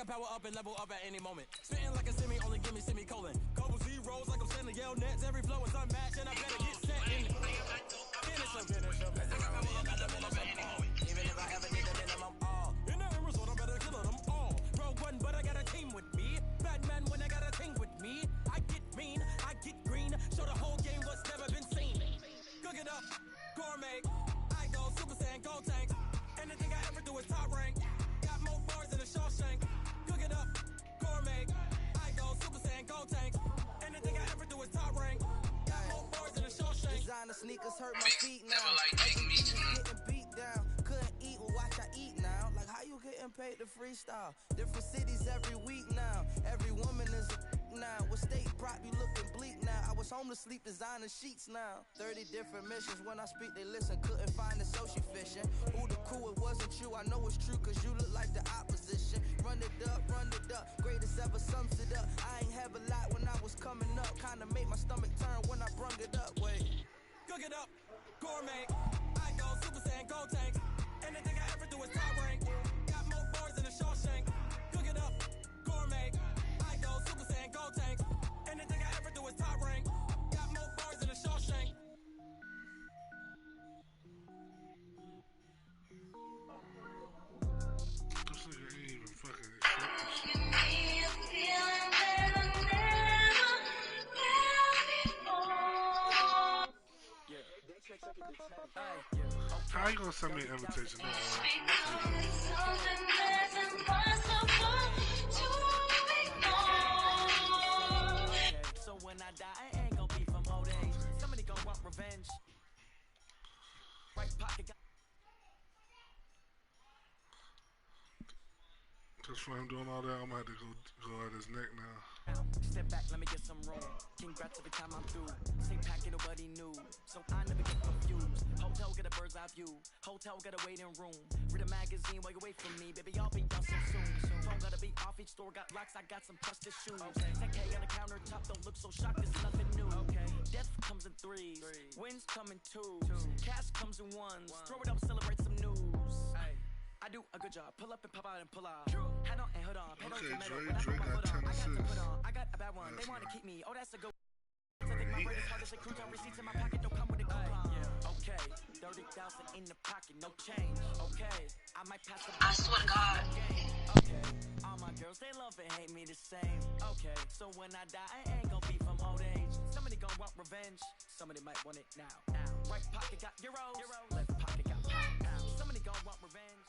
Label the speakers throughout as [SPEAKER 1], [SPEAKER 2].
[SPEAKER 1] power up and level up at any moment. Spitting like a semi, only give me semicolon. Couple zeros like I'm sending yell nets. Every flow is unmatched, and I better get set in. Finish them. Even if I ever need a minimum all. In the result, I better kill them all. Rogue one, but I got a team with me. Batman when I got a team with me. I get mean, I get green. Show the whole game what's never been seen. Cook it up, gourmet. I go Super Saiyan, Gold Tank. Anything I ever do is top rank. Got more bars than a Shawshank. Cook it up, gourmet. I go Super Saiyan, Gold Tank. Anything I ever do is top rank. Got more bars than a Shawshank.
[SPEAKER 2] Designer sneakers hurt my feet now. Getting beat down. Couldn't eat, well watch I eat now. Like how you getting paid to freestyle? Different cities every week now. Every woman is a now. What state prop you looking bleak now? I was home to sleep designing sheets now. 30 different missions. When I speak they listen. Couldn't find the social fishing. Who the crew? It wasn't you. I know it's true cause you look like the opposition. Run it up. Greatest ever sums it up. I ain't have a lot when I was coming up. Kinda made my stomach turn when I brung it up. Wait.
[SPEAKER 1] Cook it up, gourmet. I go Super Saiyan, Gold Tank. Anything I ever do is top rank. Got more bars than a Shawshank. Cook it up, gourmet. I go Super Saiyan, Gold Tank. Anything I ever do is top rank. Got more bars than a Shawshank.
[SPEAKER 3] This nigga ain't even fucking accept this shit. How you gonna send me an invitation?
[SPEAKER 1] So when I die, I ain't gonna be from old age. Somebody gonna want revenge. Right pocket got.
[SPEAKER 3] Just for him doing all that, I'm gonna have to go at his neck now.
[SPEAKER 1] Step back, let me get some room. Congrats every time I'm through. Same packet, nobody knew. So I never get confused. Hotel, get a bird's eye view. Hotel, get a waiting room. Read a magazine while you wait for me. Baby, I'll be done so soon. Phone gotta be off, each store got locks. I got some trusted shoes. 10K on the countertop, don't look so shocked, it's nothing new. Death comes in threes. Wins come in twos. Cash comes in ones. Throw it up, celebrate some news. I do a good job. Pull up and pop out and pull out. Head on and hood on.
[SPEAKER 3] Okay, Dre got 10 assists.
[SPEAKER 1] I got a bad one. They want to keep me. Oh, that's a good. I think my bread is hard to say. Crouton receipts in my pocket. Don't come with a coupon. Okay, 30,000 in the pocket. No change. Okay, I might pass the.
[SPEAKER 4] I swear to God.
[SPEAKER 1] Okay, all my girls they love and hate me the same. Okay, so when I die, I ain't gonna be from old age. Somebody gonna want revenge. Somebody might want it now. Right pocket got euros. Left pocket got pounds. Somebody gonna want revenge.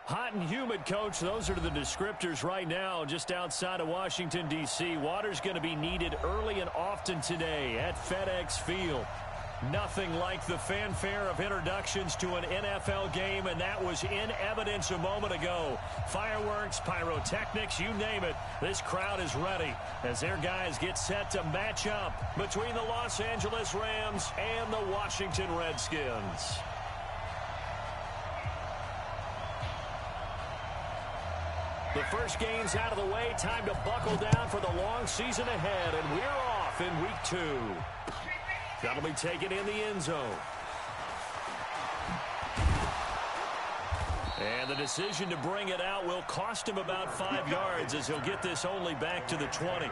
[SPEAKER 5] Hot and humid, Coach. Those are the descriptors right now just outside of Washington, D.C. Water's going to be needed early and often today at FedEx Field. Nothing like the fanfare of introductions to an NFL game, and that was in evidence a moment ago. Fireworks, pyrotechnics, you name it. This crowd is ready as their guys get set to match up between the Los Angeles Rams and the Washington Redskins. The first game's out of the way. Time to buckle down for the long season ahead, and we're off in week 2. That'll be taken in the end zone. And the decision to bring it out will cost him about 5 yards as he'll get this only back to the 20.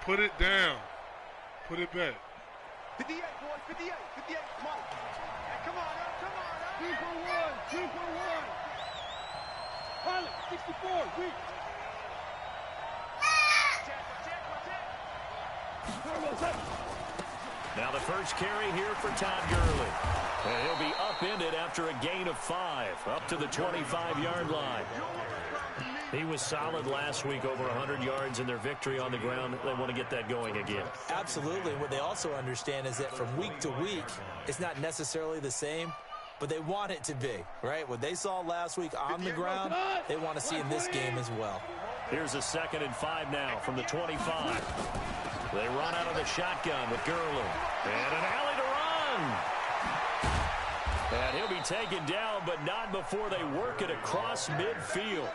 [SPEAKER 3] Put it down. Put it back.
[SPEAKER 6] 58, boys. 58. 58. Come on. Hey, come on now. Come on now. 2 for 1. 2 for 1. Pilot, 64. Weak.
[SPEAKER 5] Now the first carry here for Todd Gurley. And he'll be upended after a gain of 5, up to the 25-yard line. He was solid last week, over 100 yards in their victory on the ground. They want to get that going again.
[SPEAKER 7] Absolutely. What they also understand is that from week to week, it's not necessarily the same, but they want it to be, right? What they saw last week on the ground, they want to see in this game as well.
[SPEAKER 5] Here's a 2nd and 5 now from the 25. They run out of the shotgun with Gurley. And an alley to run. And he'll be taken down, but not before they work it across midfield.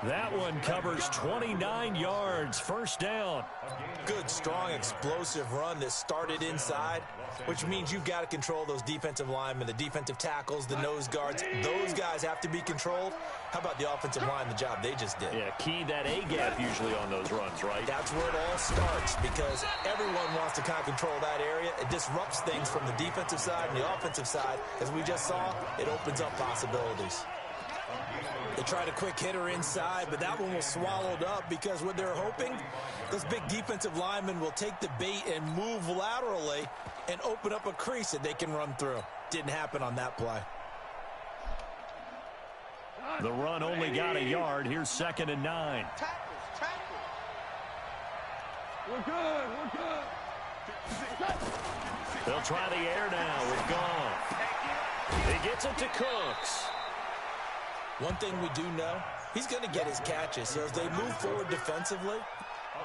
[SPEAKER 5] That one covers 29 yards, first down.
[SPEAKER 7] Good, strong, explosive run that started inside, which means you've got to control those defensive linemen, the defensive tackles, the nose guards. Those guys have to be controlled. How about the offensive line, the job they just did?
[SPEAKER 5] Yeah, key that A-gap usually on those runs, right?
[SPEAKER 7] That's where it all starts because everyone wants to kind of control that area. It disrupts things from the defensive side and the offensive side. As we just saw, it opens up possibilities. They tried a quick hitter inside, but that one was swallowed up because what they're hoping, those big defensive linemen will take the bait and move laterally and open up a crease that they can run through. Didn't happen on that play.
[SPEAKER 5] The run only got a yard. Here's 2nd and 9.
[SPEAKER 6] We're good. We're good.
[SPEAKER 5] They'll try the air now with Goff. He gets it to Cooks.
[SPEAKER 7] One thing we do know, he's going to get his catches. So as they move forward defensively,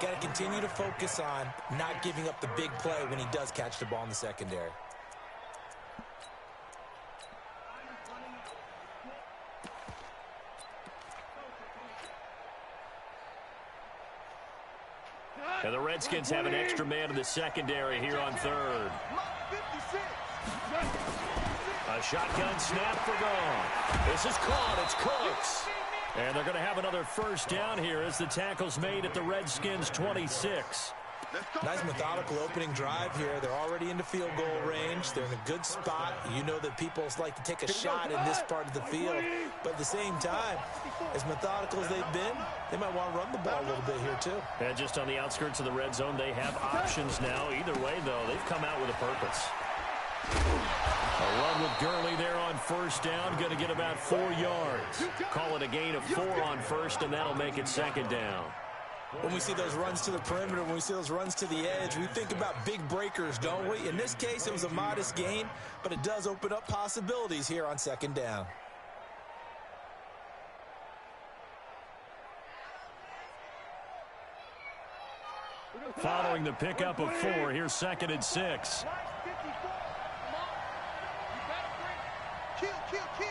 [SPEAKER 7] got to continue to focus on not giving up the big play when he does catch the ball in the secondary.
[SPEAKER 5] And the Redskins have an extra man in the secondary here on 3rd. A shotgun snap for Goff. This is caught. It's Cooks. And they're going to have another first down here as the tackle's made at the Redskins' 26.
[SPEAKER 7] Nice methodical opening drive here. They're already into field goal range. They're in a good spot. You know that people like to take a shot in this part of the field. But at the same time, as methodical as they've been, they might want to run the ball a little bit here too.
[SPEAKER 5] And just on the outskirts of the red zone, they have options now. Either way, though, they've come out with a purpose. A run with Gurley there on first down. Going to get about 4 yards. Call it a gain of 4 on first, and that'll make it 2nd down.
[SPEAKER 7] When we see those runs to the perimeter, when we see those runs to the edge, we think about big breakers, don't we? In this case, it was a modest gain, but it does open up possibilities here on 2nd down.
[SPEAKER 5] Following the pickup of 4, here's 2nd and 6.
[SPEAKER 6] Kill, kill, kill.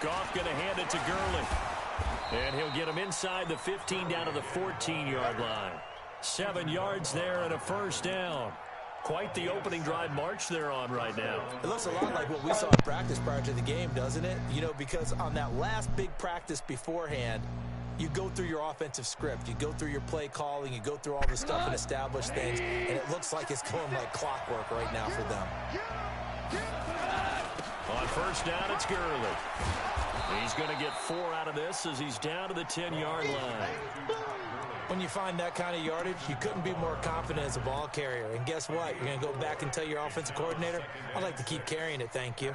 [SPEAKER 5] Goff going to hand it to Gurley. And he'll get him inside the 15 down to the 14-yard line. 7 yards there and a first down. Quite the opening drive march they're on right now.
[SPEAKER 7] It looks a lot like what we saw in practice prior to the game, doesn't it? You know, because on that last big practice beforehand, you go through your offensive script. You go through your play calling. You go through all the stuff and establish things. And it looks like it's going like clockwork right now for them.
[SPEAKER 5] On first down, it's Gurley. He's going to get 4 out of this as he's down to the 10-yard line.
[SPEAKER 7] When you find that kind of yardage, you couldn't be more confident as a ball carrier. And guess what? You're going to go back and tell your offensive coordinator, I'd like to keep carrying it, thank you.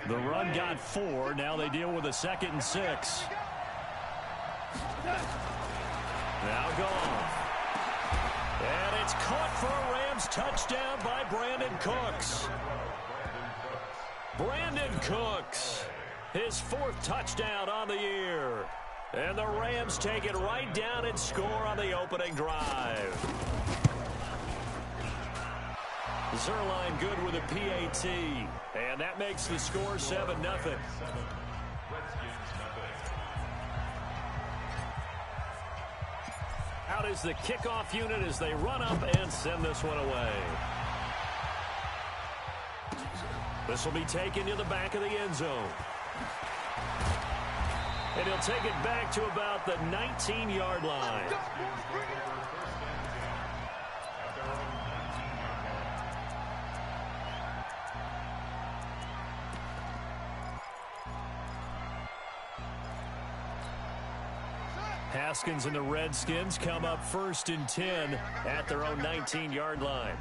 [SPEAKER 5] The run got 4. Now they deal with a 2nd and 6. Now Goff. And it's caught for a Rams touchdown by Brandon Cooks. Brandon Cooks, his 4th touchdown on the year. And the Rams take it right down and score on the opening drive. Zerline good with a PAT. And that makes the score 7-0. Out is the kickoff unit as they run up and send this one away. This will be taken to the back of the end zone. And he'll take it back to about the 19-yard line. Haskins and the Redskins come up 1st and 10 at their own 19-yard line.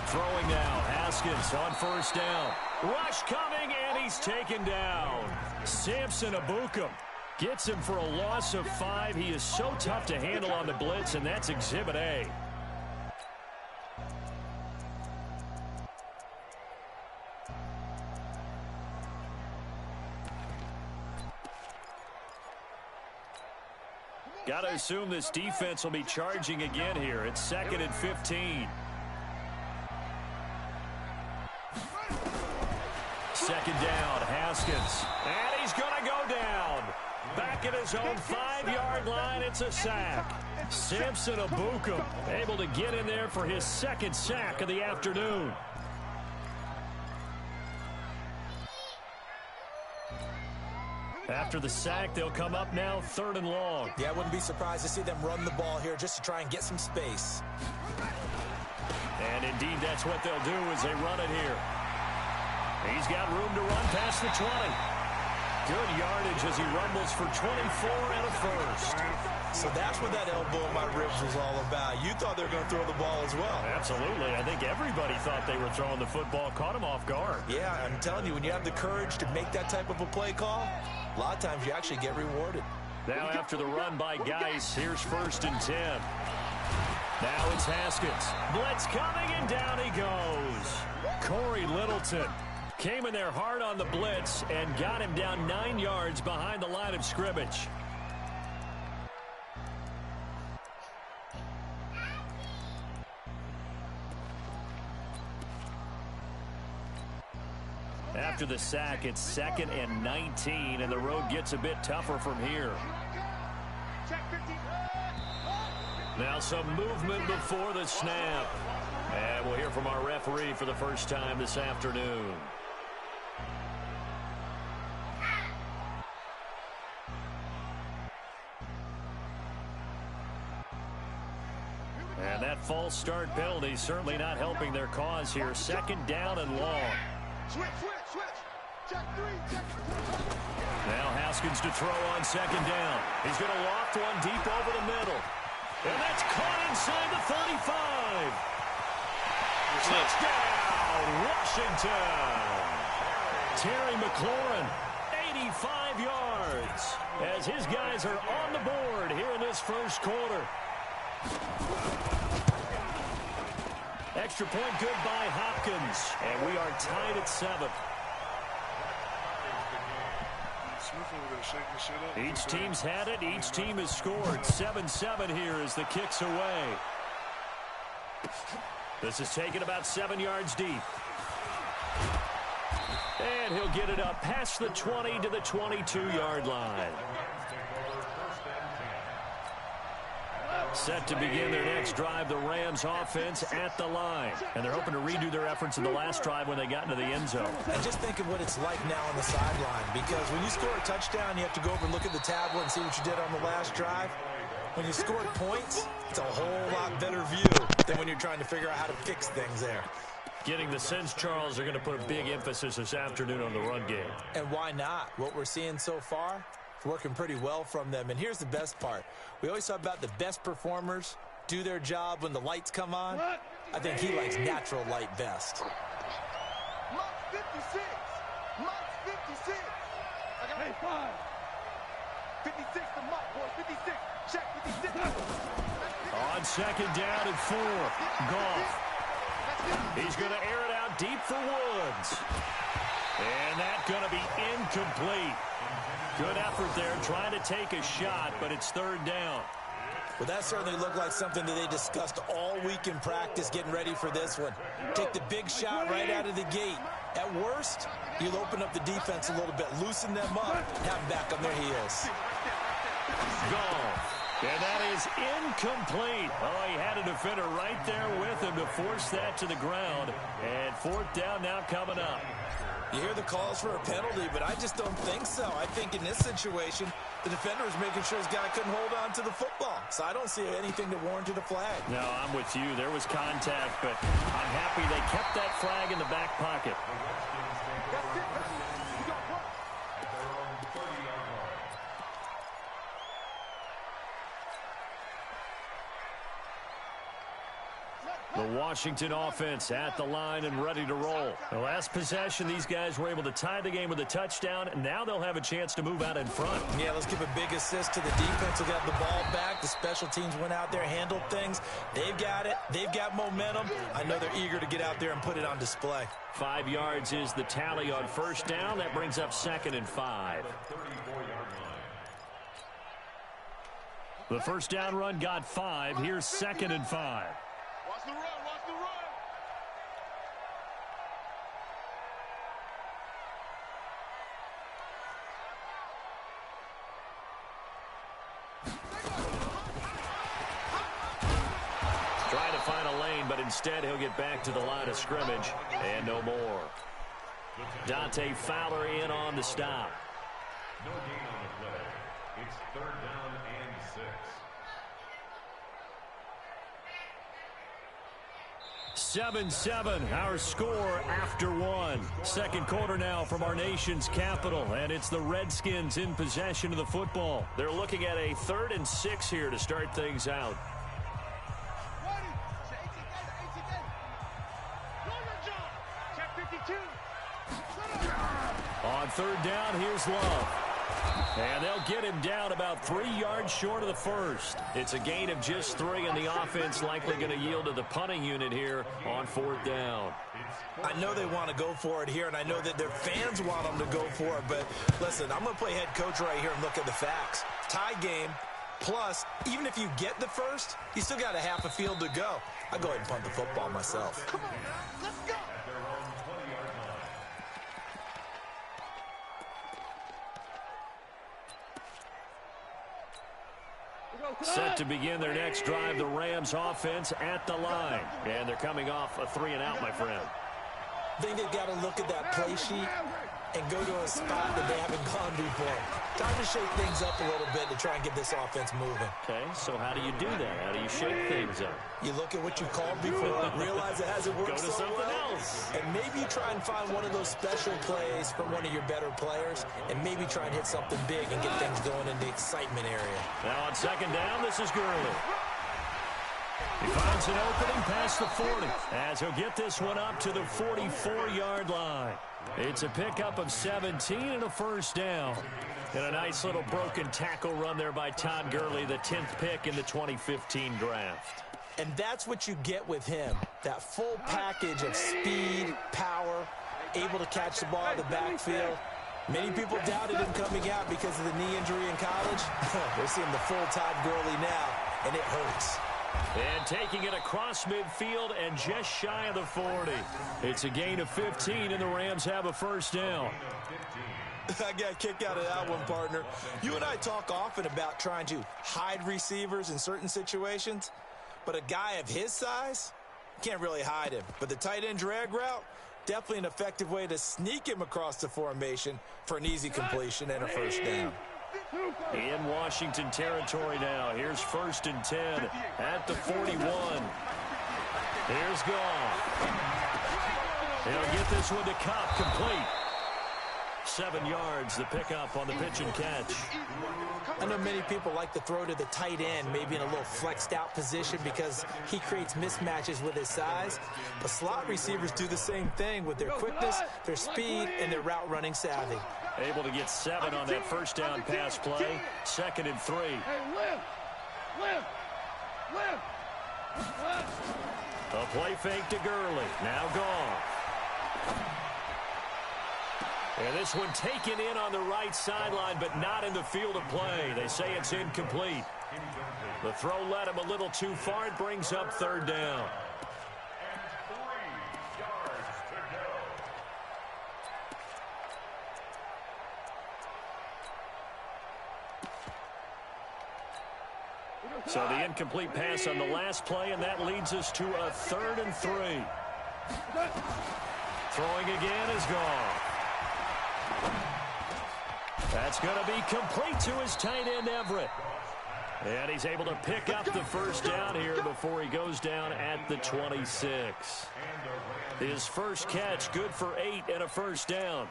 [SPEAKER 5] Throwing now, Haskins on first down. Rush coming, and he's taken down. Samson Abukum gets him for a loss of 5. He is so tough to handle on the blitz, and that's Exhibit A. Got to assume this defense will be charging again here. It's 2nd and 15. Second down, Haskins. And he's going to go down. Back at his own 5-yard line, it's a sack. Samson Ebukam able to get in there for his 2nd sack of the afternoon. After the sack, they'll come up now 3rd and long.
[SPEAKER 7] Yeah, I wouldn't be surprised to see them run the ball here just to try and get some space.
[SPEAKER 5] And indeed, that's what they'll do as they run it here. He's got room to run past the 20. Good yardage as he rumbles for 24 and a first.
[SPEAKER 7] So that's what that elbow in my ribs was all about. You thought they were going to throw the ball as well.
[SPEAKER 5] Absolutely. I think everybody thought they were throwing the football, caught him off guard.
[SPEAKER 7] Yeah, I'm telling you, when you have the courage to make that type of a play call, a lot of times you actually get rewarded.
[SPEAKER 5] Now after the run by Geis, here's 1st and 10. Now it's Haskins. Blitz coming, and down he goes. Corey Littleton came in there hard on the blitz and got him down 9 yards behind the line of scrimmage. After the sack, it's 2nd and 19, and the road gets a bit tougher from here. Now some movement before the snap. And we'll hear from our referee for the first time this afternoon. And that false start penalty certainly not helping their cause here. 2nd down and long.
[SPEAKER 6] Switch. Check 3.
[SPEAKER 5] Now Haskins to throw on 2nd down. He's going to loft one deep over the middle. And that's caught inside the 35. Touchdown, Washington. Terry McLaurin, 85 yards, as his guys are on the board here in this first quarter. Extra point good by Hopkins, and we are tied at 7. Each team's had it. Each team has scored. 7-7 here as the kick's away. This is taken about 7 yards deep. And he'll get it up past the 20 to the 22-yard line. Set to begin their next drive, the Rams offense at the line. And they're hoping to redo their efforts in the last drive when they got into the end zone.
[SPEAKER 7] And just think of what it's like now on the sideline. Because when you score a touchdown, you have to go over and look at the tablet and see what you did on the last drive. When you scored points, it's a whole lot better view than when you're trying to figure out how to fix things there.
[SPEAKER 5] Getting the sense, Charles, are going to put a big emphasis this afternoon on the run game.
[SPEAKER 7] And why not? What we're seeing so far, it's working pretty well from them. And here's the best part. We always talk about the best performers do their job when the lights come on. I think he likes natural light best.
[SPEAKER 6] Mark 56. Mark 56. Hey, 5. 56 to Mark, boys. 56. Check 56.
[SPEAKER 5] On 2nd down and 4. Goff. He's going to air it out deep for Woods. And that's going to be incomplete. Good effort there trying to take a shot, but it's 3rd down.
[SPEAKER 7] Well, that certainly looked like something that they discussed all week in practice getting ready for this one. Take the big shot right out of the gate. At worst, you'll open up the defense a little bit, loosen them up, have them back on their heels.
[SPEAKER 5] Goff. And that is incomplete. Oh, he had a defender right there with him to force that to the ground. And 4th down now coming up.
[SPEAKER 7] You hear the calls for a penalty, but I just don't think so. I think in this situation, the defender was making sure his guy couldn't hold on to the football. So I don't see anything that warranted a flag.
[SPEAKER 5] No, I'm with you. There was contact, but I'm happy they kept that flag in the back pocket. The Washington offense at the line and ready to roll. The last possession, these guys were able to tie the game with a touchdown, and now they'll have a chance to move out in front.
[SPEAKER 7] Yeah, let's give a big assist to the defense who got the ball back. The special teams went out there, handled things. They've got it. They've got momentum. I know they're eager to get out there and put it on display.
[SPEAKER 5] 5 yards is the tally on 1st down. That brings up 2nd and 5. The first down run got 5. Here's 2nd and 5.
[SPEAKER 6] Watch the run, watch the run.
[SPEAKER 5] Trying to find a lane, but instead he'll get back to the line of scrimmage and no more. Dante Fowler in on the stop.
[SPEAKER 4] No gain on the play. It's 3rd down and 6.
[SPEAKER 5] 7-7, our score after 1. Second quarter now from our nation's capital, and it's the Redskins in possession of the football. They're looking at a 3rd and 6 here to start things out. On 3rd down, here's Love. And they'll get him down about 3 yards short of the first. It's a gain of just 3, and the offense likely going to yield to the punting unit here on 4th down.
[SPEAKER 7] I know they want to go for it here, and I know that their fans want them to go for it, but listen, I'm going to play head coach right here and look at the facts. Tie game, plus, even if you get the first, you still got a half a field to go. I'll go ahead and punt the football myself.
[SPEAKER 6] Come on, let's go.
[SPEAKER 5] Set to begin their next drive, the Rams offense at the line. And they're coming off a 3-and-out, my friend.
[SPEAKER 7] I think they've got to look at that play sheet and go to a spot that they haven't gone before. Time to shake things up a little bit to try and get this offense moving.
[SPEAKER 5] Okay, so how do you do that? How do you shake things up?
[SPEAKER 7] You look at what you called before, realize it hasn't worked
[SPEAKER 5] Go to
[SPEAKER 7] so
[SPEAKER 5] something
[SPEAKER 7] well,
[SPEAKER 5] else.
[SPEAKER 7] and maybe you try and find one of those special plays from one of your better players, and maybe try and hit something big and get things going in the excitement area.
[SPEAKER 5] Now on 2nd down, this is Gurley. He finds an opening past the 40 as he'll get this one up to the 44-yard line. It's a pickup of 17 and a first down. And a nice little broken tackle run there by Todd Gurley, the 10th pick in the 2015 draft.
[SPEAKER 7] And that's what you get with him, that full package of speed, power, able to catch the ball in the backfield. Many people doubted him coming out because of the knee injury in college. We're seeing the full Todd Gurley now, and it hurts.
[SPEAKER 5] And taking it across midfield and just shy of the 40. It's a gain of 15, and the Rams have a first down.
[SPEAKER 7] I got a kick out of that one, partner. You and I talk often about trying to hide receivers in certain situations, but a guy of his size, can't really hide him. But the tight end drag route, definitely an effective way to sneak him across the formation for an easy completion and a first down.
[SPEAKER 5] In Washington territory now. Here's 1st and 10 at the 41. Here's Goff. He'll get this one to Cobb, complete. 7 yards, the pickup on the pitch and catch.
[SPEAKER 7] I know many people like to throw to the tight end, maybe in a little flexed out position because he creates mismatches with his size. But slot receivers do the same thing with their quickness, their speed, and their route running savvy.
[SPEAKER 5] Able to get 7 on that first down pass play. 2nd and 3. A play fake to Gurley. Now Goff. And this one taken in on the right sideline, but not in the field of play. They say it's incomplete. The throw led him a little too far. It brings up 3rd down. So the incomplete pass on the last play, and that leads us to a 3rd and 3. Throwing again is Goff. That's going to be complete to his tight end, Everett. And he's able to pick up the first down here before he goes down at the 26. His first catch, good for 8 and a first down.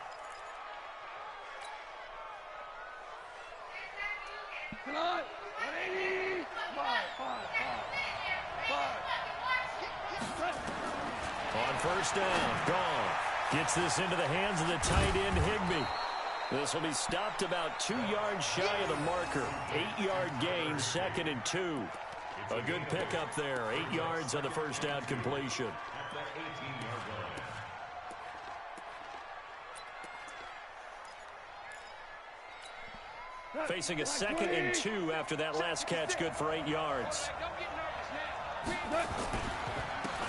[SPEAKER 5] On first down, Goff gets this into the hands of the tight end, Higbee. This will be stopped about 2 yards shy of the marker. 8-yard gain, 2nd and 2. A good pickup there. 8 yards on the first down completion. Facing a 2nd and 2 after that last catch, good for 8 yards.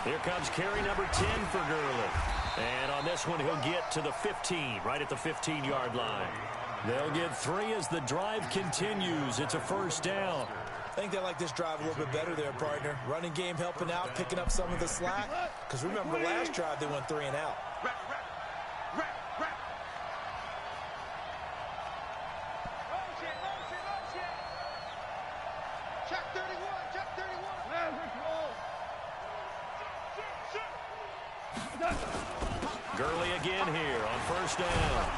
[SPEAKER 5] Here comes carry number 10 for Gurley. And on this one, he'll get to the 15, right at the 15-yard line. They'll get 3 as the drive continues. It's a first down.
[SPEAKER 7] I think they like this drive a little bit better there, partner. Running game helping out, picking up some of the slack. Because remember, last drive they went 3 and out.
[SPEAKER 6] Check 31, check 31.
[SPEAKER 5] Gurley again here on first down.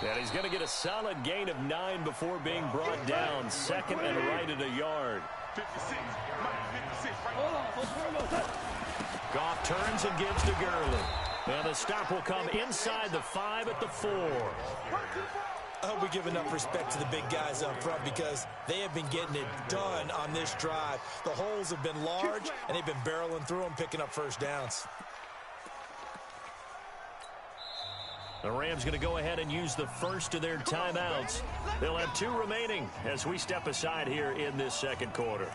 [SPEAKER 5] And he's going to get a solid gain of 9 before being brought down. 2nd and right at a yard.
[SPEAKER 6] 56.
[SPEAKER 5] Goff turns and gives to Gurley. And the stop will come inside the 5 at the 4.
[SPEAKER 7] I hope we give enough respect to the big guys up front because they have been getting it done on this drive. The holes have been large, and they've been barreling through them, picking up first downs.
[SPEAKER 5] The Rams going to go ahead and use the first of their timeouts. They'll have 2 remaining as we step aside here in this second quarter.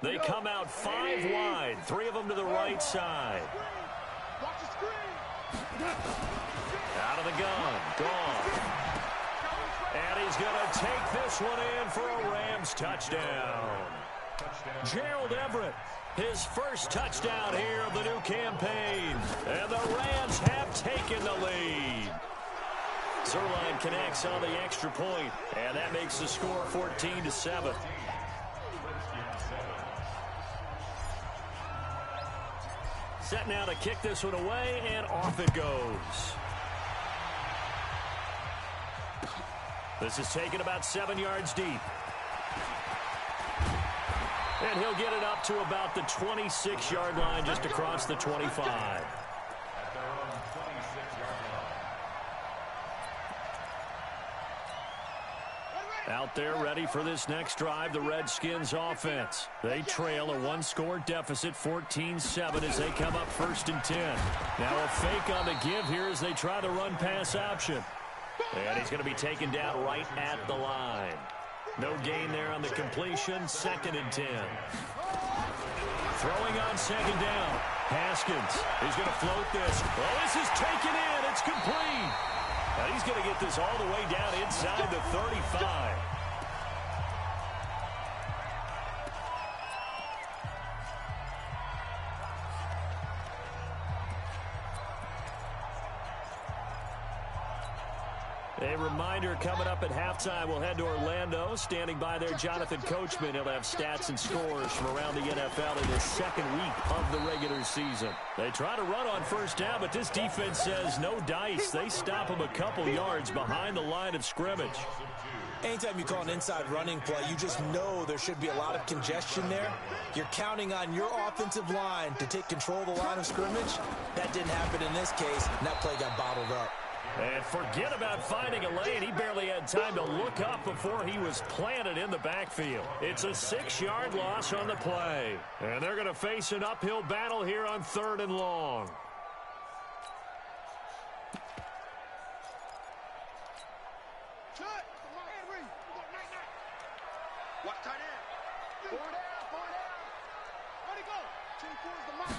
[SPEAKER 5] They come out 5 wide, 3 of them to the right side.
[SPEAKER 6] Watch the screen.
[SPEAKER 5] Out of the gun, gone. And he's going to take this one in for a Rams touchdown. Gerald Everett, his first touchdown here of the new campaign. And the Rams have taken the lead. Zerline connects on the extra point, and that makes the score 14-7. Set now to kick this one away, and off it goes. This is taken about 7 yards deep. And he'll get it up to about the 26-yard line, just across the 25. Out there ready for this next drive, the Redskins offense. They trail a 1-score deficit, 14-7 as they come up 1st and 10. Now a fake on the give here as they try the run-pass option. And he's going to be taken down right at the line. No gain there on the completion, 2nd and 10. Throwing on 2nd down. Haskins is going to float this. Oh, this is taken in. It's complete. And he's going to get this all the way down inside the 35. A reminder coming up at halftime, we'll head to Orlando. Standing by there, Jonathan Coachman. He'll have stats and scores from around the NFL in his 2nd week of the regular season. They try to run on first down, but this defense says no dice. They stop him a couple yards behind the line of scrimmage.
[SPEAKER 7] Anytime you call an inside running play, you just know there should be a lot of congestion there. You're counting on your offensive line to take control of the line of scrimmage. That didn't happen in this case, and that play got bottled up.
[SPEAKER 5] And forget about finding a lane. He barely had time to look up before he was planted in the backfield. It's a 6-yard loss on the play. And they're going to face an uphill battle here on 3rd and long.
[SPEAKER 6] Watch tight end. 4 down. Ready, go. Team towards the mark.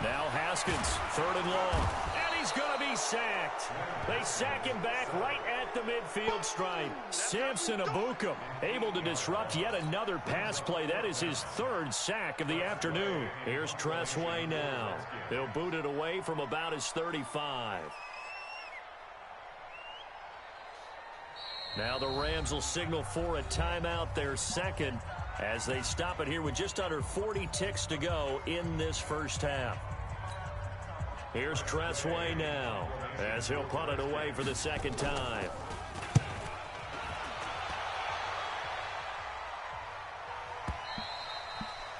[SPEAKER 5] Now Haskins, 3rd and long. And he's going to be sacked. They sack him back right at the midfield stripe. Samson Abukum able to disrupt yet another pass play. That is his 3rd sack of the afternoon. Here's Tressway now. He'll boot it away from about his 35. Now the Rams will signal for a timeout, their 2nd, as they stop it here with just under 40 ticks to go in this first half. Here's Tressway now, as he'll punt it away for the 2nd time.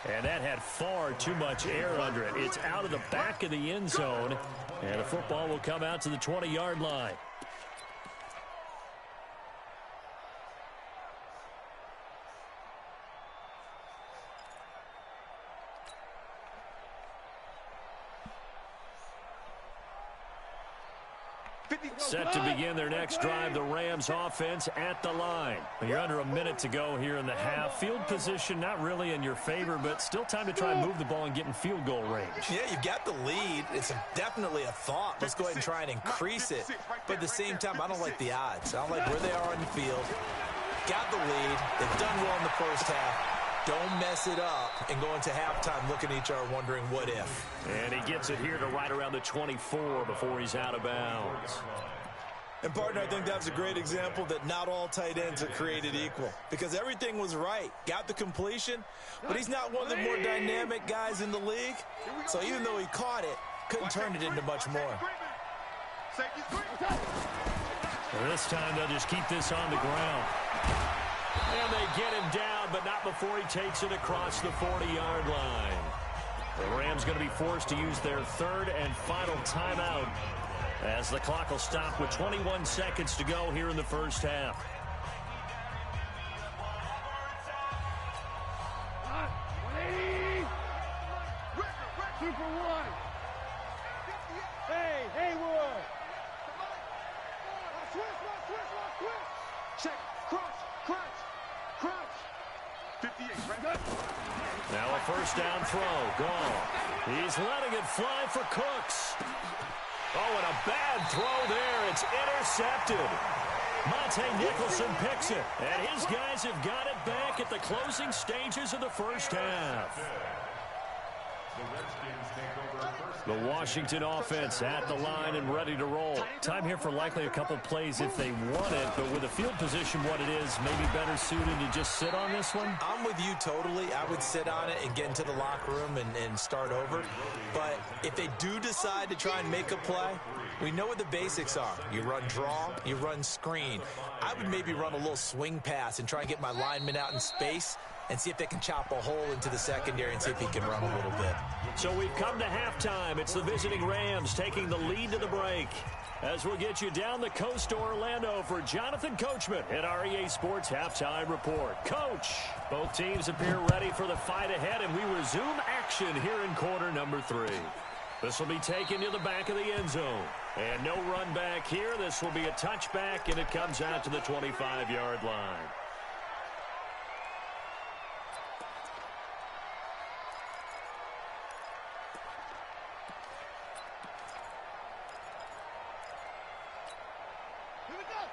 [SPEAKER 5] And that had far too much air under it. It's out of the back of the end zone, and the football will come out to the 20-yard line. Set to begin their next drive, the Rams offense at the line. You're under a minute to go here in the half. Field position not really in your favor, but still time to try and move the ball and get in field goal range.
[SPEAKER 7] Yeah, you've got the lead. It's definitely a thought. Let's go ahead and try and increase it. But at the same time, I don't like the odds. I don't like where they are on the field. Got the lead. They've done well in the first half. Don't mess it up and go into halftime looking at each other wondering what if.
[SPEAKER 5] And he gets it here to right around the 24 before he's out of bounds.
[SPEAKER 7] And, partner, I think that was a great example that not all tight ends are created equal. Because everything was right. Got the completion, but he's not one of the more dynamic guys in the league. So even though he caught it, couldn't turn it into much more.
[SPEAKER 5] Well, this time they'll just keep this on the ground. And they get him down, but not before he takes it across the 40-yard line. The Rams going to be forced to use their third and final timeout as the clock will stop with 21 seconds to go here in the first half.
[SPEAKER 6] Super one. Hey, Haywood. Switch. Check. Crunch. 58, right?
[SPEAKER 5] Now a first down throw. Gone. He's letting it fly for Cooks. Oh, and a bad throw there. It's intercepted. Monte Nicholson picks it. And his guys have got it back at the closing stages of the first half. The Washington offense at the line and ready to roll. Time here for likely a couple plays if they want it, but with the field position what it is, maybe better suited to just sit on this one?
[SPEAKER 7] I'm with you totally. I would sit on it and get into the locker room and start over. But if they do decide to try and make a play, we know what the basics are. You run draw, you run screen. I would maybe run a little swing pass and try and get my lineman out in space and see if they can chop a hole into the secondary and see if he can run a little bit.
[SPEAKER 5] So we've come to halftime. It's the visiting Rams taking the lead to the break. As we'll get you down the coast to Orlando for Jonathan Coachman at our EA Sports Halftime Report. Coach, both teams appear ready for the fight ahead, and we resume action here in quarter number 3. This will be taken to the back of the end zone. And no run back here. This will be a touchback, and it comes out to the 25-yard line.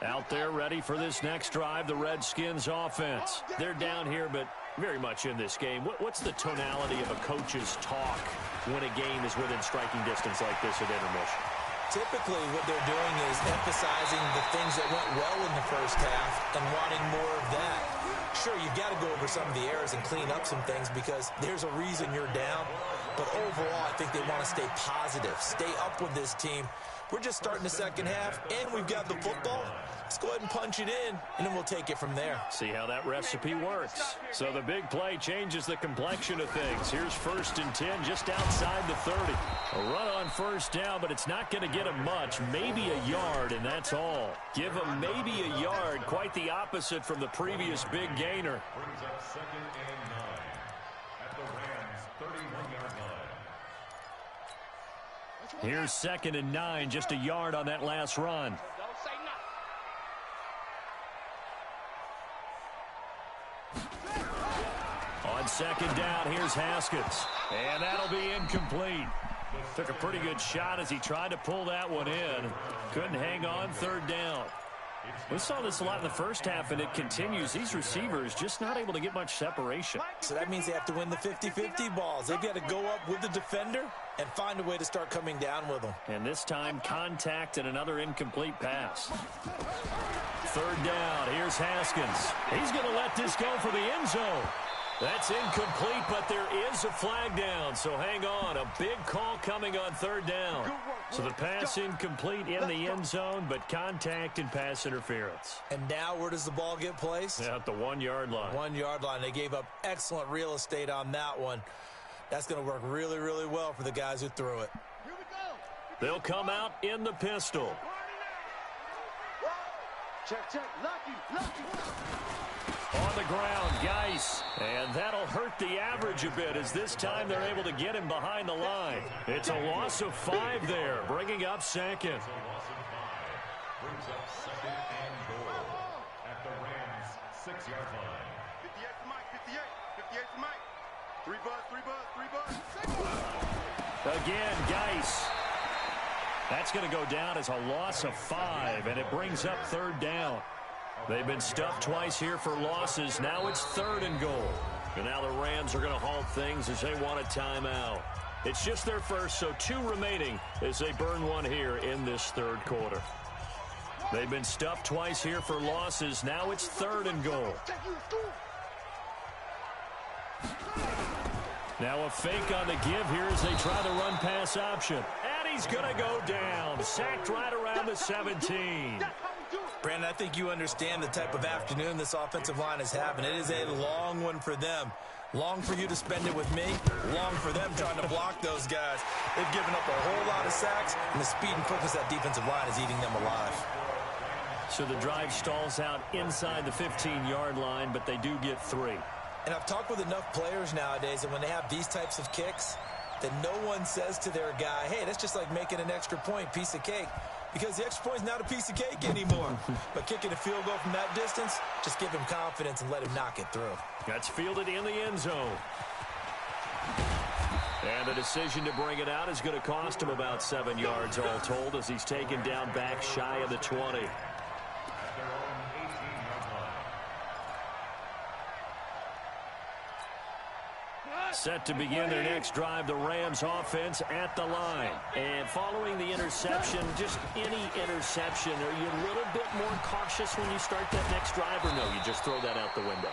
[SPEAKER 5] Out there ready for this next drive, the Redskins offense. They're down here, but very much in this game. What's the tonality of a coach's talk when a game is within striking distance like this at intermission?
[SPEAKER 7] Typically, what they're doing is emphasizing the things that went well in the first half and wanting more of that. Sure, you've got to go over some of the errors and clean up some things because there's a reason you're down. But overall, I think they want to stay positive, stay up with this team. We're just starting the second half, and we've got the football. Let's go ahead and punch it in, and then we'll take it from there.
[SPEAKER 5] See how that recipe works. So the big play changes the complexion of things. Here's 1st and 10 just outside the 30. A run on first down, but it's not going to get him much. Maybe a yard, and that's all. Give him maybe a yard. Quite the opposite from the previous big gainer.
[SPEAKER 4] Brings up 2nd and 9 at the Rams' 31-yard line.
[SPEAKER 5] Here's 2nd and 9, just a yard on that last run.
[SPEAKER 6] Don't say nothing.
[SPEAKER 5] On 2nd down, here's Haskins. And that'll be incomplete. Took a pretty good shot as he tried to pull that one in. Couldn't hang on 3rd down. We saw this a lot in the first half, and it continues. These receivers just not able to get much separation.
[SPEAKER 7] So that means they have to win the 50-50 balls. They've got to go up with the defender and find a way to start coming down with them.
[SPEAKER 5] And this time, contact and another incomplete pass. 3rd down, here's Haskins. He's going to let this go for the end zone. That's incomplete, but there is a flag down, so hang on. A big call coming on 3rd down. So the pass incomplete in the end zone, but contact and pass interference.
[SPEAKER 7] And now where does the ball get placed?
[SPEAKER 5] At the 1-yard line.
[SPEAKER 7] 1-yard line. They gave up excellent real estate on that one. That's going to work really, really well for the guys who threw it.
[SPEAKER 5] They'll come out in the pistol.
[SPEAKER 6] Check. Lucky.
[SPEAKER 5] On the ground, Geis. And that'll hurt the average a bit as this time they're able to get him behind the line. It's a loss of 5 there, bringing up 2nd.
[SPEAKER 4] brings up second and goal at the Rams' 6-yard line.
[SPEAKER 6] 58 for Mike, 58. 58 for Mike. 3 bus.
[SPEAKER 5] Again, Geis. That's going to go down as a loss of 5, and it brings up 3rd down. They've been stuffed twice here for losses. Now it's 3rd and goal. And now the Rams are going to halt things as they want a timeout. It's just their first, so 2 remaining as they burn one here in this 3rd quarter. They've been stuffed twice here for losses. Now it's 3rd and goal. Now a fake on the give here as they try the run-pass option. And he's going to go down. Sacked right around the 17.
[SPEAKER 7] Brandon, I think you understand the type of afternoon this offensive line is having. It is a long one for them. Long for you to spend it with me. Long for them trying to block those guys. They've given up a whole lot of sacks, and the speed and quickness of that defensive line is eating them alive.
[SPEAKER 5] So the drive stalls out inside the 15-yard line, but they do get 3.
[SPEAKER 7] And I've talked with enough players nowadays that when they have these types of kicks, that no one says to their guy, hey, that's just like making an extra point, piece of cake. Because the extra point is not a piece of cake anymore. But kicking a field goal from that distance, just give him confidence and let him knock it through.
[SPEAKER 5] That's fielded in the end zone. And the decision to bring it out is going to cost him about 7 yards all told as he's taken down back shy of the 20. Set to begin their next drive, the Rams offense at the line. And following the interception, just any interception, are you a little bit more cautious when you start that next drive, or no, you just throw that out the window?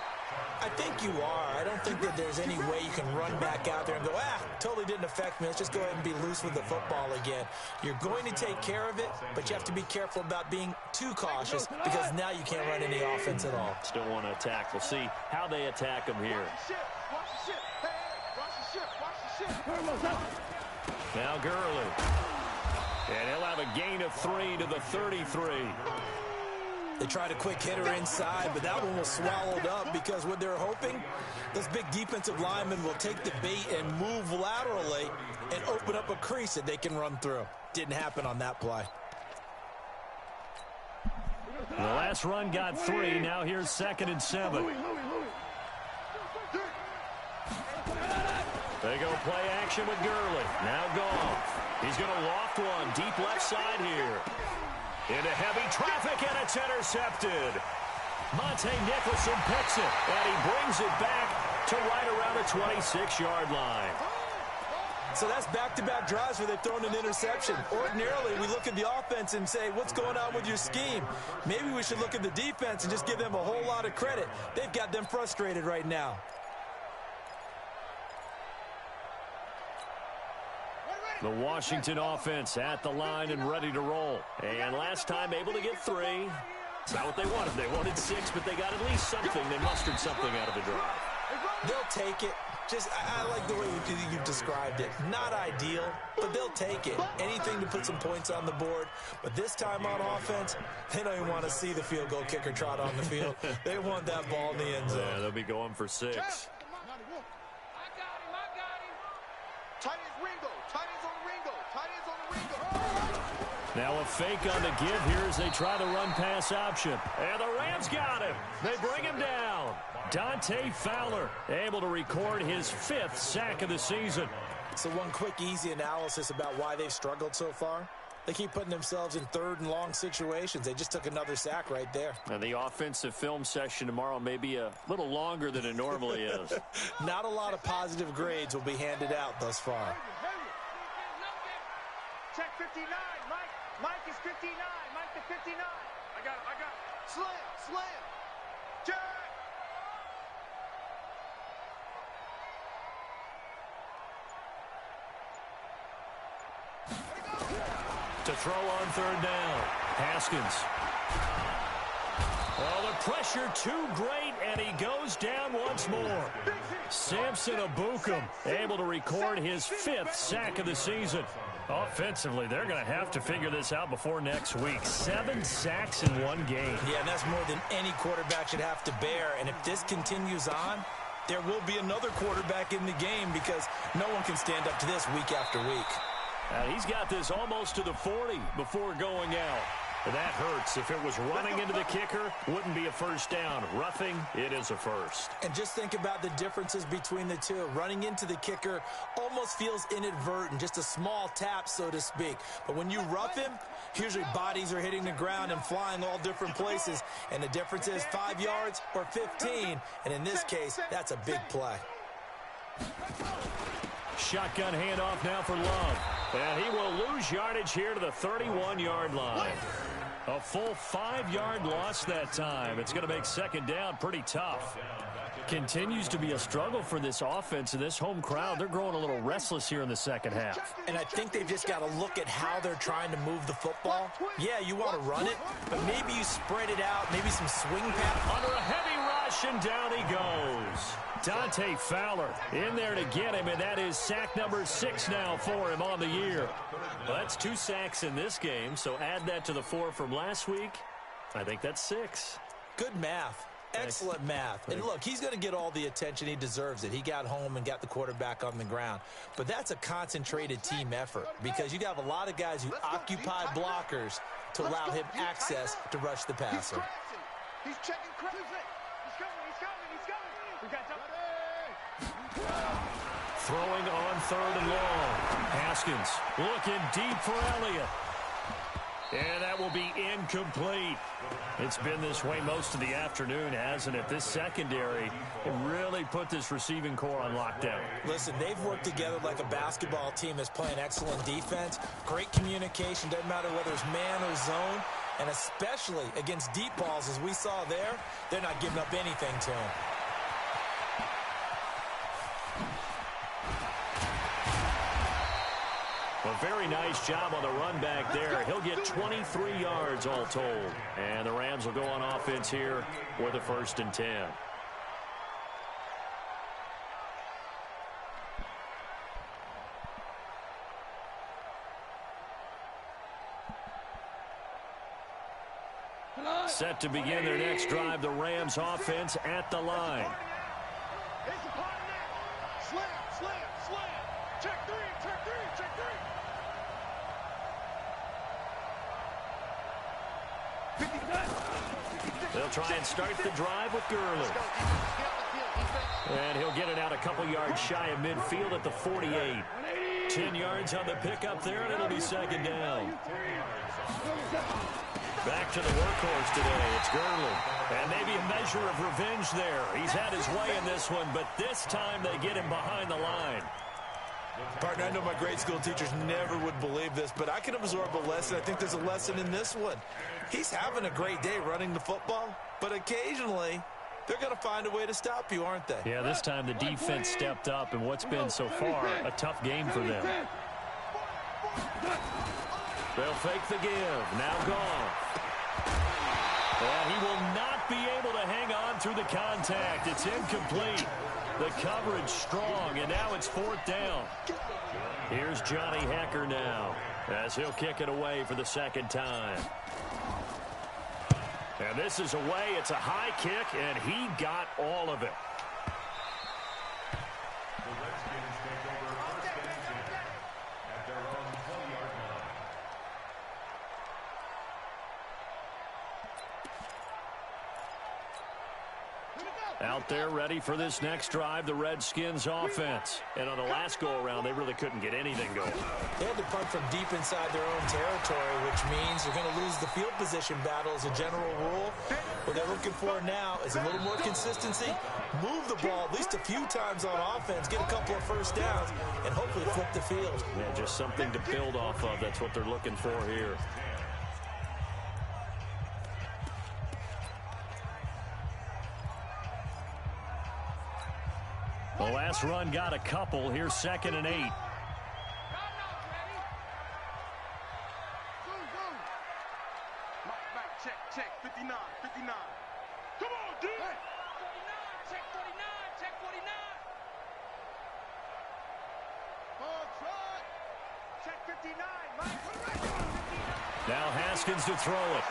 [SPEAKER 7] I think you are. I don't think that there's any way you can run back out there and go, totally didn't affect me. Let's just go ahead and be loose with the football again. You're going to take care of it, but you have to be careful about being too cautious because now you can't run any offense at all.
[SPEAKER 5] Still want to attack. We'll see how they attack them here. Now Gurley. And he'll have a gain of 3 to the 33.
[SPEAKER 7] They tried a quick hitter inside, but that one was swallowed up because what they're hoping, those big defensive linemen will take the bait and move laterally and open up a crease that they can run through. Didn't happen on that play.
[SPEAKER 5] The last run got 3. Now here's 2nd and 7. They go play action with Gurley. Now Goff. He's going to loft one deep left side here. Into heavy traffic, and it's intercepted. Monte Nicholson picks it, and he brings it back to right around the 26-yard line.
[SPEAKER 7] So that's back-to-back drives where they've thrown an interception. Ordinarily, we look at the offense and say, what's going on with your scheme? Maybe we should look at the defense and just give them a whole lot of credit. They've got them frustrated right now.
[SPEAKER 5] The Washington offense at the line and ready to roll. And last time able to get 3. It's not what they wanted. They wanted 6, but they got at least something. They mustered something out of the drive.
[SPEAKER 7] They'll take it. Just, I like the way you described it. Not ideal, but they'll take it. Anything to put some points on the board. But this time on offense, they don't even want to see the field goal kicker trot on the field. They want that ball in the end zone.
[SPEAKER 5] Yeah, they'll be going for 6.
[SPEAKER 6] I got him. Tight ends Ringo. Tight ends on Ringo. Tight ends on the Ringo.
[SPEAKER 5] Now a fake on the give here as they try the run-pass option. And the Rams got him. They bring him down. Dante Fowler able to record his 5th sack of the season.
[SPEAKER 7] So one quick, easy analysis about why they've struggled so far. They keep putting themselves in 3rd and long situations. They just took another sack right there.
[SPEAKER 5] And the offensive film session tomorrow may be a little longer than it normally is.
[SPEAKER 7] Not a lot of positive grades will be handed out thus far.
[SPEAKER 6] Check 59. Mike is 59. Mike the 59. I got him. Slam. Check.
[SPEAKER 5] To throw on 3rd down. Haskins. Well, the pressure too great, and he goes down once more. Samson Ebukam able to record his 5th sack of the season. Offensively, they're going to have to figure this out before next week. 7 sacks in one game.
[SPEAKER 7] Yeah, and that's more than any quarterback should have to bear. And if this continues on, there will be another quarterback in the game because no one can stand up to this week after week.
[SPEAKER 5] He's got this almost to the 40 before going out. That hurts. If it was running into the kicker, wouldn't be a first down. Roughing, it is a first.
[SPEAKER 7] And just think about the differences between the two. Running into the kicker almost feels inadvertent, just a small tap, so to speak. But when you rough him, usually bodies are hitting the ground and flying all different places. And the difference is 5 yards or 15. And in this case, that's a big play.
[SPEAKER 5] Shotgun handoff now for Love. And he will lose yardage here to the 31-yard line. A full 5-yard loss that time. It's going to make second down pretty tough. Continues to be a struggle for this offense and this home crowd. They're growing a little restless here in the second half.
[SPEAKER 7] And I think they've just got to look at how they're trying to move the football. Yeah, you want to run it, but maybe you spread it out, maybe some swing pass.
[SPEAKER 5] Under a heavy rush, and down he goes. Dante Fowler in there to get him, and that is sack number 6 now for him on the year. Well, that's 2 sacks in this game, so add that to the 4 from last week. I think that's 6.
[SPEAKER 7] Good math. Excellent math. And look, he's going to get all the attention. He deserves it. He got home and got the quarterback on the ground. But that's a concentrated team effort because you have a lot of guys who occupy blockers to allow him access to rush the passer.
[SPEAKER 6] He's checking credit. He's coming. We got time.
[SPEAKER 5] Throwing on 3rd and long. Haskins looking deep for Elliott. And that will be incomplete. It's been this way most of the afternoon, hasn't it? This secondary really put this receiving core on lockdown.
[SPEAKER 7] Listen, they've worked together like a basketball team that's playing excellent defense. Great communication, doesn't matter whether it's man or zone. And especially against deep balls, as we saw there, they're not giving up anything to him.
[SPEAKER 5] A very nice job on the run back there. He'll get 23 yards all told. And the Rams will go on offense here with a 1st and 10. Set to begin their next drive, the Rams offense at the line.
[SPEAKER 6] Slam. Check three.
[SPEAKER 5] They'll try and start the drive with Gurley. And he'll get it out a couple yards shy of midfield at the 48. 10 yards on the pickup there, and it'll be second down. Back to the workhorse today. It's Gurley. And maybe a measure of revenge there. He's had his way in this one, but this time they get him behind the line.
[SPEAKER 7] Partner, I know my grade school teachers never would believe this, but I can absorb a lesson. I think there's a lesson in this one. He's having a great day running the football, but occasionally they're going to find a way to stop you, aren't they?
[SPEAKER 5] Yeah, this time the defense stepped up in what's been so far a tough game for them. They'll fake the give. Now gone. And he will not be able to hang on through the contact. It's incomplete. The coverage strong, and now it's 4th down. Here's Johnny Hecker now as he'll kick it away for the second time. And this is away. It's a high kick, and he got all of it.
[SPEAKER 4] The Redskins take over 1st and 10 at their own 20-yard line.
[SPEAKER 5] Out there ready for this next drive, the Redskins offense. And on the last go-around, they really couldn't get anything going.
[SPEAKER 7] They had to punt from deep inside their own territory, which means they're going to lose the field position battle as a general rule. What they're looking for now is a little more consistency, move the ball at least a few times on offense, get a couple of first downs, and hopefully flip the field.
[SPEAKER 5] Yeah, just something to build off of. That's what they're looking for here. The last run got a couple. Here's 2nd and 8.
[SPEAKER 6] Check, 59. Come on, dude. 49, check 49. Check 59, Mike.
[SPEAKER 5] Now Haskins to throw it.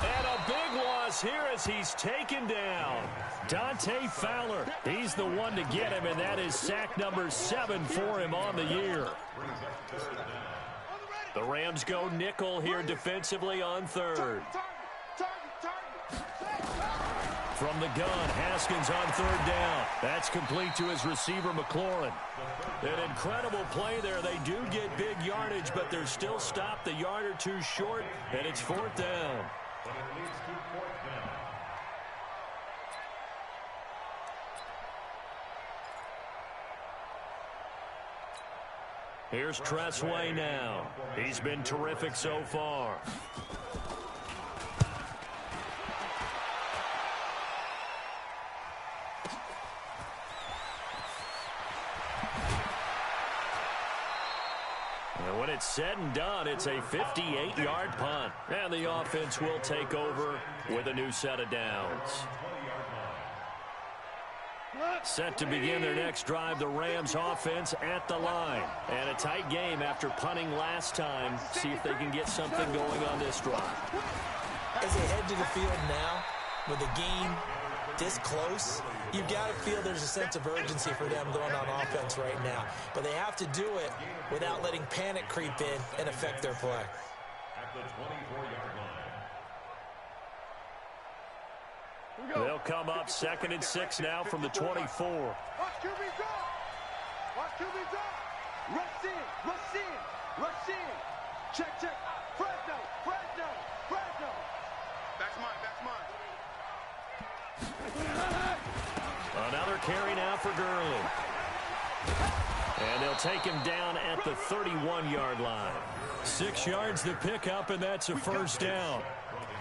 [SPEAKER 5] And a big loss here as he's taken down. Dante Fowler, he's the one to get him, and that is sack number 7 for him on the year. The Rams go nickel here defensively on third. From the gun, Haskins on third down. That's complete to his receiver, McLaurin. An incredible play there. They do get big yardage, but they're still stopped a yard or two short, and it's fourth down.
[SPEAKER 4] But it leads to fourth down.
[SPEAKER 5] Here's Tressway now. He's been terrific so far. And when it's said and done, it's a 58-yard punt. And the offense will take over with a new set of downs. Set to begin their next drive, the Rams offense at the line. And a tight game after punting last time. See if they can get something going on this drive.
[SPEAKER 7] As they head to the field now, with the game this close, you've got to feel there's a sense of urgency for them going on offense right now. But they have to do it without letting panic creep in and affect their play.
[SPEAKER 4] At the 24-yard line.
[SPEAKER 5] They'll come up 2nd and 6 now from the 24.
[SPEAKER 6] Watch QB's up. Watch QB's up. Rush in. Rush in. Rush in. Check, check. Fresno. Fresno. Fresno. That's mine.
[SPEAKER 5] Another carry now for Gurley. And they'll take him down at the 31-yard line. 6 yards to pick up, and that's a first down.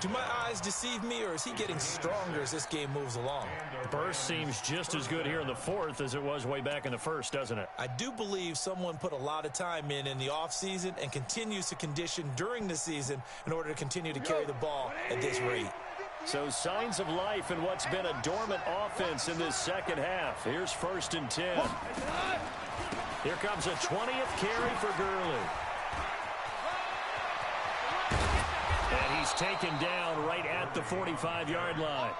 [SPEAKER 7] Do my eyes deceive me, or is he getting stronger as this game moves along?
[SPEAKER 5] Burst seems just as good here in the fourth as it was way back in the first, doesn't it?
[SPEAKER 7] I do believe someone put a lot of time in the offseason and continues to condition during the season in order to continue to carry the ball at this rate.
[SPEAKER 5] So signs of life in what's been a dormant offense in this second half. Here's 1st and 10. Here comes a 20th carry for Gurley. And he's taken down right at the 45-yard line.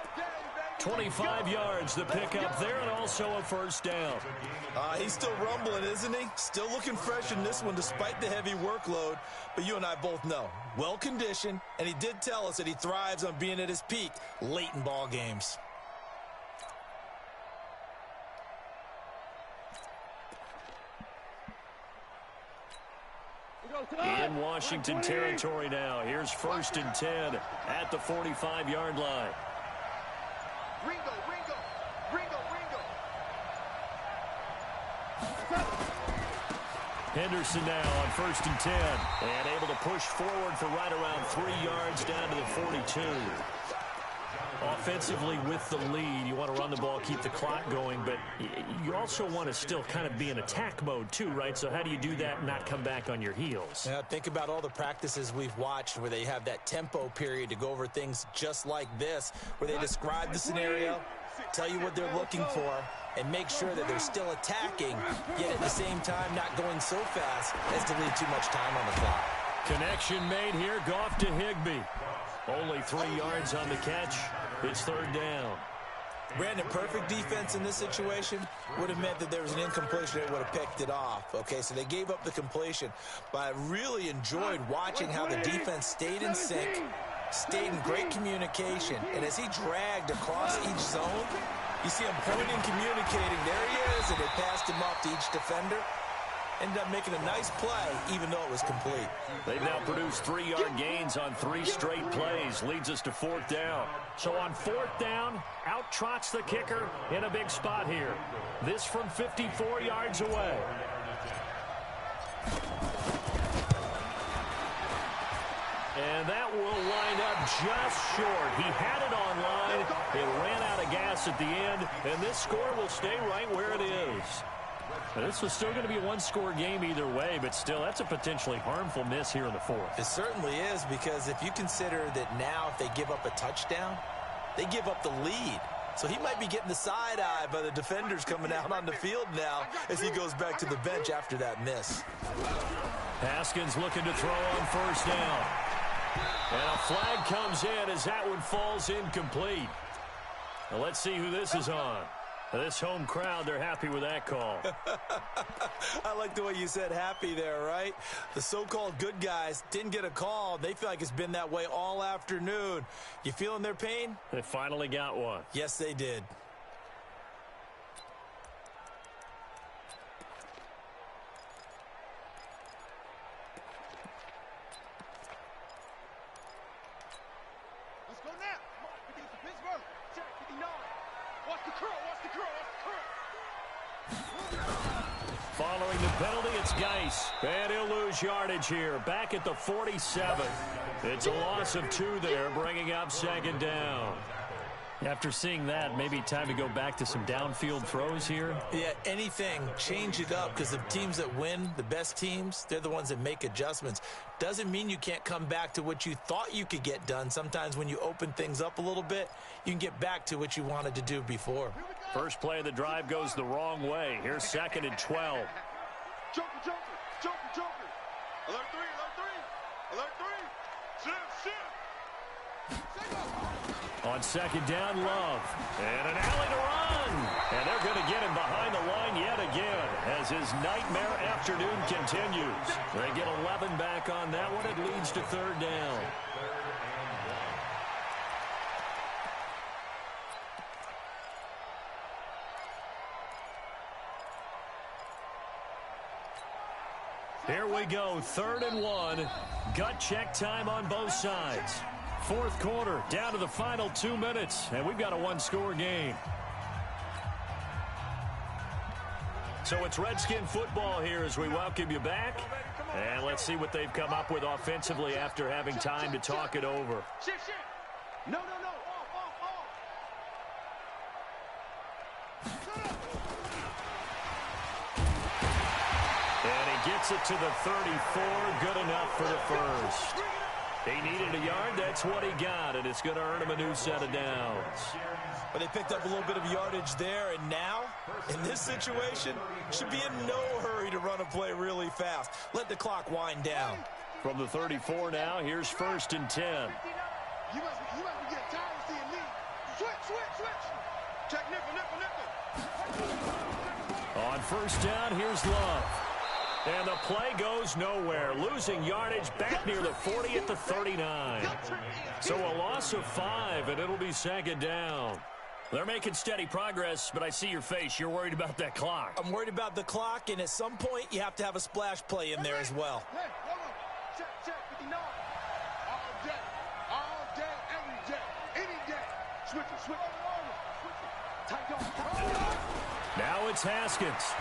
[SPEAKER 5] 25 yards to pick up there, and also a first down.
[SPEAKER 7] He's still rumbling, isn't he? Still looking fresh in this one despite the heavy workload. But you and I both know, well-conditioned, and he did tell us that he thrives on being at his peak late in ball games.
[SPEAKER 5] In Washington territory now. Here's 1st and 10 at the 45-yard line.
[SPEAKER 6] Ringo, Ringo, Ringo, Ringo.
[SPEAKER 5] Henderson now on 1st and 10. And able to push forward for right around 3 yards down to the 42. Offensively with the lead, you want to run the ball, keep the clock going, but you also want to still kind of be in attack mode too, right? So how do you do that and not come back on your heels?
[SPEAKER 7] Yeah, think about all the practices we've watched where they have that tempo period to go over things just like this, where they describe the scenario, tell you what they're looking for, and make sure that they're still attacking, yet at the same time not going so fast as to leave too much time on the clock.
[SPEAKER 5] Connection made here. Goff to Higbee. Only 3 yards on the catch. It's 3rd down.
[SPEAKER 7] Brandon, perfect defense in this situation would have meant that there was an incompletion. They would have picked it off. Okay, so they gave up the completion. But I really enjoyed watching how the defense stayed in sync, stayed in great communication. And as he dragged across each zone, you see him pointing, communicating. There he is, and they passed him off to each defender. Ended up making a nice play, even though it was complete.
[SPEAKER 5] They've now produced 3-yard gains on 3 straight plays. Leads us to 4th down. So on 4th down, out trots the kicker in a big spot here. This from 54 yards away. And that will line up just short. He had it on line. It ran out of gas at the end, and this score will stay right where it is. Now, this was still going to be a one-score game either way, but still, that's a potentially harmful miss here in the fourth.
[SPEAKER 7] It certainly is, because if you consider that now if they give up a touchdown, they give up the lead. So he might be getting the side-eye by the defenders coming out on the field now as he goes back to the bench after that miss.
[SPEAKER 5] Haskins looking to throw on 1st down. And a flag comes in as that one falls incomplete. Now let's see who this is on. This home crowd, they're happy with that call.
[SPEAKER 7] I like the way you said happy there, right? The so-called good guys didn't get a call. They feel like it's been that way all afternoon. You feeling their pain?
[SPEAKER 5] They finally got one.
[SPEAKER 7] Yes, they did.
[SPEAKER 6] Let's go now. Come on, we need some Pittsburgh. Check 59. Watch the curl, watch the curl, watch the curl.
[SPEAKER 5] Following the penalty, it's Geis. And he'll lose yardage here. Back at the 47. It's a loss of 2 there, bringing up second down. After seeing that, maybe time to go back to some downfield throws here.
[SPEAKER 7] Yeah, anything. Change it up, because the teams that win, the best teams, they're the ones that make adjustments. Doesn't mean you can't come back to what you thought you could get done. Sometimes when you open things up a little bit, you can get back to what you wanted to do before.
[SPEAKER 5] First play of the drive goes the wrong way. Here's 2nd and 12.
[SPEAKER 6] Joker, joker, joker, joker. Alert 3, alert 3. Alert 3. Shift, shift.
[SPEAKER 5] On second down, Love. And an alley to run. And they're going to get him behind the line yet again as his nightmare afternoon continues. They get 11 back on that one. It leads to 3rd down. Here we go, 3rd and 1. Gut check time on both sides. 4th quarter, down to the final 2 minutes, and we've got a 1-score game. So it's Redskin football here as we welcome you back. And let's see what they've come up with offensively after having time to talk it over.
[SPEAKER 6] Shift, shift. No, no, no. Off, off, off. Shut up.
[SPEAKER 5] And he gets it to the 34, good enough for the first. He needed a yard, that's what he got, and it's going to earn him a new set of downs.
[SPEAKER 7] But they picked up a little bit of yardage there, and now, in this situation, should be in no hurry to run a play really fast. Let the clock wind down.
[SPEAKER 5] From the 34 now, here's 1st and 10.
[SPEAKER 6] You must be getting tired of seeing me. Switch, switch, switch. Check nickel, nickel, nickel.
[SPEAKER 5] On 1st down, here's Love. And the play goes nowhere, losing yardage back near the 40 at the 39. So a loss of 5, and it'll be 2nd down. They're making steady progress, but I see your face. You're worried about that clock.
[SPEAKER 7] I'm worried about the clock, and at some point, you have to have a splash play in there as well.
[SPEAKER 6] Hey, hold on. Check, check, 59. All day, every day, any day. Switch it, switch it. Switch it. Tight on, tight on.
[SPEAKER 5] Now it's Haskins.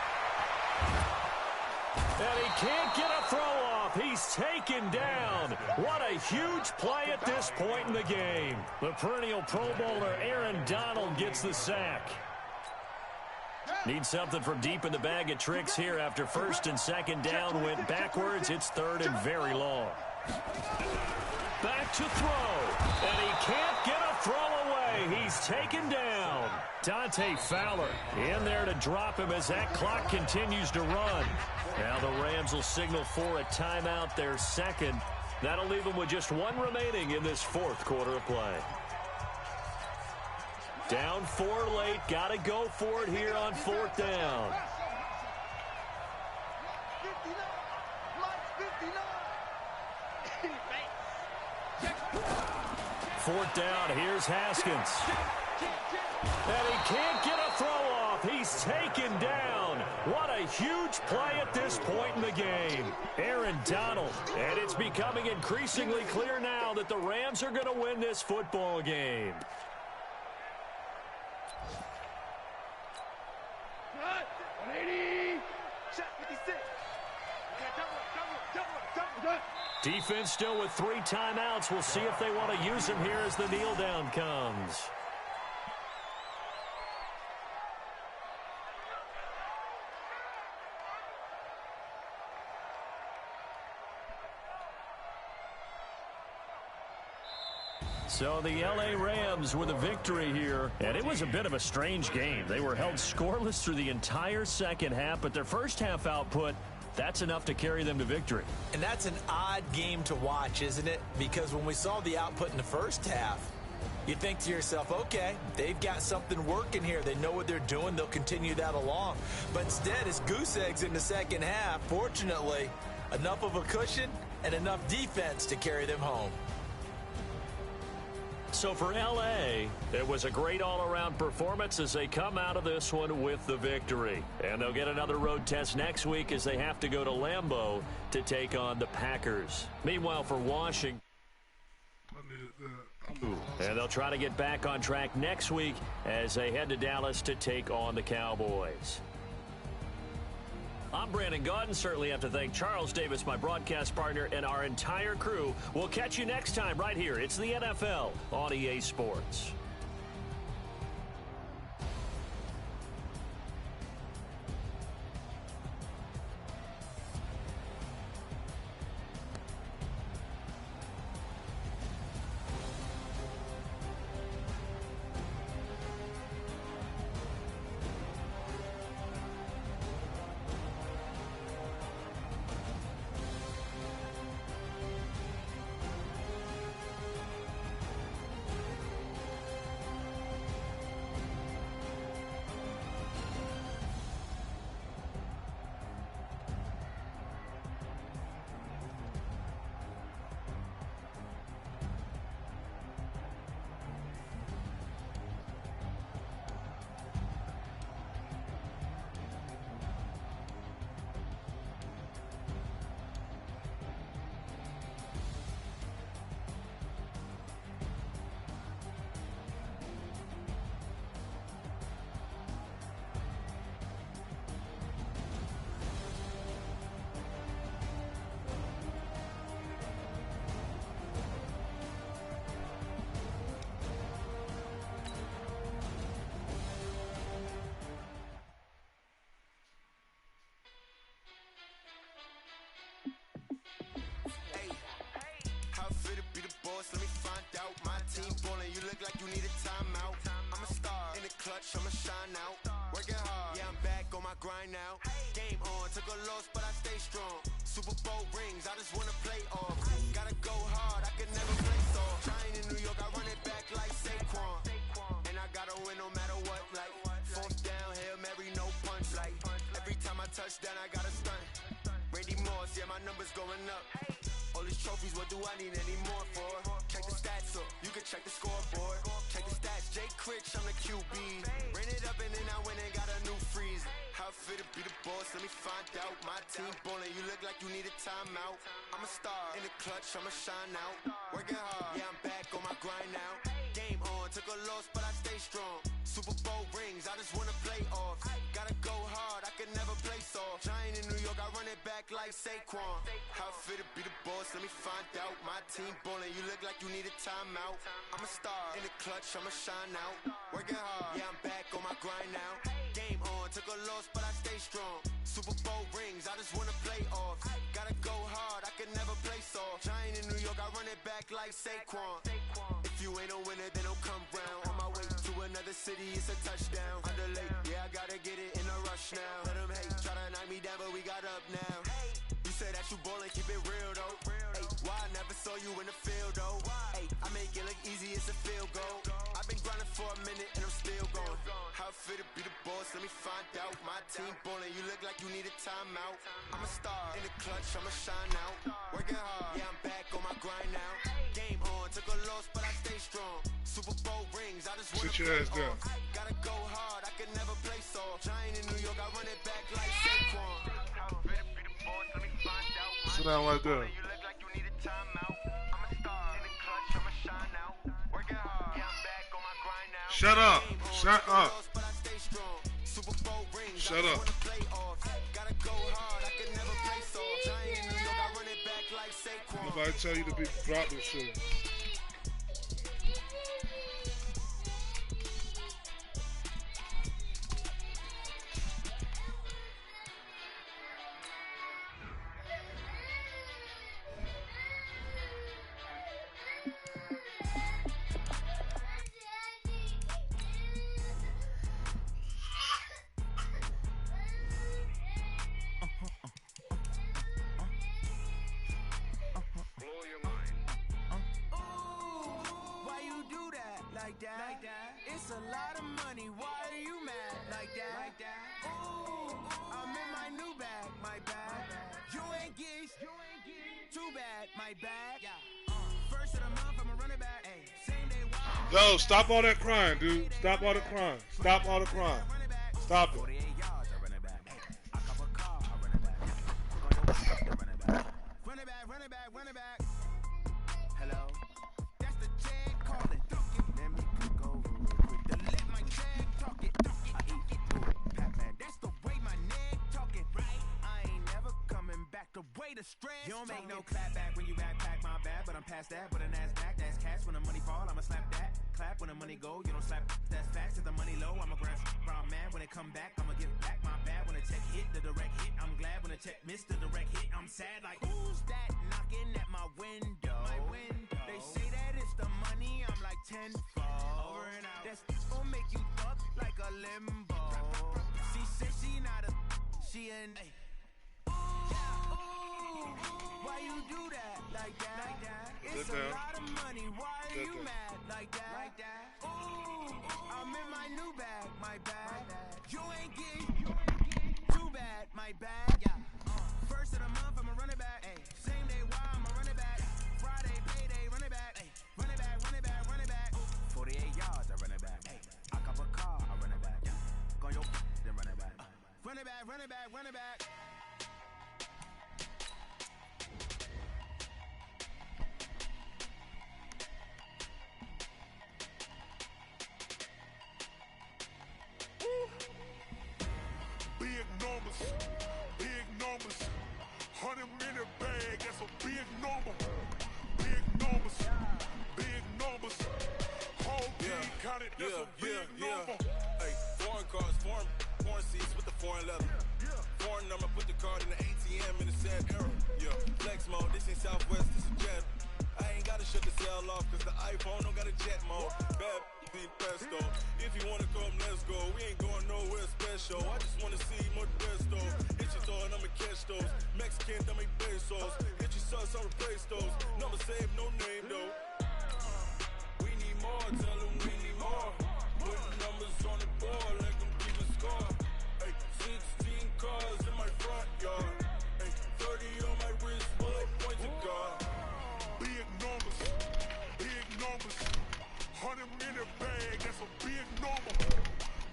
[SPEAKER 5] And he can't get a throw off. He's taken down. What a huge play at this point in the game. The perennial Pro Bowler Aaron Donald gets the sack. Need something from deep in the bag of tricks here after 1st and 2nd down went backwards. It's 3rd and very long. Back to throw. And he can't get a throw away. He's taken down. Dante Fowler in there to drop him as that clock continues to run. Now the Rams will signal for a timeout, their 2nd. That'll leave them with just 1 remaining in this 4th quarter of play. Down 4 late. Got to go for it here on 4th down. 4th down. Here's Haskins. And he can't get a throw off. He's taken down. What a huge play at this point in the game. Aaron Donald. And it's becoming increasingly clear now that the Rams are going to win this football game. Defense still with 3 timeouts. We'll see if they want to use them here as the kneel down comes. So the L.A. Rams with a victory here, and it was a bit of a strange game. They were held scoreless through the entire second half, but their first half output, that's enough to carry them to victory.
[SPEAKER 7] And that's an odd game to watch, isn't it? Because when we saw the output in the first half, You think to yourself, okay, they've got something working here. They know what they're doing. They'll continue that along. But instead, it's goose eggs in the second half. Fortunately, enough of a cushion and enough defense to carry them home.
[SPEAKER 5] So for L.A., it was a great all-around performance as they come out of this one with the victory. And they'll get another road test next week as they have to go to Lambeau to take on the Packers. Meanwhile, for Washington, and they'll try to get back on track next week as they head to Dallas to take on the Cowboys. I'm Brandon Gaudin. Certainly have to thank Charles Davis, my broadcast partner, and our entire crew. We'll catch you next time right here. It's the NFL on EA Sports.
[SPEAKER 8] Let me find out. My team ballin', you look like you need a timeout. I'm a star in the clutch, I'ma shine out. Working hard, yeah, I'm back on my grind now. Game on, took a loss, but I stay strong. Super Bowl rings, I just wanna play off. Gotta go hard, I can never play soft. Trying in New York, I run it back like Saquon. And I gotta win no matter what. Like fourth down, Hail Mary, no punch. Like every time I touch down, I gotta stunt. Randy Moss, yeah, my numbers going up. All these trophies, what do I need any more for? Check the stats up, you can check the scoreboard. Check the stats, Jay Critch, I'm the QB. Ran it up and then I went and got a new freeze. How fit to be the boss, let me find out. My team ballin', you look like you need a timeout. I'm a star in the clutch, I'ma shine out. Working hard, yeah, I'm back on my grind now. Game on, took a loss, but I stay strong. Super Bowl rings, I just wanna play off. Gotta go hard, I can never play soft. Giant in New York, I run it back like Saquon. How fit to be the boss, let me find out. My team ballin', you look like you need a timeout. I'm a star in the clutch, I'ma shine out. Working hard, yeah, I'm back on my grind now. Game on, took a loss, but I stay strong. Super Bowl rings, I just wanna play off. Gotta go hard, I can never play soft. Giant in New York, I run it back like Saquon. If you ain't a winner, then don't come round. On my way to another city, it's a touchdown. Underlay, yeah, I gotta get it in a rush now. Let them hate, try to knock me down, but we got up now. You say that you ballin', keep it real though. Hey, why I never saw you in the field though? Hey, I make it look easy, it's a field goal. I've been grinding for a minute and I'm still going. How fit to be the boss, let me find out. My team ballin', you look like you need a timeout. I'm a star in the clutch, I'ma shine out. Working hard, yeah, I'm back on my grind now. Game on, took a loss, but I stay strong. Super Bowl rings, I just wanna
[SPEAKER 3] Sit your ass down.
[SPEAKER 8] Gotta go hard, I can never play soft. Giant in New York, I run it back like Saquon. How fit to be the boss, let me find out.
[SPEAKER 3] Sit down right there.
[SPEAKER 8] You look like you need a timeout. I'm a star in the clutch, I'ma shine out. Working hard, yeah, I'm back on my grind now.
[SPEAKER 3] Shut up. Shut up.
[SPEAKER 8] Super Bowl rings,
[SPEAKER 3] Shut up.
[SPEAKER 8] gotta go hard, I can never play soft. Giant in New York, I run it back like Saquon.
[SPEAKER 3] Nobody tell you to be dropping shit.
[SPEAKER 2] like that. It's a lot of money, why are you mad like that? Ooh, I'm in my new bag, my bag. You ain't geese, too bad, my bag. First of the month, I'ma run it back. Same day,
[SPEAKER 3] Yo, stop all that crying, dude. Stop all the crying. Stop all the crying. Stop it.
[SPEAKER 2] 48 yards, I run it back. I cover a car, I run it back. Run it back. Run it back, run it back, run it back. Hello? That's the jag calling. Let me cook over real quick. To let my jag talk it. I eat it. Pac-Man, that's the way my neck talking. Right? I ain't never coming back. The way the stress. You don't make no clap back when you backpack my bad, but I'm past that. With an ass back, that's cash. When the money fall, I'ma slap that. Clap when the money go, you don't slap. That's facts. If the money low, I'ma grab brown man. When it come back, I'ma get back my bad. When the check hit, the direct hit. I'm glad when the check missed the direct hit. I'm sad like who's that knocking at my window? They say that it's the money. I'm like tenfold. Over and out. That's gonna make you fuck like a limbo. She said she not a. She an. Why you do that like that? It's a lot of money. Why are you mad like that? Ooh, I'm in my new bag, my bag. You ain't getting too bad, my bag. First of the month, I'ma run it back. Same day, why I'ma run it back. Friday, payday, run it back. Run it back, run it back, run it back. 48 yards, I run it back. I cop a car, I run it back. Go your then run it back. Run it back, run it back, run it back.
[SPEAKER 9] Big numbers, big numbers. 100-minute bag, that's a big number. Big numbers, big numbers. Whole team counted, that's a big number.
[SPEAKER 8] Hey, foreign cars, foreign seats with the foreign leather. Foreign number, put the card in the ATM in the sad era. Yeah, flex mode, this ain't Southwest, this is jet. I ain't gotta shut the cell off, cause the iPhone don't got a jet mode. Bad beat pesto. If you wanna come, let's go. We ain't going nowhere special. I just wanna see more resto. Hit your thought, I'ma catch those. Mexican, I'ma pesos. Hit your sus, I'll replace those. Number save, no name though. We need more, tell them we need more. Putting numbers on the board, let them keep a score. Hey, 16 cars in my front yard. Hey, 30 on my wrist, bullet point to God.
[SPEAKER 9] Big numbers, big numbers. 100-minute bag, that's a big number.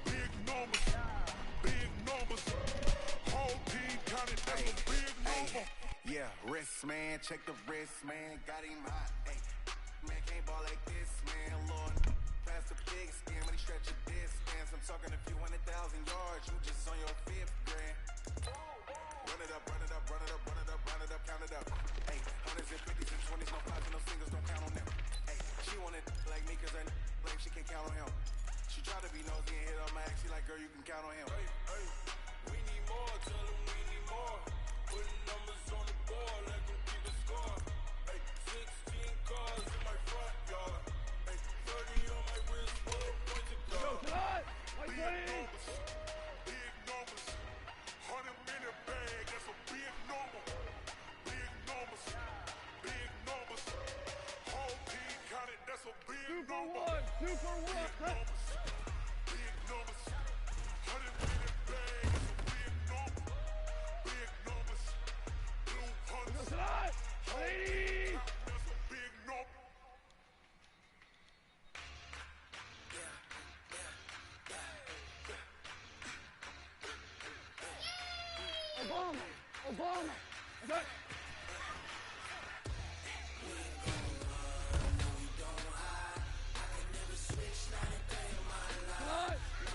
[SPEAKER 9] Big numbers, big numbers. Whole team counted, that's a big number.
[SPEAKER 8] Yeah, wrist man, check the wrist man, got him hot. Hey, man can't ball like this, man. Lord, past the big skin, when he stretch your distance. I'm talking a few 100,000 yards, you just on your 5th grand. Run it up, run it up, run it up, run it up, run it up, count it up. Hey, hundreds and 50s and 20s, no fives and no singles, don't count on them. Hey, she wanted like me cause her like she can't count on him. She tried to be nosy and hit on my ex, she like, girl, you can count on him. Hey, hey, we need more, tell them we need more. Putting numbers on the board, let them keep a score. Hey, 16 cars in my front yard. Hey, 30 on my wrist, bullet point to God.
[SPEAKER 9] Big numbers, big numbers. 100-minute bag, that's a big number. Big numbers, big numbers. Whole team counted, that's a big number.
[SPEAKER 6] 2 for 1, 2 for 1.
[SPEAKER 9] Big numbers. 100-minute bag, that's a big number. Big numbers. Blue hunters.
[SPEAKER 6] Ladies!
[SPEAKER 9] That's a big number.
[SPEAKER 6] Obama! That.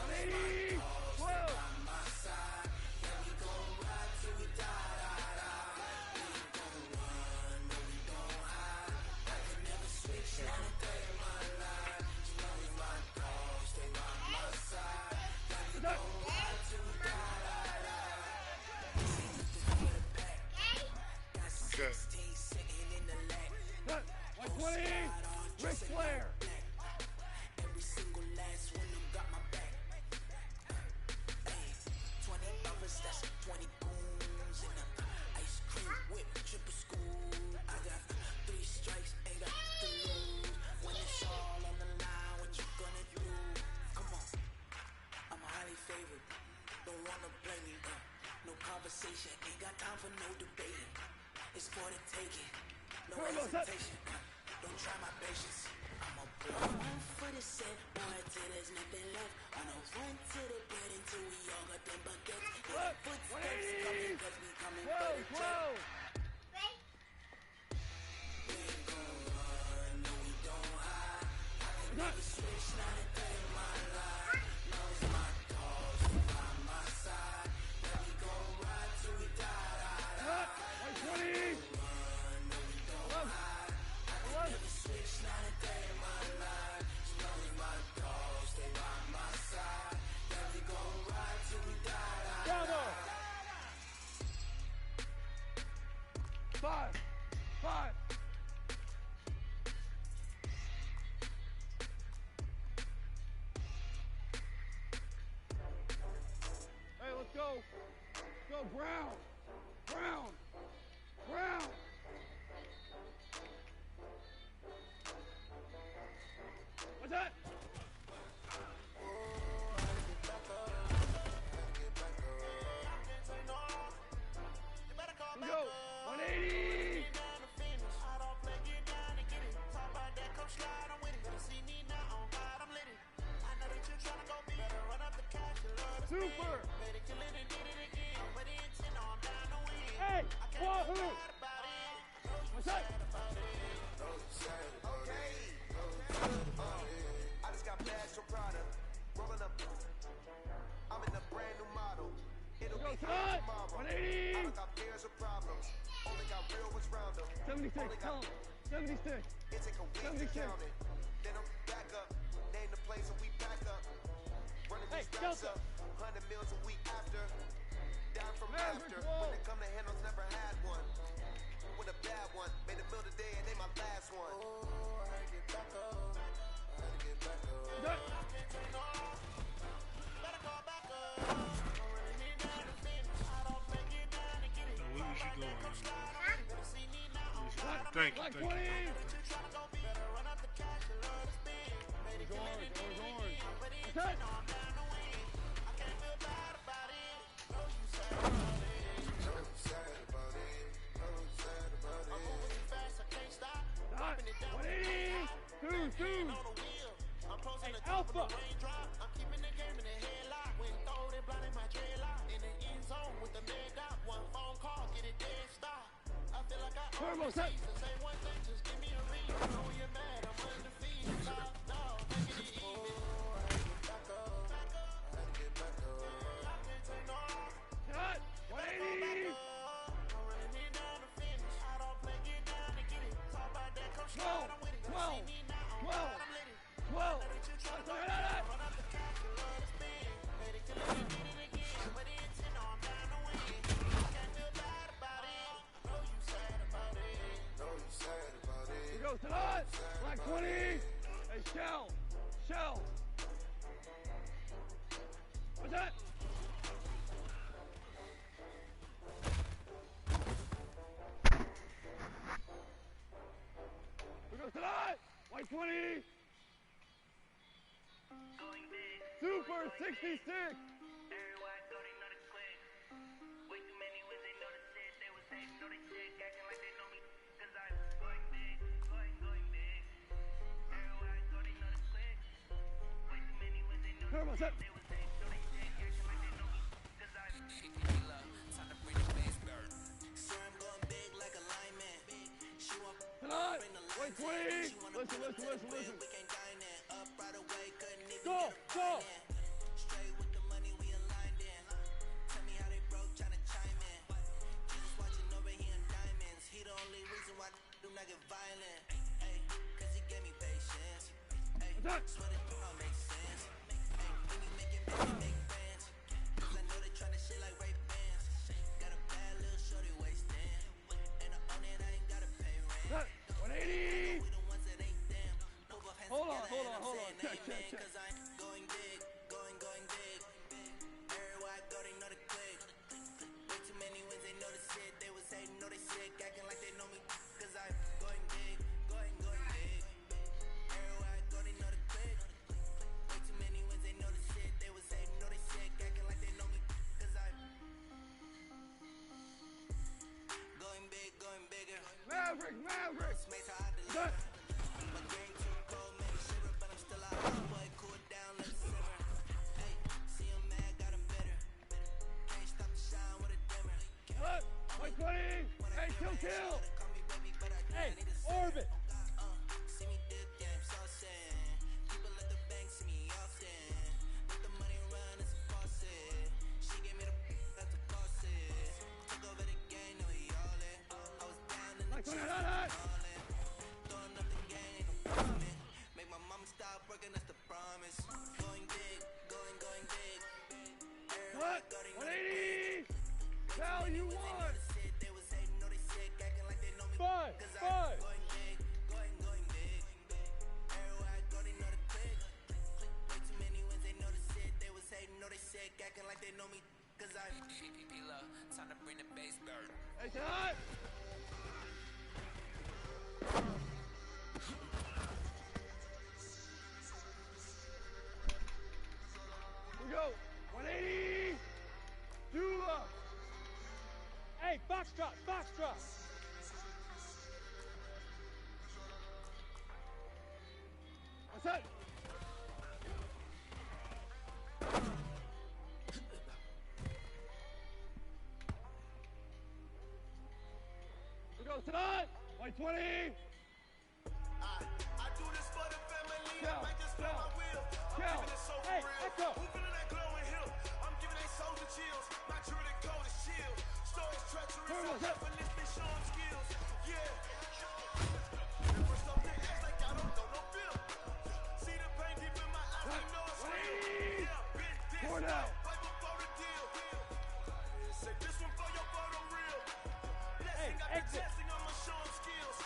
[SPEAKER 6] Ladies! 12!
[SPEAKER 2] presentation. Don't try my patience. I'm a one for the set, boy, till there's nothing left. On a run to the bed until we all got them buckets. Footsteps coming, cause we coming for the check. We ain't gon' run, no, we don't hide. I can never switch, not a day in my life. Now it's my dogs, by my side. Now we gon' ride till we die. We ain't gon' run, no, we don't hide. I can never switch, not a day in my life. So now it's my dogs, stay by my side. Now we gon' ride till we die.
[SPEAKER 6] Bravo! 5, 5. Hey, let's go. Let's go, Brown. Brown. Brown. What's that? Let's go. 180. Super. Hey, wahoo. What's that?
[SPEAKER 8] I just got bags from Prada. Rolling up. I'm in a brand new model. It'll be
[SPEAKER 6] Cut.
[SPEAKER 8] tomorrow.
[SPEAKER 6] 180.
[SPEAKER 8] I don't got fears or problems. Only got real ones round them.
[SPEAKER 6] 76. Tell him. 76.
[SPEAKER 8] It take a week to
[SPEAKER 6] 76.
[SPEAKER 8] count it. Then I'm back up. Name the place and we back up. Running these
[SPEAKER 6] Hey,
[SPEAKER 8] raps
[SPEAKER 6] Delta.
[SPEAKER 8] up. 100 meals a week after. Down from
[SPEAKER 6] Maverick,
[SPEAKER 8] after.
[SPEAKER 6] whoa.
[SPEAKER 8] When it come to handles, never had one. With a bad one. Made a meal today and they my last one. Oh, I had to get back up. I had to get back up.
[SPEAKER 6] That.
[SPEAKER 8] Better call back up. I'm running it down the finish. I don't make it down to get it.
[SPEAKER 3] Now, where was you going?
[SPEAKER 8] Better see me now.
[SPEAKER 3] Thank you,
[SPEAKER 6] Like
[SPEAKER 3] thank
[SPEAKER 6] 20.
[SPEAKER 3] you.
[SPEAKER 8] Better run up the cash and love to spend. Made it
[SPEAKER 6] Orange,
[SPEAKER 8] get it,
[SPEAKER 6] orange.
[SPEAKER 8] but it
[SPEAKER 6] What's that?
[SPEAKER 8] I'm down to win. I can't feel bad about it. No, you sad about it. No, you sad about it. No, you sad about it. I'm moving too fast, I can't stop. Dropping it down.
[SPEAKER 6] 180. Dude.
[SPEAKER 8] On the wheel. I'm closing
[SPEAKER 6] Hey,
[SPEAKER 8] the top
[SPEAKER 6] Alpha.
[SPEAKER 8] of the raindrop. I'm keeping the game in the headlock. When throw it, blinding my dreadlock. In the end zone with the med dot. One phone call, get it dead stop. I feel like I
[SPEAKER 6] Turbo
[SPEAKER 8] own the
[SPEAKER 6] set.
[SPEAKER 8] season. Say one thing, just give me a reason. I know you're mad, I'm undefeated. Top dog, making it even. I had to get back up. I had to get back up. I can't take no.
[SPEAKER 6] Cut. 180.
[SPEAKER 8] I'm running it down to finish. I don't play, get down to get it. Talk about that, come
[SPEAKER 6] 12.
[SPEAKER 8] slide, I'm with it.
[SPEAKER 6] 12.
[SPEAKER 8] See me now,
[SPEAKER 6] 12.
[SPEAKER 8] I'm glad I'm lit it.
[SPEAKER 6] 12.
[SPEAKER 8] Let it you try to go
[SPEAKER 6] Let's
[SPEAKER 8] down.
[SPEAKER 6] go.
[SPEAKER 8] Run up the cash, you love to spend. Made it till I can get it again. But the intent, I'm down to win. I can't feel bad about it. Know you sad about it. Know you sad about it.
[SPEAKER 6] We go tonight. Like 20. Hey, Shell. What's that? We go tonight. Like 20. Super 66. Turbo set. Tonight. Like 20. Listen. Go.
[SPEAKER 2] Straight with the money we aligned in. Tell me how they broke, tryna chime in. Jesus watching over here in diamonds. He the only reason why do not get violent. Ay, cause he gave me patience. Ay, swear it all makes sense. Ay, when you make it friends. Cause I know they tryna shit like Ray Bans. Got a bad little shorty wasting. And I own it, I ain't gotta pay rent.
[SPEAKER 6] 180.
[SPEAKER 2] We the ones that ain't damn. Move our hands
[SPEAKER 6] Hold on.
[SPEAKER 2] together and I'm saying
[SPEAKER 6] Check.
[SPEAKER 2] amen. Cause I'm going big.
[SPEAKER 6] Kill! Hey, orbit!
[SPEAKER 2] See me dip, yeah, I'm saucing. People at the bank see me often. Let the money run, it's a faucet. She gave me the that's a faucet. Took over the game, now we all in. I was down in the chest, all in. Throwing up the game, ain't no problem. Make my mama stop working, that's the promise. Going big, going big.
[SPEAKER 6] What? 180! Value one!
[SPEAKER 2] They was hating, no they sick, acting like they know me.
[SPEAKER 6] Five!
[SPEAKER 2] Going big, going big. Everywhere I go, they know the click. Way too many wins, they know the shit. They was hating, no they sick, acting like they know me. Cause I PPP love, time to bring the bass back.
[SPEAKER 6] Hey, Todd! Here we go! 180! Dula! Hey, foxtrot! Foxtrot! What's that? Here we go, tonight! 120!
[SPEAKER 8] I do this for the family.
[SPEAKER 6] Cal,
[SPEAKER 8] I might just blow my wheel. I'm
[SPEAKER 6] Cal,
[SPEAKER 8] giving it so
[SPEAKER 6] hey,
[SPEAKER 8] real.
[SPEAKER 6] Echo.
[SPEAKER 8] Who feeling that glowing hill? I'm giving they souls the chills. My Druidic code is chill. Stories treacherous.
[SPEAKER 6] Turbo,
[SPEAKER 8] I effortlessly show them skills. Yeah. Never stop to act like I don't know no bill. See the pain deep in my eyes. I know it's real. Yeah, been this.
[SPEAKER 6] Pour it out.
[SPEAKER 8] Right before the deal. Say this one for your photo reel.
[SPEAKER 6] Hey,
[SPEAKER 8] Blessing, got the
[SPEAKER 6] exit.
[SPEAKER 8] testing. I'ma show them skills.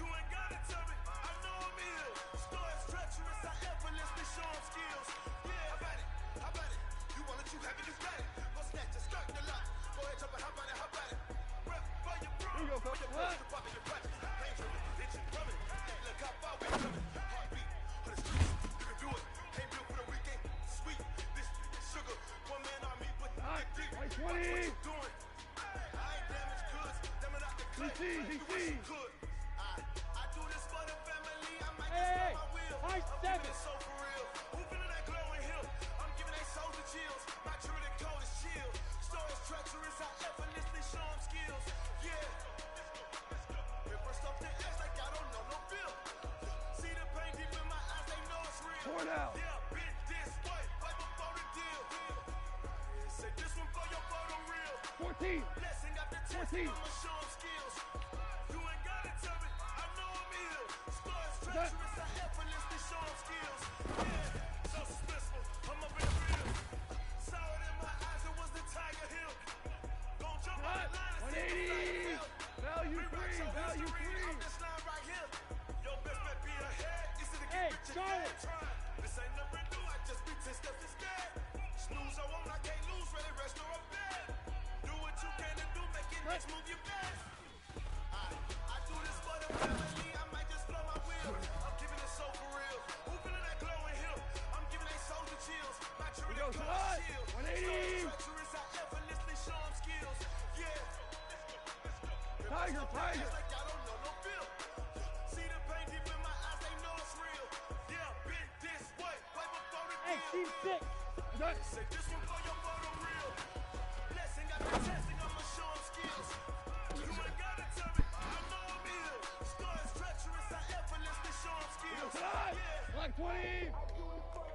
[SPEAKER 8] You ain't gotta tell me. I know I'm ill. Stories treacherous. I effortlessly show them skills. Yeah, how about it? How about it? You want it, you have it, you got it. Go snatch it, skirt the lot. Go ahead, jump it, how about it? How about it? Rep for your bro.
[SPEAKER 6] Here you go,
[SPEAKER 8] For
[SPEAKER 6] coach.
[SPEAKER 8] your
[SPEAKER 6] What?
[SPEAKER 8] push, the pop in your pocket. Pain driven, itching, drumming. Hey, look how far we coming. Heartbeat on the streets. You can do it. Ain't built for the weekend. Sweet, this sugar. One man army, but
[SPEAKER 6] Alright,
[SPEAKER 8] deep.
[SPEAKER 6] 120.
[SPEAKER 8] What you doing? I ain't damaged goods. Damn it out the clay.
[SPEAKER 6] DC.
[SPEAKER 8] Do what you could. I do this for the family. I might
[SPEAKER 6] Hey,
[SPEAKER 8] just blow my wheel.
[SPEAKER 6] high
[SPEAKER 8] I'm
[SPEAKER 6] seven.
[SPEAKER 8] giving it so for real. Who feeling that glowing hill? I'm giving they souls the chills. My Druidic code is chill. Stories treacherous. I effortlessly show them skills. Yeah. Never stop to act like I don't know no bill. See the pain deep in my eyes. They know it's real.
[SPEAKER 6] Pour it out.
[SPEAKER 8] Yeah, been this way. Right before the deal. Say this one for your photo reel.
[SPEAKER 6] 14!
[SPEAKER 8] Blessing got the test,
[SPEAKER 6] 14.
[SPEAKER 8] I'ma show them skills. You ain't gotta tell me, I know I'm ill. Stories
[SPEAKER 6] That-
[SPEAKER 8] treacherous, I effortlessly show them skills. Yeah, so suspenseful, I'm up in the field. Saw it in my eyes, it was the Tiger Hill. Gon' jump on the line and see the
[SPEAKER 6] 180. Value
[SPEAKER 8] Rewrite
[SPEAKER 6] free,
[SPEAKER 8] your
[SPEAKER 6] value
[SPEAKER 8] history
[SPEAKER 6] free.
[SPEAKER 8] on this line right here. Your best bet be ahead, is it to
[SPEAKER 6] Hey,
[SPEAKER 8] get rich
[SPEAKER 6] Charlotte.
[SPEAKER 8] again? Try. This ain't nothing new, I just be 10 steps instead. Snooze, I won't, I can't lose, ready, rest or I'm dead. Do what you can to do, make it next move your best. I do this for the family, I might just blow my wheel. I'm giving it so for real. Who feeling that glowing hill? I'm giving they souls the chills. My
[SPEAKER 6] Here we
[SPEAKER 8] Druidic
[SPEAKER 6] go,
[SPEAKER 8] code
[SPEAKER 6] Todd.
[SPEAKER 8] is chill.
[SPEAKER 6] 180.
[SPEAKER 8] Stories treacherous, I effortlessly show them skills. Yeah.
[SPEAKER 6] Tiger, tiger.
[SPEAKER 8] Like I don't know no bill. See the pain deep in my eyes, they know it's real. Yeah, been this way, way before the
[SPEAKER 6] Hey,
[SPEAKER 8] deal.
[SPEAKER 6] team 6! That-
[SPEAKER 8] Say this one for your photo reel. Blessing got the testing, I'ma show them skills. You ain't gotta tell me, I know I'm ill. Stories treacherous, I effortlessly show them skills.
[SPEAKER 6] Tonight!
[SPEAKER 8] Yeah.
[SPEAKER 6] Black 20!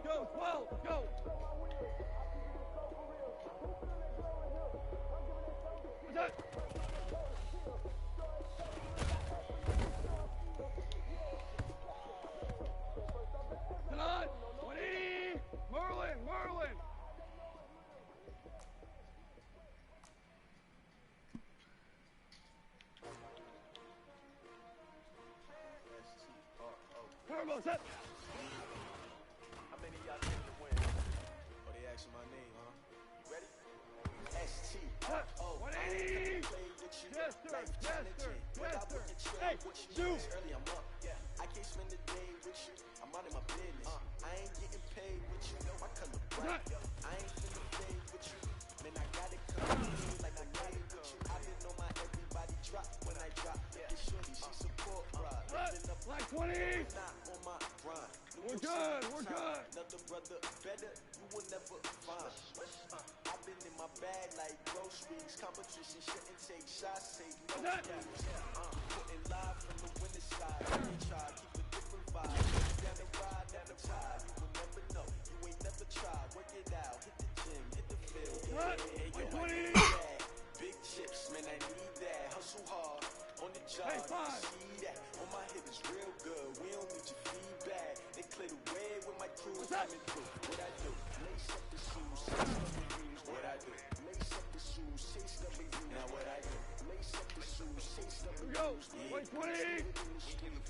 [SPEAKER 6] Go, 12, go! What's that? Tonight! 180! Merlin! Merlin! Turbo, set!
[SPEAKER 8] How many of y'all think to win? Oh, they asking my name, huh? You ready?
[SPEAKER 6] Set! 180! Yes, sir! Yes, sir! Yes, sir! Hey, shoot!
[SPEAKER 8] Early, I'm up. Yeah. I can't spend the day with you. I'm out of my business. I ain't getting paid with you. My color bright. I ain't finna play with you. Man, I gotta come in like I got it with you. I didn't know my everybody drop when I drop. This shorty, she support ride. Lifting up
[SPEAKER 6] Black 20!
[SPEAKER 8] not on my grind.
[SPEAKER 6] We're good, we're good.
[SPEAKER 8] Another brother better, you will never find. I've Everything in my bag like groceries. Competition shouldn't take shots, take no steps. Putting live from the winning side. They try, keep a different vibe. Down the ride, never tired. You will never know. You ain't never tried. Work it out. Hit the gym, hit the field. Hey, yo, I need that. Big chips, man, I need that. Hustle hard on the job. You see that? On my hip is real good. We don't need your feedback. They clear the way with my crew coming through. What I do? Lace up the shoes, chase W's. What I do? Lace up the shoes, chase W's. Now what I do? Lace up the shoes, chase W's.
[SPEAKER 6] Go. 120.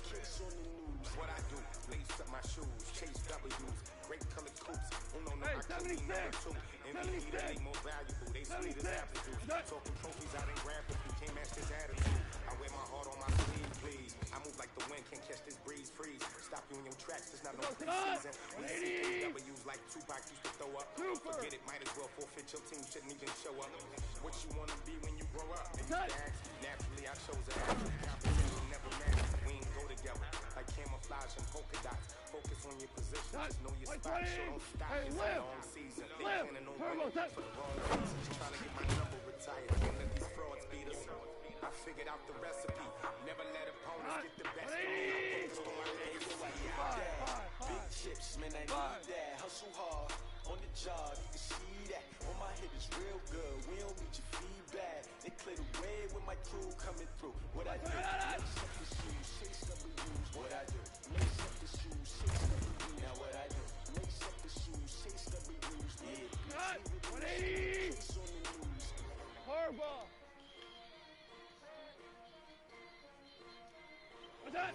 [SPEAKER 8] Case on the news.
[SPEAKER 10] What I do? Lace up my shoes, chase W's. Great colored coupes. No,
[SPEAKER 6] Hey,
[SPEAKER 10] I could be
[SPEAKER 6] 76.
[SPEAKER 10] number two. MVP, they more valuable. They sweet as apple juice. Talking trophies, I done grab a few. Can't match this attitude. I wear my heart on my sleeve, please. I move like the wind, can't catch this breeze, freeze. Stop you in your tracks, it's not no preseason. We see W's like Tupac used to throw up. Forget it, might as well forfeit. Your team shouldn't even show up. What you wanna be when you grow up? Naturally, I chose an athlete. Competition never matched. We ain't go together like camouflage and polka dots. Focus on your position, just know your spot. So don't stop. It's a long season. They planning on winning for the wrong reasons. Trying to get my number retired. Can't let these frauds beat us. I figured out the recipe. Never let opponents get the best of me. I focused on my legacy.
[SPEAKER 8] Big chips, man, I need that. Hustle hard on the job. You can see that. On my hip is real good. We don't need your feedback. They clear the way with my crew coming through. What I do? Lace up the shoes, chase W's. What I do? Lace up the shoes, chase W's. Now what I do? Lace up the shoes, chase W's. Yeah.
[SPEAKER 6] 180.
[SPEAKER 8] Case on the news.
[SPEAKER 6] Hardball. What's that?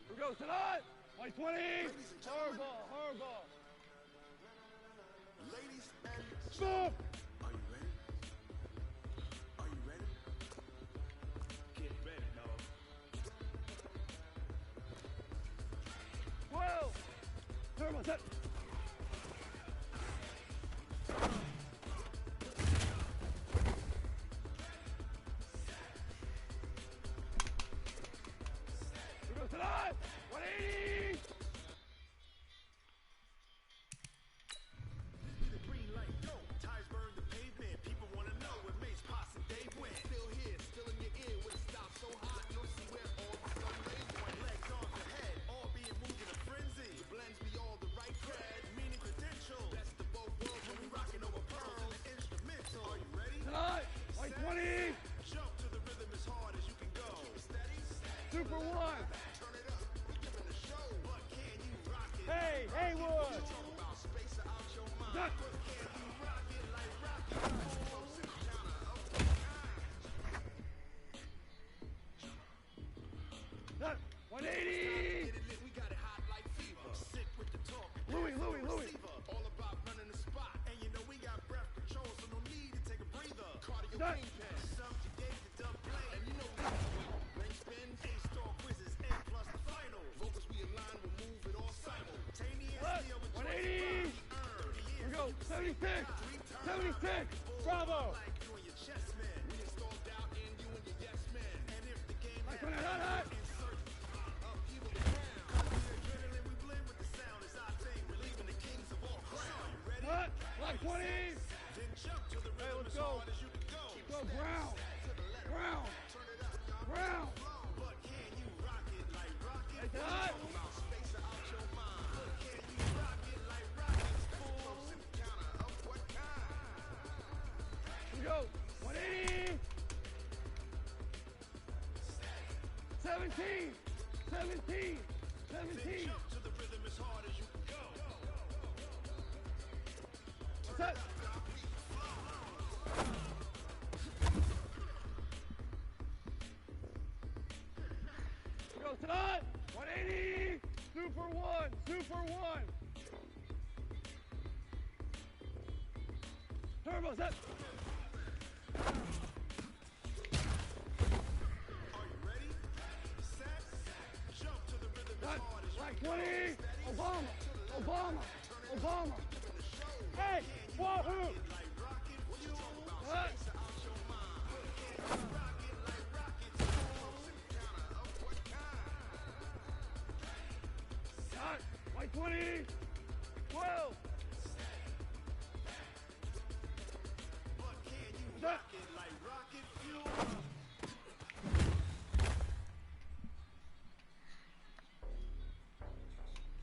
[SPEAKER 6] Here goes tonight. 120. Hardball.
[SPEAKER 8] Ladies and
[SPEAKER 6] Stop.
[SPEAKER 8] are you ready? Are you ready? Get ready, dog.
[SPEAKER 6] 12. Turbo set. Here goes tonight. 180.
[SPEAKER 8] The green light go. Tires burn the pavement. People wanna know where Mace, Pops, and Dave went. Still here, still in your ear. When it stops so hot, you'll see where all the sun rays went. Legs, arms, and head, all being moved in a frenzy. The blends be all the right cred, meaning credential. Best of both worlds when we rockin' over pearls and the instrumental. Are you ready?
[SPEAKER 6] Tonight. 120.
[SPEAKER 8] Jump to the rhythm as hard as you can go. Steady,
[SPEAKER 6] Super one.
[SPEAKER 8] turn it up. We're giving a show, but can you rock it?
[SPEAKER 6] Hey, Haywood.
[SPEAKER 8] Talk about space out your mind.
[SPEAKER 6] Duck.
[SPEAKER 8] But can you rock it like rocket? Explosive counter of
[SPEAKER 6] Duck. 180.
[SPEAKER 8] Get it lit, we got it hot like fever. Sick with the talk.
[SPEAKER 6] Louis.
[SPEAKER 8] Receiver. All about running the spot. And you know we got breath control, so no need to take a breather. Cardio
[SPEAKER 6] Duck.
[SPEAKER 8] kingpin. Some you gave the dub play. And you know we ring spin, A-star quizzes, A plus the final. Vocals we align, we'll move it all simultaneously. Over
[SPEAKER 6] 180. Here we go. 76. 76. Bravo.
[SPEAKER 8] like you and your chest man. We installed doubt in you and your yes man. And if the game
[SPEAKER 6] Like when I
[SPEAKER 8] insert upheaval to pound. The adrenaline we blend with the sound is our thing. We're leaving the kings of all ground. You ready?
[SPEAKER 6] What? Like 20.
[SPEAKER 8] Then jump to the rhythm
[SPEAKER 6] let's
[SPEAKER 8] as
[SPEAKER 6] go.
[SPEAKER 8] hard as you can go.
[SPEAKER 6] Go Brown. Brown.
[SPEAKER 8] Turn it up, y'all.
[SPEAKER 6] Brown.
[SPEAKER 8] But can you rock it like rocket?
[SPEAKER 6] Hey, tonight.
[SPEAKER 8] About space out your mind. But can you rock it like rockets? Explosive counter of what kind?
[SPEAKER 6] Here we go. 180. 17. 17. 17.
[SPEAKER 8] Jump to the rhythm as hard as you can go.
[SPEAKER 6] Set. Here goes tonight. 180. Super one. Turbo set.
[SPEAKER 8] Are you ready? Set. Jump to the rhythm as hard as you
[SPEAKER 6] Like
[SPEAKER 8] can
[SPEAKER 6] 20.
[SPEAKER 8] go.
[SPEAKER 6] Obama. Hey, wahoo.
[SPEAKER 8] Like rocket fuel.
[SPEAKER 6] What?
[SPEAKER 8] Space out your mind. But can you rock it like rockets? Explosive counter of
[SPEAKER 6] 20. 12.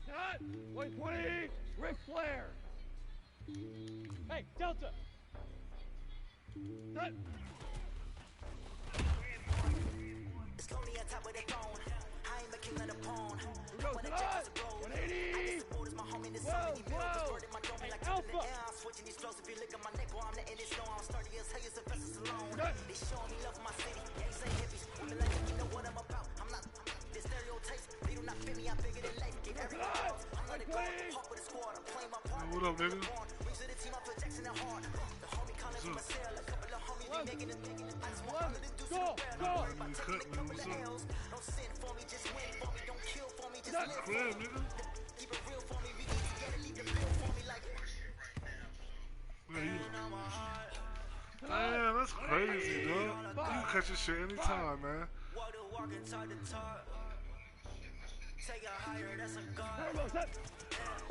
[SPEAKER 6] Cut. 120. Ric Flair. Hey, Delta. Cut.
[SPEAKER 1] It's lonely on top of the throne. I am the king of the pawn.
[SPEAKER 6] Go,
[SPEAKER 1] When the jackals are gold.
[SPEAKER 6] 180.
[SPEAKER 1] My homie, there's so many miracles. Word in my dome, like up in the
[SPEAKER 6] Alpha.
[SPEAKER 1] air. I'm switching these flows. If you look at my neck, boy, I'm letting it snow. I'm sturdy as hell, you're Sylvester Stallone. They showing me love for my city. Yeah, you say hippies. Women like you know what I'm about. I'm not the stereotypes. They do not fit me. I'm bigger than life. Give everyone else. I'm letting go. Pop with a squad. I'm playing my part.
[SPEAKER 3] What up, nigga?
[SPEAKER 1] Rings of the team, I put Jackson and hard. The homie calling from a cell. A couple of homies be making it. I just want to do some bread. Don't worry about taking a couple of L's. Don't sin for me, just win for me. Don't kill for me, just live for me. Keep it real for me. We need to get it. Leave the bill for me like.
[SPEAKER 3] Man, that's crazy, dog. You can catch your shit anytime, man.
[SPEAKER 1] Walk to walk and talk to talk. Take it higher, that's a god.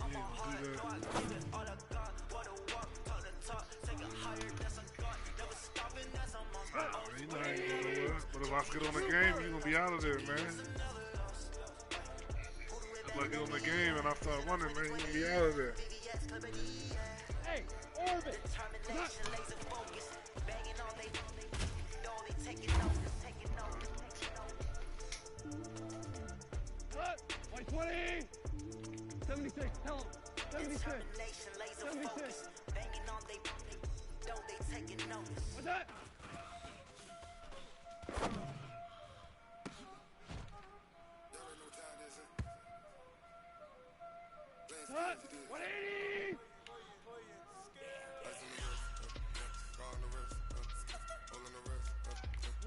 [SPEAKER 1] I'm on hard, no, I give it all I got. Walk to walk, talk to talk. Take it higher, that's a god. Never stopping, that's a monster.
[SPEAKER 3] You know I ain't going nowhere. But if I get on the game, you gonna be out of there, man. If I get on the game and I start running, man, you gonna be out of there.
[SPEAKER 6] Hey, orbit.
[SPEAKER 1] Determination, laser focus. Banging all they know, they taking notice, taking notice, taking notice.
[SPEAKER 6] Cut. 120. 76. Tell him. 76.
[SPEAKER 1] Determination, laser
[SPEAKER 6] 76.
[SPEAKER 1] focus. Banging on they know, they taking notice.
[SPEAKER 6] What's that? Cut. 180.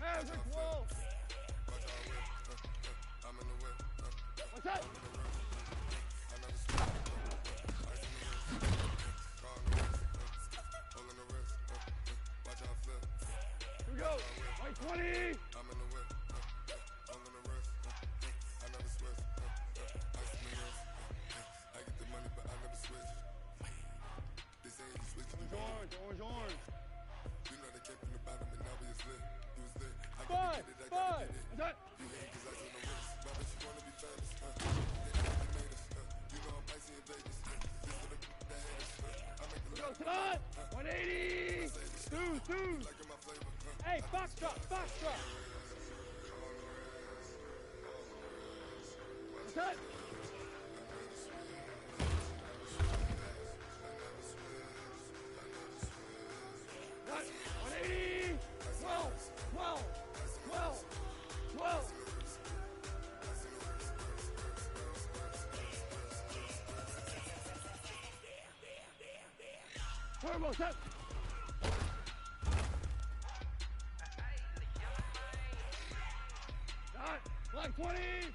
[SPEAKER 6] Maverick Wolf. What's that? Here we go. 120. Orange. Five. What's that? Go tonight. 180. Two. Hey, foxtrot. What's that? What? 180. 12. Turbo set. Got Black 20. Hey,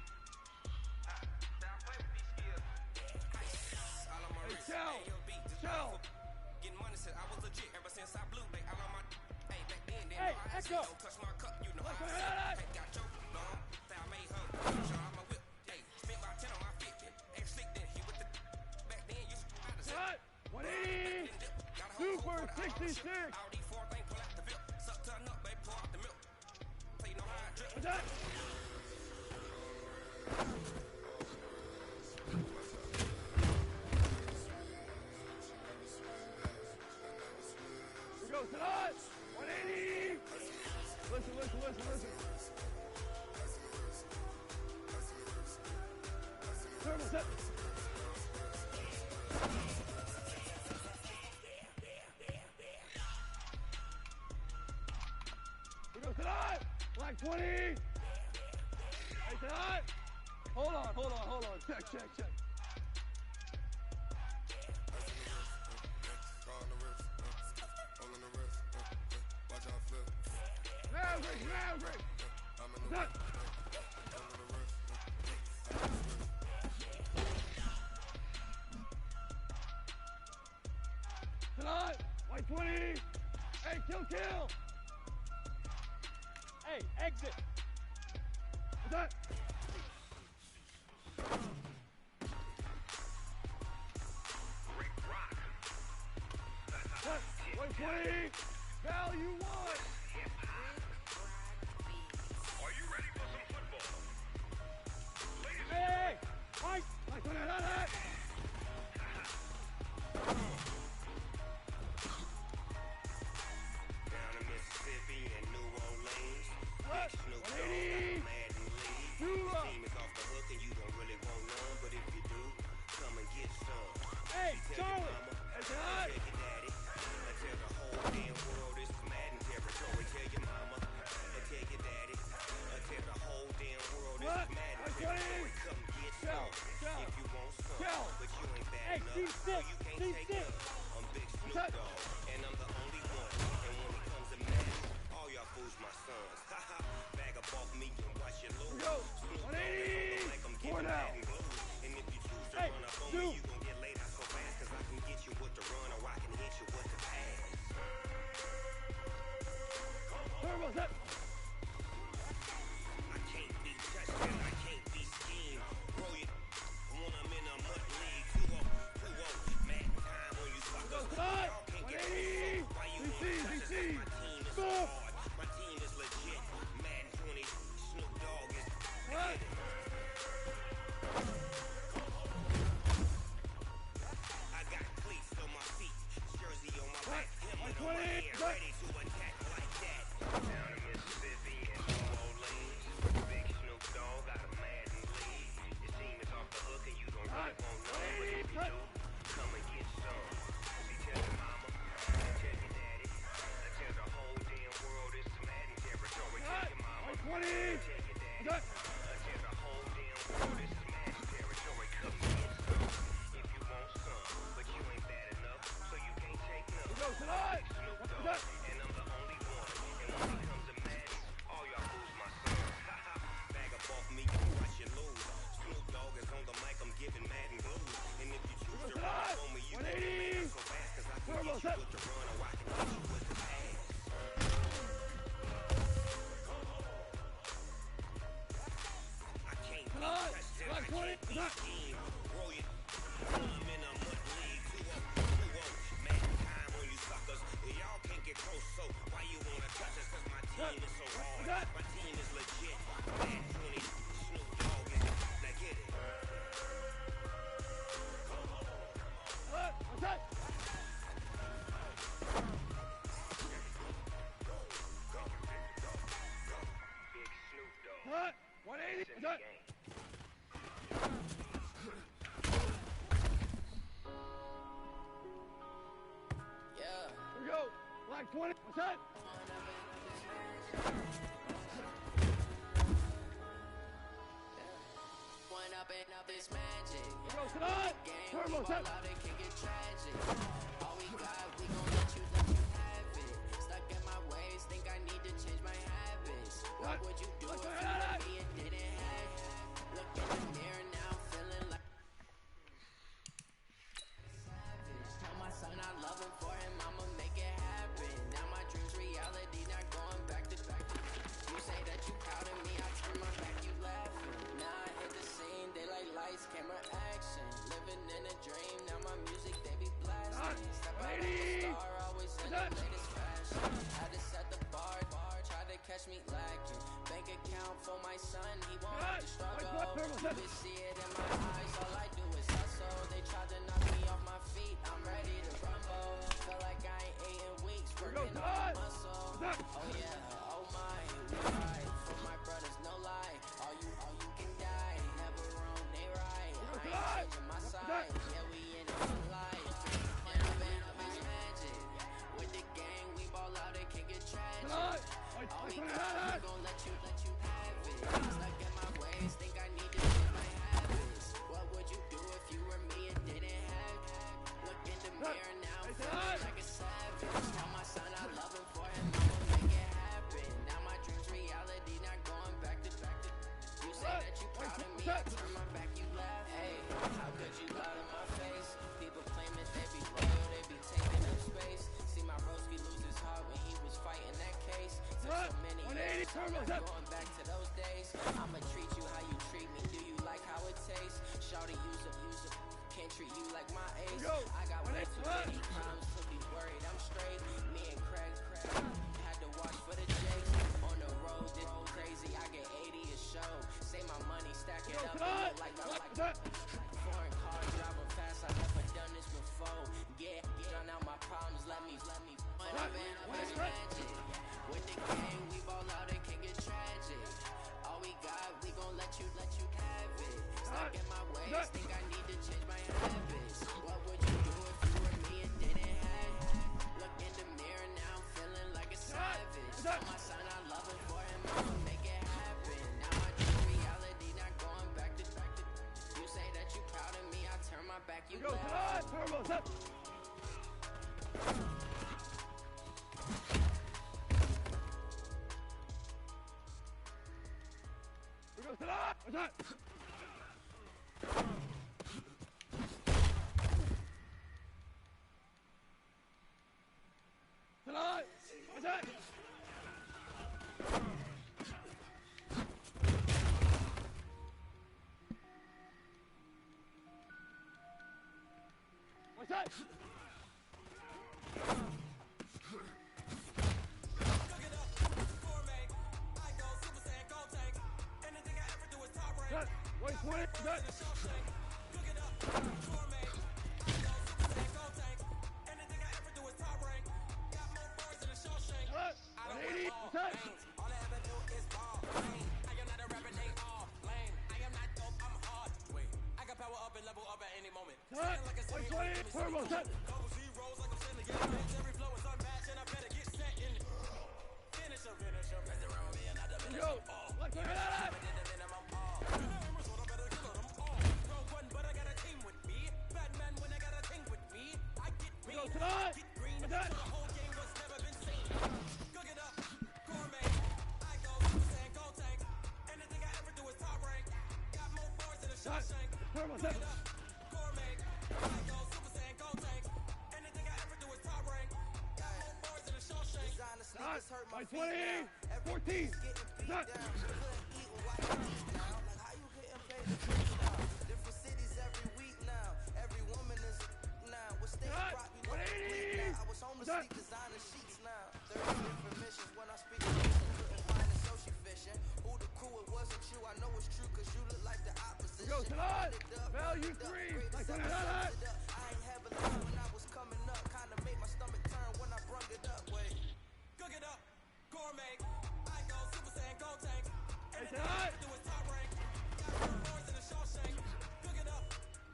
[SPEAKER 6] Chow.
[SPEAKER 11] Getting money since I was legit ever since I blew back. I love my back then.
[SPEAKER 6] Hey, Echo.
[SPEAKER 11] Don't touch my cup, you know I got your long. I made her. I'm a whip. Hey, spent about 10 on my 50. Ex-slick then he with the back then you
[SPEAKER 6] Cut. 180. Super 66.
[SPEAKER 11] All these four things pull out the VIP. Suck to a nut, baby, pour out the milk. So you know how I drip.
[SPEAKER 6] What's that? Here we go tonight. 180. Listen. Turbo set. We go tonight. Black 20. Hey, tonight. Hold on. Check. Maverick. That. Tonight. White 20. Hey, kill. Hey, exit. What's that? 120. Value one.
[SPEAKER 9] Are you ready for some football?
[SPEAKER 6] Hey! Mike! Mike, on that!
[SPEAKER 10] Down in Mississippi and New Orleans.
[SPEAKER 6] What?
[SPEAKER 10] Big Snoop Dogg,
[SPEAKER 6] 180.
[SPEAKER 10] Madden League.
[SPEAKER 6] You
[SPEAKER 10] Your
[SPEAKER 6] up.
[SPEAKER 10] team is off the hook and you don't really want none, but if you do, come and get some.
[SPEAKER 6] Hey,
[SPEAKER 10] See, tell
[SPEAKER 6] Charlie!
[SPEAKER 10] your mama,
[SPEAKER 6] That's
[SPEAKER 10] tell
[SPEAKER 6] right.
[SPEAKER 10] your daddy, and tell the whole damn world it's Madden territory. Tell your mama, and tell your daddy, and tell the whole damn world
[SPEAKER 6] What?
[SPEAKER 10] it's Madden
[SPEAKER 6] 120.
[SPEAKER 10] territory. Come get some if you want some, but you ain't bad
[SPEAKER 6] Hey,
[SPEAKER 10] enough, so you can't take
[SPEAKER 6] C6.
[SPEAKER 10] none. I'm Big Snoop
[SPEAKER 6] What's up?
[SPEAKER 10] Dogg, and I'm the only one. And when it comes to Madden, all y'all fools my sons. Haha, bag up off me and watch your lose.
[SPEAKER 6] Go.
[SPEAKER 10] Snoop Dogg
[SPEAKER 6] 180.
[SPEAKER 10] is on the mic, I'm
[SPEAKER 6] Four
[SPEAKER 10] giving
[SPEAKER 6] now.
[SPEAKER 10] Madden blues. And if you choose to
[SPEAKER 6] Hey,
[SPEAKER 10] run up on
[SPEAKER 6] two.
[SPEAKER 10] me, you gon' get laid out so fast, cause I can get you with the run or I can hit you with the pass.
[SPEAKER 6] Turbo's up.
[SPEAKER 10] I can't be touched and I can't be schemed. Roll it when I'm in a mud league. 2-0, Madden time on you suckers.
[SPEAKER 6] Cut.
[SPEAKER 10] Y'all can't get
[SPEAKER 6] 180.
[SPEAKER 10] why you
[SPEAKER 6] DC,
[SPEAKER 10] wanna touch us,
[SPEAKER 6] DC.
[SPEAKER 10] 'cause my team is so
[SPEAKER 6] Stop.
[SPEAKER 10] hard. My team is legit. Madden 20, Snoop Dogg is
[SPEAKER 6] What?
[SPEAKER 10] I got cleats on my feet, jersey on my back, helmet on my
[SPEAKER 6] 120.
[SPEAKER 10] head,
[SPEAKER 6] What?
[SPEAKER 10] ready to attack like that. Down in Mississippi and New Orleans, Big Snoop Dogg got a Madden league. Your team is off the hook and you don't really want none, but if you do, come and get some. See, tell your mama, and tell your daddy, and tell the whole damn world it's Madden territory. Tell your mama,
[SPEAKER 6] 120.
[SPEAKER 10] tell your daddy,
[SPEAKER 6] What?
[SPEAKER 10] and tell the whole damn world it's Madden territory. Come get some if you want some, but you ain't bad enough, so you can't take none.
[SPEAKER 6] Go tonight.
[SPEAKER 10] Snoop
[SPEAKER 6] What's
[SPEAKER 10] Dogg,
[SPEAKER 6] up?
[SPEAKER 10] and I'm the only one. And when it comes to Madden, all y'all fools my sons. Haha, bag up off me, you watch you lose. Snoop Dogg is on the mic, I'm giving Madden blues. And if you choose to run up on me, you gon' get laid out so fast, cause I can get you with the run or I can hit you with the pass. I can't be touched and I can't be schemed. Roll it when I'm in a mud league. 2-0, Madden time on you suckers. Y'all can't get close, so why you wanna touch us? Cause my team is so hard. My team is legit. Madden 20, Snoop Dogg is. Now get it.
[SPEAKER 6] What? What's up?
[SPEAKER 10] Big Snoop Dogg.
[SPEAKER 6] What? 180.
[SPEAKER 10] It's in
[SPEAKER 6] What's
[SPEAKER 10] the
[SPEAKER 6] up?
[SPEAKER 10] game.
[SPEAKER 2] Yeah.
[SPEAKER 6] Here we go. Black 20. What's up?
[SPEAKER 2] One up and up is magic.
[SPEAKER 6] Here goes tonight.
[SPEAKER 2] Game,
[SPEAKER 6] Turbo's
[SPEAKER 2] we
[SPEAKER 6] up.
[SPEAKER 2] ball out, it can get tragic. All we got, we gon' let you have it. Stuck in my ways, think I need to change my habits. What would you do if you with me and didn't have? Look in the mirror now, feeling like savage. Tell my son I love him, for him I'ma make it happen. Now my dreams reality, not going back to back. You say that you proud of me, I turn my back, you laughing. Now I hit the scene, daylight lights, camera action. Living in a dream, now my music they be blasting. Step out like a star, always in the latest fashion. Had to set the bar, try to catch me lacking. Bank account for my son, he won't have to struggle. You can see it in my eyes, all I do is hustle. They tried to knock me off my feet, I'm ready to rumble. Feel like I ain't ate in weeks, working on my muscle. Oh yeah, oh my, we ride for my brothers, no lie. All you can die, never wrong, they right. I ain't changing my side, yeah we in it for life. And I've been up is magic. With the gang, we ball out, it can get tragic. All we got, we gon' let you have it. Stuck in my ways, think I need to change my habits. What would you do if you were me and didn't have? Look in the mirror now, feeling like a savage. Tell my son I love him, for him I'ma make it happen. Now my dreams reality, not going back to back. You say that you proud of me, I turn my back, you laugh. Hey, how could you lie to my face? People claim that they be loyal, they be taking up space. See my Broski lose his heart when he was fighting that case. Took so many years, I'm not going back to those days. I'ma treat you how you treat me. Do you like how it tastes? Shawty, use up. Can't treat you like my ace. I got way too many crimes to be worried.
[SPEAKER 12] worried, I'm straight. Me and Craig had to watch for the Jakes. On the road, did crazy. I get 80 a show. Say my money, stack it up, and like foreign cars, driving fast. I've never done this before. Yeah, drown out my problems. Let me. Magic. With the game, we ball out, it can get tragic. All we got, we gon' let you have it. Stuck in my ways, think I need to change my habits. What would you do if you were me and didn't have it? Look in the mirror, now I'm feeling like a savage. Tell my son I love him for him, I'ma make it happen. Now my true reality, not going back to. You say that you proud of me, I turn my back, you laugh.
[SPEAKER 2] Hurt my 20, 14. Like how you getting paid to freestyle? Different cities every week now. Every woman is now. What stage brought me now? I was home to sleep designer sheets now. 30 different missions when I speak to couldn't find it, so she fishing. Who the crew? It wasn't you. I know it's true cause you look like the opposite.
[SPEAKER 6] Go tonight. Value 3. Like
[SPEAKER 2] I ain't have a lot when I was coming up. Kinda made my stomach turn when I brung it up. Wait.
[SPEAKER 12] Cook it up. Gourmet, I go Super Saiyan, go tank.
[SPEAKER 6] Anything I
[SPEAKER 12] do is top rank. Got more boards in the Shawshank. Cook it up,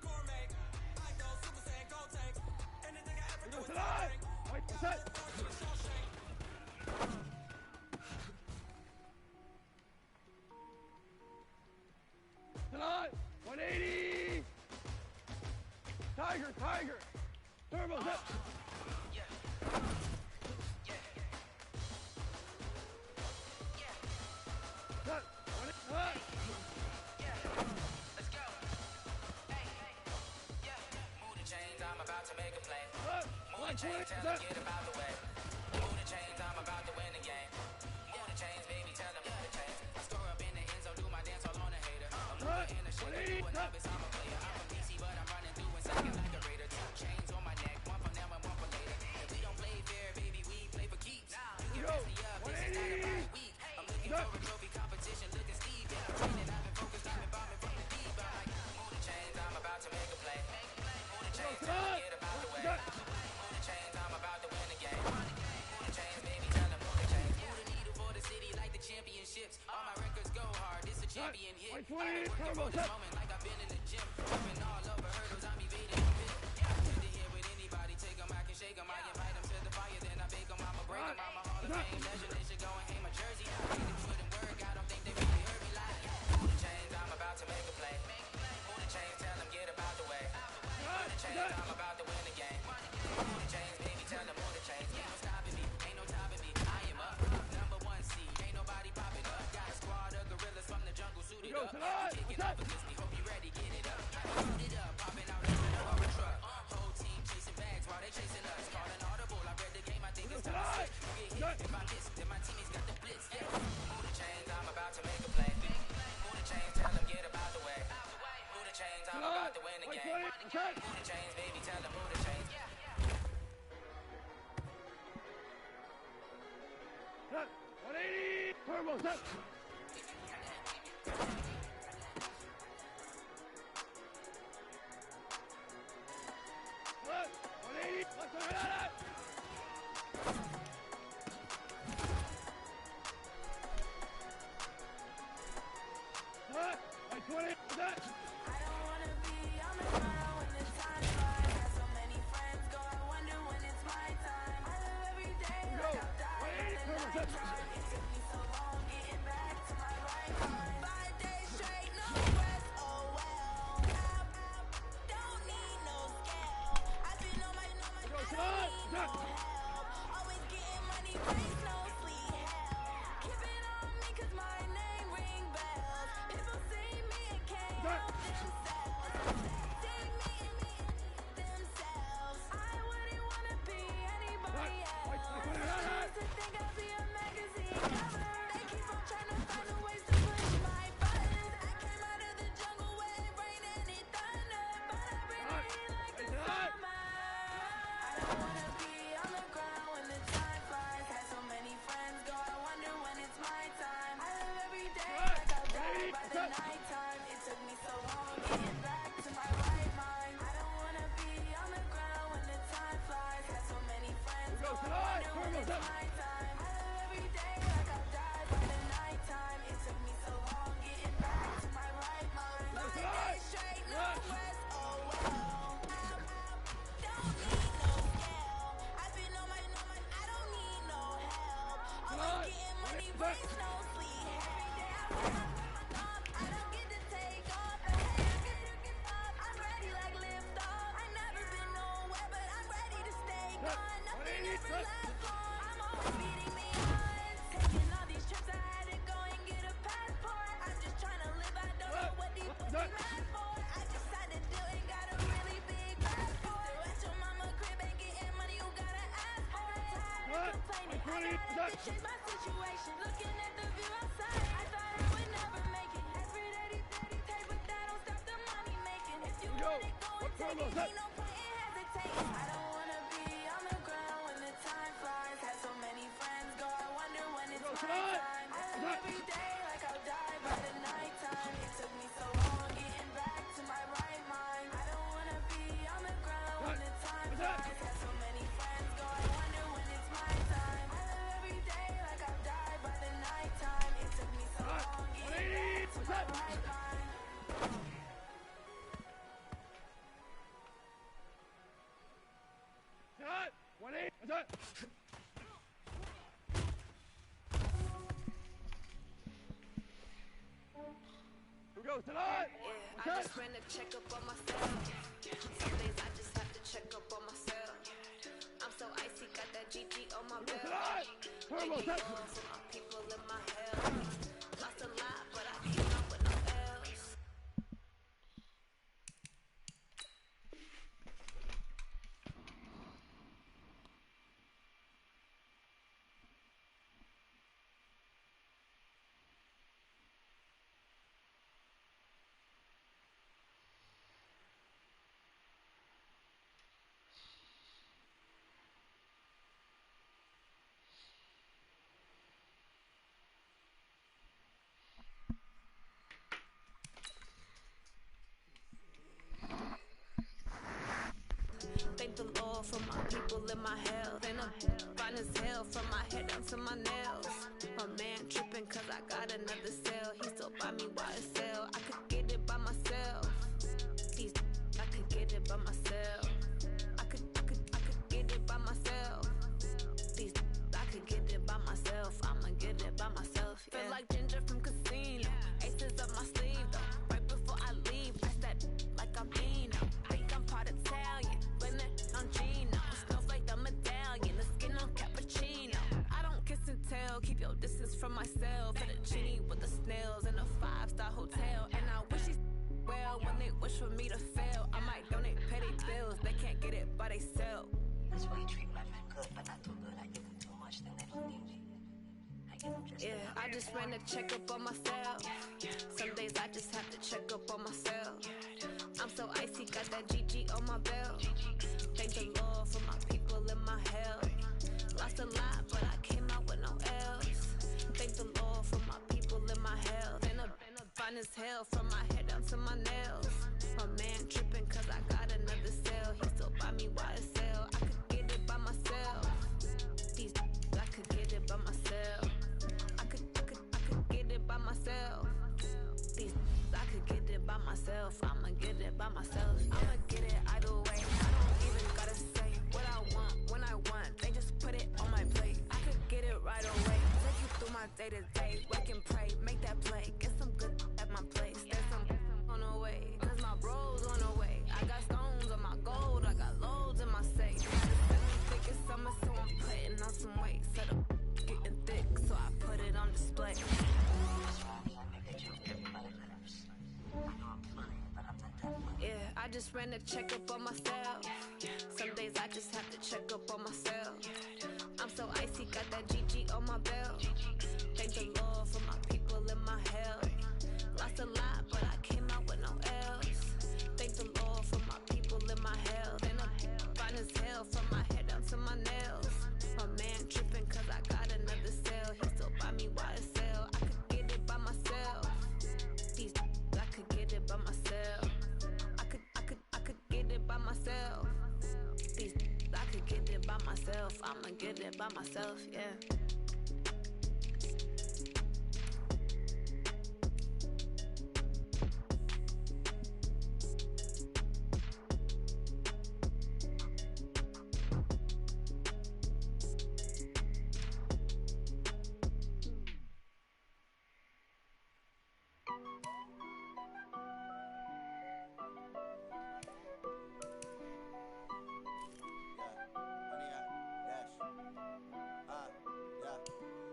[SPEAKER 12] gourmet. I go Super Saiyan, go tank. Anything I ever do is top rank.
[SPEAKER 6] Wait, what's that?
[SPEAKER 12] Boards in the Shawshank.
[SPEAKER 6] Tonight, 180. Tiger. Turbo's up.
[SPEAKER 12] Chains, tell them get about the way. Move the chains, I'm about to win the game. Move the chains, baby, tell them move the chains. I score up in the end zone, do my dance all on a hater. I'm moving in the shit, do a novice, I'm a player. I'm from DC, but I'm running through in seconds like a raider. 2 chains on my neck, one for now and one for later. If we don't play fair, baby, we play for keeps. You can mess me up, this is not about a week. I'm looking for a trophy competition, looking Steve. Yeah, I'm training, I've been focused, I've been bombing from the deep. I'm like, move the chains, I'm about to make a play. Move the chains, tell them get about the way. All my records go hard, this a champion hit. I've been working for this moment like I've been in the gym. Jumping all over hurdles, I'm evading the pit. Good to hear with anybody, take them, I can shake them. I invite them to the fire, then I bake them. I'ma break them, I'm a Hall of Fame legend. They should go and hang my jersey. I think they shouldn't work, I don't think they really heard me like. Move the chains, I'm about to make a play. Move the chains, tell them get about the way. Move the chains, I'm about to win the game. Move the chains, baby, tell them move the chains. Ain't no stopping me, ain't no topping me. I am up, number 1 seed, ain't nobody popping up. Got a squad of gorillas from the jungle suited up. Kicking up against me, hope you ready, get it up. Shoot it up, popping out in the truck. Whole team chasing bags while they chasing us. Calling audible, I read the game, I think it's time to switch. You get hit if I miss, then my teammates got the blitz. Yeah. Move the chains, I'm about to make a play. Move the chains, tell them get about the way. Move the chains, I'm about to win the game. Move the chains, baby, tell them move the chains.
[SPEAKER 6] Turbo set. Good. 180. Let's go. Good. 120. Set.
[SPEAKER 12] I don't wanna be on the ground when the time flies. Got so many friends go, I wonder when it's my time. I live every day like I've died in the night time. It took me so long getting back to my right mind. 5 days straight, no rest, oh well. Don't need no scale. I've been on my, I don't need no help. Always getting money, raise no sleep, hell. Keep it on me 'cause my name ring bells. People see me and can't help themselves. See me and themselves. I wouldn't wanna be anybody else. Used to think I'd be a magazine cover. They keep on trying to find a ways to push my buttons. I came out of the jungle where it rained and it thundered, but I bring the heat like the summer. I don't wanna be on the ground when the time flies. Had so many friends go, I wonder when it's my time. I live every day like I'll die by the nighttime. It took me so long getting back to my right mind. I don't wanna be on the ground when the time flies. Had so many friends go, I wonder when it's my time. I live every day like I'll die by the nighttime. It took me so long getting back to my right mind. 5 days straight, no rest, oh well. Don't need no scale. I've been on my, I don't need no help. Always getting money, raise no sleep. Every day I work my thumb, I don't get to take off. But hey, I get to get up. I'm ready like lift off. I never been nowhere, but I'm ready to stay gone. Nothing ever lasts long. I'm always beating the odds. Taking all these trips, I had to go and get a passport. I'm just trying to live, I don't know what these pussy mad for. I just had to do it, got a really big passport. At your mama crib ain't getting money, you gotta ask for it. Tired of complaining, I gotta change my situation. Looking at the view outside, I thought I would never make it. Every day they take, but that don't stop the money making. If you want it, go and take it, ain't no point in hesitating. I don't wanna be on the ground when the time flies. Had so many friends go, I wonder when it's my time. I live every day like I'll die by the nighttime. It took me so long getting back to my right mind. I don't wanna be on the ground when the time flies. Had so many friends go, I wonder when it's my time. I live every day like I'll die by the nighttime. It took me so long getting back to my right mind.
[SPEAKER 6] Shot. 180. Shot. Who goes tonight?
[SPEAKER 13] Yeah, I just ran a checkup on myself. Some days I just have to check up on myself. I'm so icy, got that GG on my belt. Thank you all for my people in my health. Lost a lot, but I came out with no L's. Thank the Lord for my people in my health. And I'm fine as hell from my head down to my nails. My man tripping 'cause I got another cell. He still buy me YSL. I could get it by myself. These I could get it by myself. I could get it by myself. These I could get it by myself. I'ma get it by myself. Yeah. Feel like Ginger from Casino. Aces up my sleeve though. Right before I leave, I that like I'm Eno. Think I'm part Italian. Blame it on Gino. Snowflake the medallion. The skin on cappuccino. I don't kiss and tell. Keep your distance from myself. Fettuccine with the snails in a 5-star hotel. And I wish he's well when they wish for me to fail. I might donate petty bills. They can't get it by themselves.
[SPEAKER 14] That's why you treat my friend good, but not too good. I give them too much, then they don't need me. I give them just
[SPEAKER 13] Yeah, I just ran a checkup on myself. Some days I just have to check up on myself. I'm so icy, got that GG on my belt. Thank the Lord for my people in my health. Lost a lot, but I came out with no L's. Thank the Lord for as hell from my head down to my nails. My man tripping cause I got another cell. He still buy me YSL. I could get it by myself. These I could get it by myself. I could get it by myself. These I could get it by myself. I'ma get it by myself. I'ma get it either way. I don't even gotta say what I want when I want. They just put it on my plate. I could get it right away. Take you through my day to day. Wake and pray, make that play. Get some good at my place. There's some on the way. Cause my bros on the way. I got stones on my gold. I got loads in my safe. Thick as summer, so I'm putting on some weight. Set up getting thick, so I put it on display. Yeah, I just ran a checkup on myself. Some days I just have to check up on myself. I'm so icy, got that GG on my belt. Thank the Lord for my people in my health. Lost a lot, but I came out with no else. Thank the Lord for my people in my health. And I'm fine as hell from my head down to my nails. My man tripping cause I got another cell. He still buy me YSL. I could get it by myself. These I could get it by myself. I could get it by myself. These I could get it by myself. I'ma get it by myself, yeah.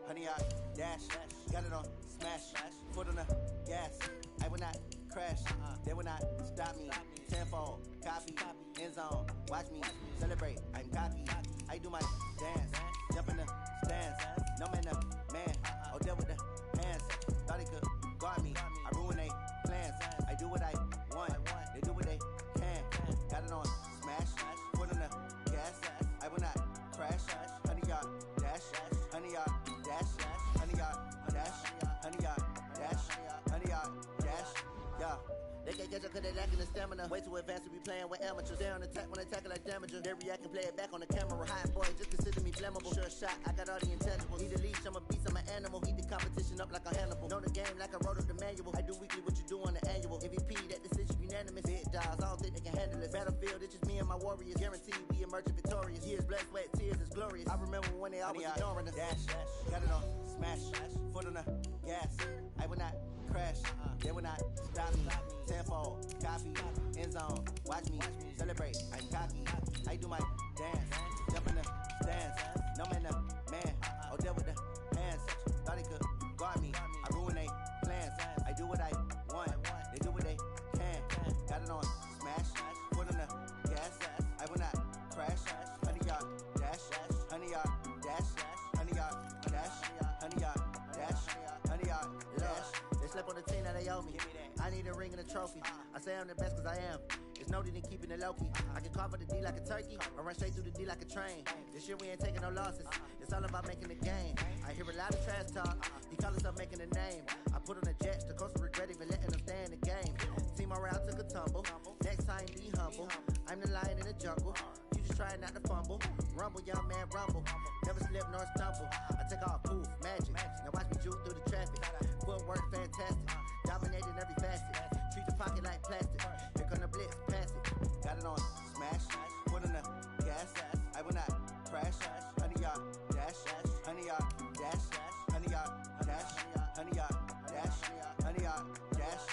[SPEAKER 15] Honey, I dash, got it on smash, foot on the gas. I will not crash, they will not stop me. Tenfold, copy, end zone, watch me celebrate. I'm cocky, I do my dance, jump in the stands. No man, the man, oh deal with the hands. Thought he could guard me, I ruin they plans. I do what I want, they do what they can. Got it on smash, foot on the gas. I will not crash, honey, y'all dash, honey, y'all dash, honey, y'all dash, honey, y'all dash, honey, y'all dash, yeah. They can't catch up cause they lacking the stamina. Way too advanced to be playing with amateurs. They on attack when they tackle like damager. They react and play it back on the camera. Hot boy, just consider me flammable. Sure shot, I got all the intangibles. Need a leash, I'm a beast, I'm an animal. Eat the competition up like a Hannibal. Know the game like I wrote up the manual. I do weekly what you do on the annual. MVP, that decision unanimous. Big dogs, I don't think they can handle it. Battlefield, it's just me and my warriors. Guaranteed we emerge victorious. Years, blood, sweat, tears, is glorious. I remember when they always ignoring us. Dash, got it on smash, foot on the gas. I will not crash, they will not stop me. Tenfold, copy, end zone, watch me celebrate. I'm cocky, I do my dance, jump in the stands. No man, the man, oh deal with the hands. Thought he could guard me, I ruin they plans. I do what I want, they do what they can. Got it on smash, foot on the gas. I will not crash, honey, y'all dash, honey, y'all dash, honey, y'all dash, honey, y'all dash, honey, y'all dash. They slept on the team that they owe me. I need a ring and a trophy. I say I'm the best cause I am. It's noted in keeping it low-key. I can carve up the D like a turkey or run straight through the D like a train. This year we ain't taking no losses. It's all about making the game. I hear a lot of trash talk. He call himself making a name. I put on the jets. The coach regret even letting them stay in the game. Team morale took a tumble. Next time be humble. I'm the lion in the jungle. You just trying not to fumble. Rumble, young man, rumble. Never slip nor stumble. I take off, poof, magic. Now watch me juke through the traffic. Footwork fantastic. Dominating every facet. Treat the pocket like plastic. Here come the blitz, pass it. Got it on smash, foot on the gas. I will not crash. Honey, y'all dash, honey, y'all dash, honey, y'all dash, honey, y'all dash, honey, y'all dash.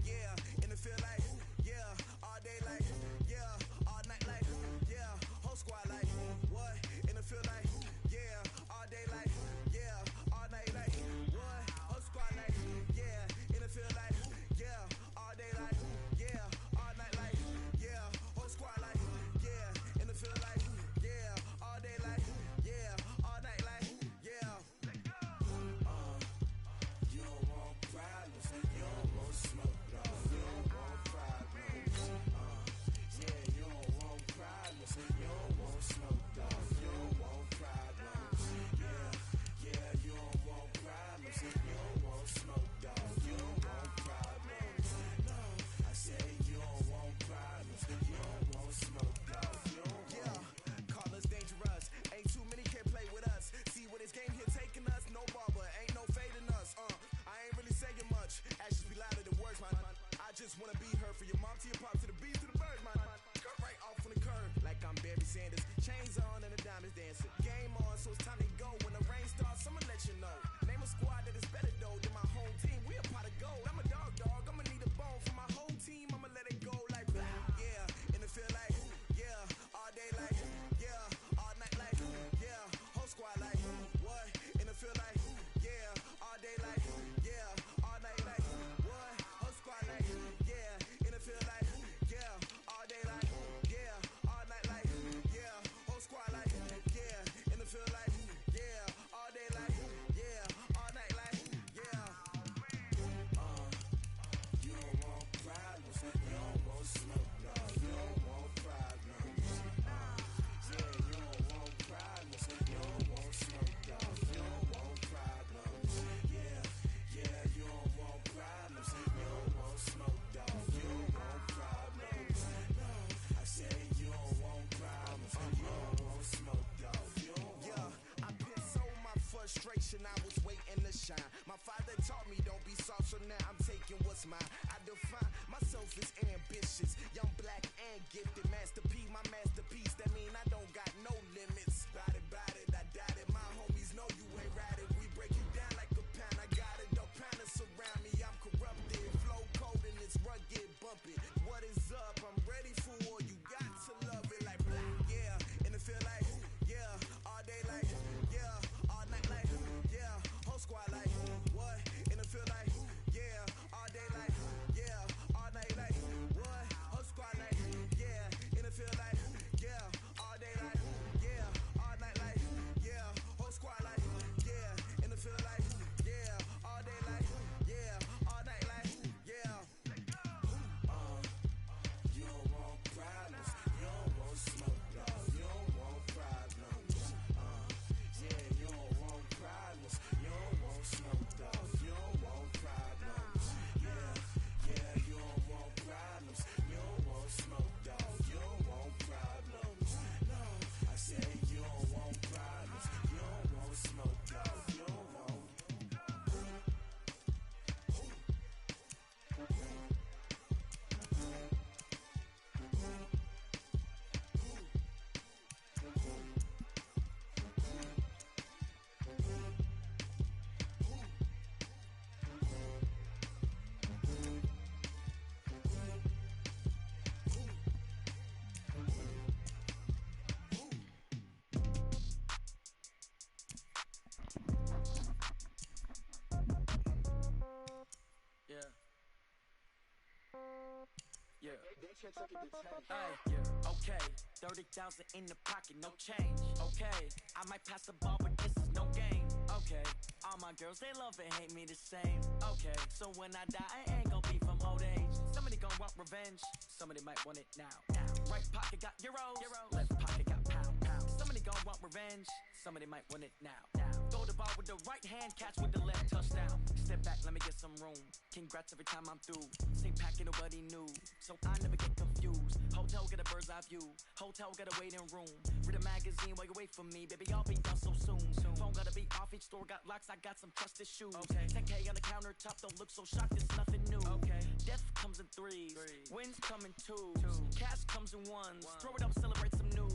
[SPEAKER 2] Yeah, in the field like, yeah, all day like, yeah, all night like, yeah, whole squad like, what? In the field like, yeah, all day like, yeah, all night like, what? Whole squad like, yeah, in the field like, yeah, all day like, yeah, all night like,
[SPEAKER 1] Okay, 30,000 in the pocket, no change. Okay, I might pass the ball, but this is no game. Okay, all my girls, they love and hate me the same. Okay, so when I die, I ain't gon' be from old age. Somebody gon' want revenge, somebody might want it now. Right pocket got euros, left pocket got pound. Somebody gon' want revenge, somebody might want it now. Throw the ball with the right hand, catch with the left, touchdown. Step back, let me get some room. Congrats every time I'm through. Same packet, nobody knew, so I never get confused. Hotel get a bird's eye view, hotel got a waiting room. Read a magazine while you wait for me, baby, I'll be done so soon. Phone gotta be off, each store got locks, I got some trusted shoes. 10K on the countertop, don't look so shocked, it's nothing new. Death comes in threes, wins come in twos, cash comes in ones. Throw it up, celebrate some news.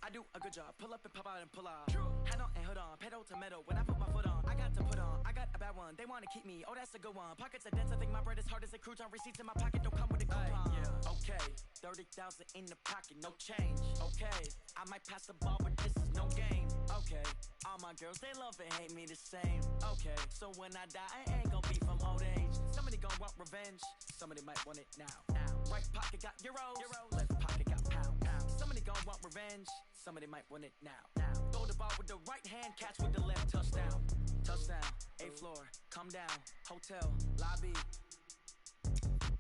[SPEAKER 1] I do a good job, pull up and pop out and pull out. Head on and hood on, pedal to metal. When I put my foot on, I got to put on. I got a bad one, they wanna keep me, oh that's a good one. Pockets are dense, I think my bread is hard as a crouton. Receipts in my pocket don't come with a coupon. Okay, 30,000 in the pocket, no change. Okay, I might pass the ball, but this is no game. Okay, all my girls, they love and hate me the same. Okay, so when I die, I ain't gon' be from old age. Somebody gon' want revenge, somebody might want it now. Right pocket got euros, left pocket got pound. Somebody gon' want revenge, somebody might want it now. Throw the ball with the right hand, catch with the left, touchdown. Touchdown, 8th floor, come down, hotel, lobby.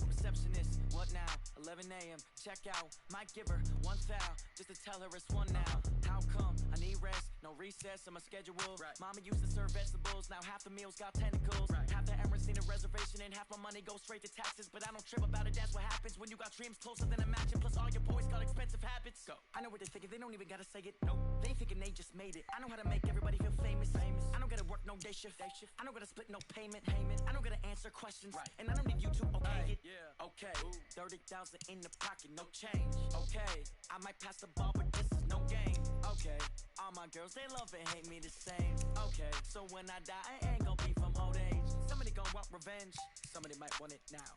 [SPEAKER 1] Receptionist, what now? 11 a.m., check out. Might give her one foul, just to tell her it's one now. How come? I need rest, no recess on my schedule. Mama used to serve vegetables, now half the meals got tentacles. Half the Emirates need a reservation and half my money goes straight to taxes. But I don't trip about it, that's what happens when you got dreams closer than a mansion. Plus all your boys got expensive habits. Go. I know what they're thinking, they don't even gotta say it. Nope. They thinking they just made it. I know how to make everybody feel famous. I don't gotta work no day shift. I don't gotta split no payment. I don't gotta answer questions. And I don't need you to okay it. Okay, 30,000 in the pocket, no change. Okay, I might pass the ball, but this is no game. Okay, all my girls, they love and hate me the same. Okay, so when I die, I ain't gon' be from old age. Somebody gon' want revenge, somebody might want it now.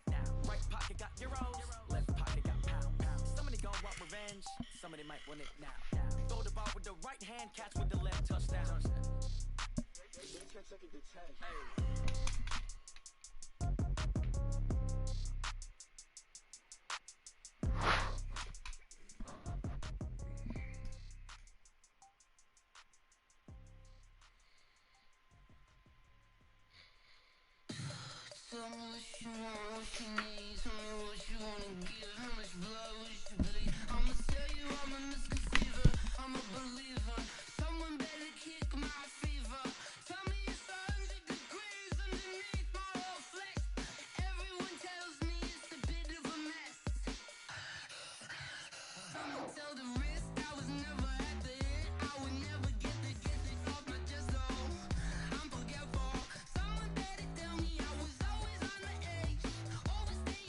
[SPEAKER 1] Right pocket got euros, left pocket got pound. Somebody gon' want revenge, somebody might want it now. Throw the ball with the right hand, catch with the left, touchdown.
[SPEAKER 16] Tell me what you want, what you need. Tell me what you wanna give. How much blood would you bleed? I'ma tell you I'm a misconceiver. I'm a believer. Someone better kick my fever. Tell me it's 100 degrees underneath my whole flesh. Everyone tells me it's a bit of a mess. I'ma tell the risk I was never at the end. I would never get it off my chest though. I'm forgetful. Someone better tell me I was always on the edge. Always staying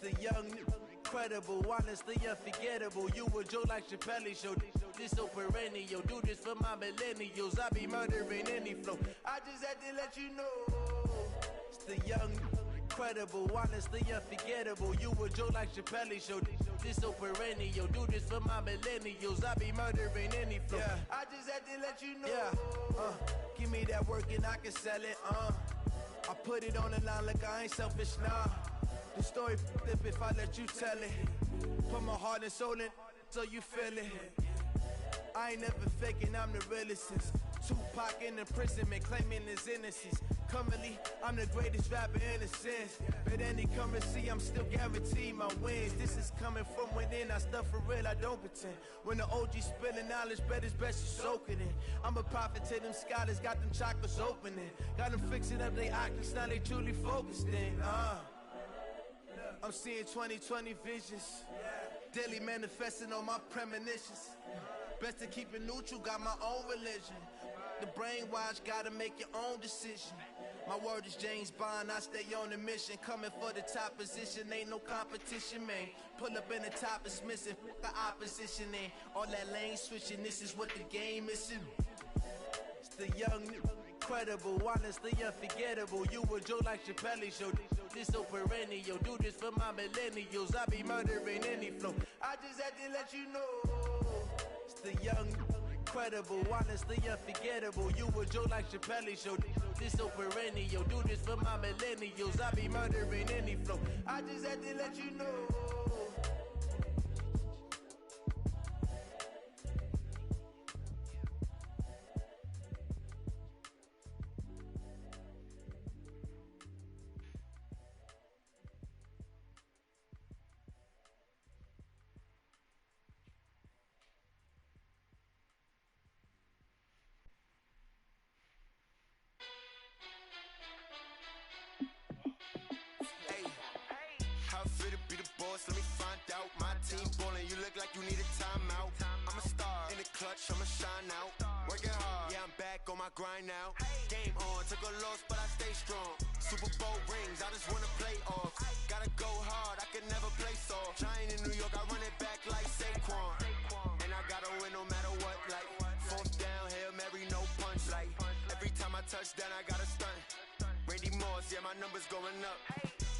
[SPEAKER 2] The young, incredible, honestly unforgettable. You a Joe like Chappelle show. This so perennial. Do this for my millennials. I be murdering any flow. I just had to let you know. It's the young, incredible, honestly unforgettable. You a Joe like Chappelle show. This so perennial. Do this for my millennials. I be murdering any flow. Yeah. I just had to let you know. Yeah. Give me that work and I can sell it. I put it on the line like I ain't selfish, nah. The story flip if I let you tell it. Put my heart and soul in so you feel it. I ain't never faking, I'm the realest since Tupac in imprisonment, claiming his innocence. Currently, I'm the greatest rapper in a sense. But any currency, I'm still guaranteed my wins. This is coming from within, I stuff for real, I don't pretend. When the OG spilling knowledge, bet it's best you soak it in. I'm a prophet to them scholars, got them chakras opening. Got them fixing up they octaves, now they truly focused in. I'm seeing 2020 visions. Daily manifesting on my premonitions. Best to keep it neutral, got my own religion. The brainwash, gotta make your own decision. My word is James Bond, I stay on the mission. Coming for the top position, ain't no competition, man. Pull up in the top, it's missing, the opposition ain't. All that lane switching, this is what the game is. It's the young, incredible, honestly unforgettable. You a Joe like Chappelle show. This so perennial. Do this for my millennials. I be murdering any flow. I just had to let you know. It's the young, incredible, honestly unforgettable. You a Joe like Chappelle show. This so perennial. Do this for my millennials. I be murdering any flow. I just had to let you know.
[SPEAKER 8] Let me find out. My team ballin', you look like you need a timeout. I'm a star in the clutch, I'ma shine out. Working hard, yeah, I'm back on my grind now. Game on, took a loss, but I stay strong. Super Bowl rings, I just wanna play off. Gotta go hard, I can never play soft. Giant in New York, I run it back like Saquon. And I gotta win no matter what, like fourth down, Hail Mary, no punch. Like every time I touch down, I gotta stunt. Randy Moss, yeah, my numbers going up.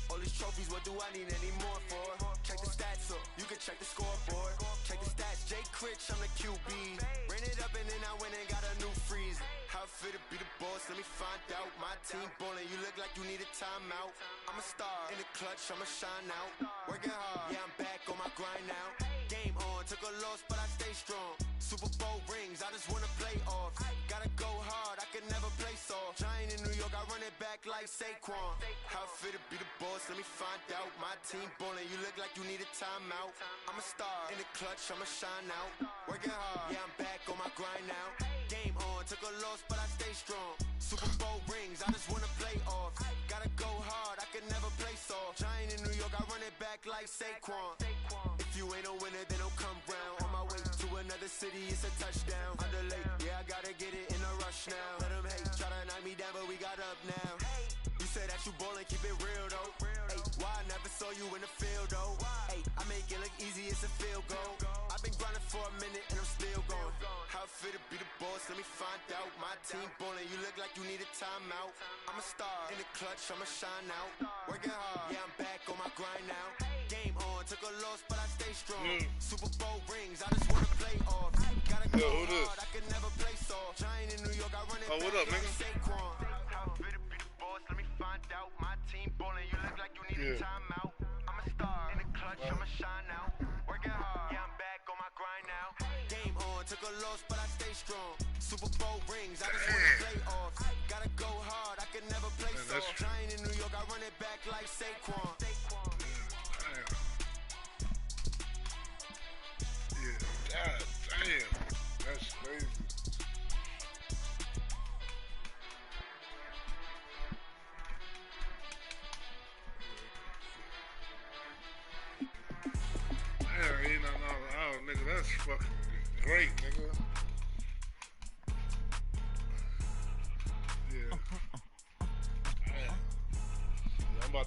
[SPEAKER 8] All these trophies, what do I need any more for? Check the stats up, you can check the scoreboard. Check the stats, Jay Critch, I'm the QB. Ran it up and then I went and got a new freeze. How it feel to be the boss, let me find out. My team ballin', you look like you need a timeout. I'm a star in the clutch, I'ma shine out. Working hard, yeah, I'm back on my grind now. Game on, took a loss, but I stay strong. Super Bowl rings, I just wanna play off. Gotta go hard, I can never play soft. Giant in New York, I run it back like Saquon. How it feel to be the boss, let me find out. My team ballin', you look like you need a timeout. I'm a star in the clutch, I'ma shine out. Working hard, yeah, I'm back on my grind now. Game on, took a loss, but I stay strong. Super Bowl rings, I just wanna play off. Gotta go hard, I can never play soft. Giant in New York, I run it back like Saquon. If you ain't a winner, then don't come round. On my way to another city, it's a touchdown. Underlay, yeah, I gotta get it in a rush now. Let them hate, try to knock me down, but we got up now. You say that you ballin', keep it real though. Hey, why I never saw you in the field though? Hey, I make it look easy, it's a field goal. I've been grinding for a minute and I'm still going. How it feel to be the boss, let me find out. My team ballin', you look like you need a timeout. I'm a star in the clutch, I'ma shine out. Working hard, yeah, I'm back on my grind now. Game on, took a loss, but I stay strong. Super Bowl rings, I just wanna play off. Gotta go hard, I can never play soft. Giant in New York, I run it back like Saquon. How it feel to be the boss, let me find out. My team ballin', you look like you need a timeout. I'm a star in the clutch, I'ma shine out. Working hard, yeah, I'm back on my grind now. Game on, took a loss, but I stay strong. Super Bowl rings, I just wanna play off. Gotta go hard, I can never play soft. Giant in New York, I run it back like Saquon.
[SPEAKER 3] God damn, that's crazy. Damn, ain't nothing out, nigga. That's fucking great, nigga. Yeah. Damn. I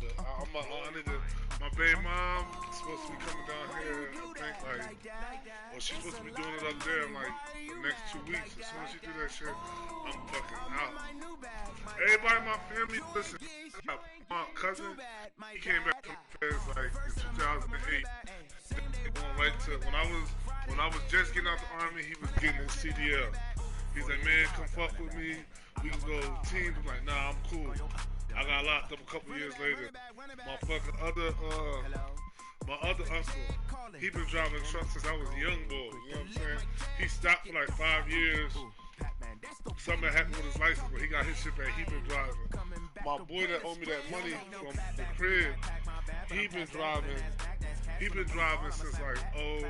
[SPEAKER 3] need to. My baby mom is supposed to be coming down here. I think well, she's supposed to be doing it up there in like the next 2 weeks. As soon as she do that shit, I'm fucking out. Everybody in my family, listen. My cousin, he came back from the feds like in 2008. Going right to when I was just getting out the army, he was getting his CDL. He's like, man, come fuck with me. We can go team. I'm like, nah, I'm cool. I got locked up a couple years later. My fucking my other uncle, he been driving trucks since I was a young boy. You know what I'm saying? He stopped for like 5 years. Something happened with his license, but he got his shit back. He been driving. My boy that owed me that money from the crib, he been driving. He been driving since like 10,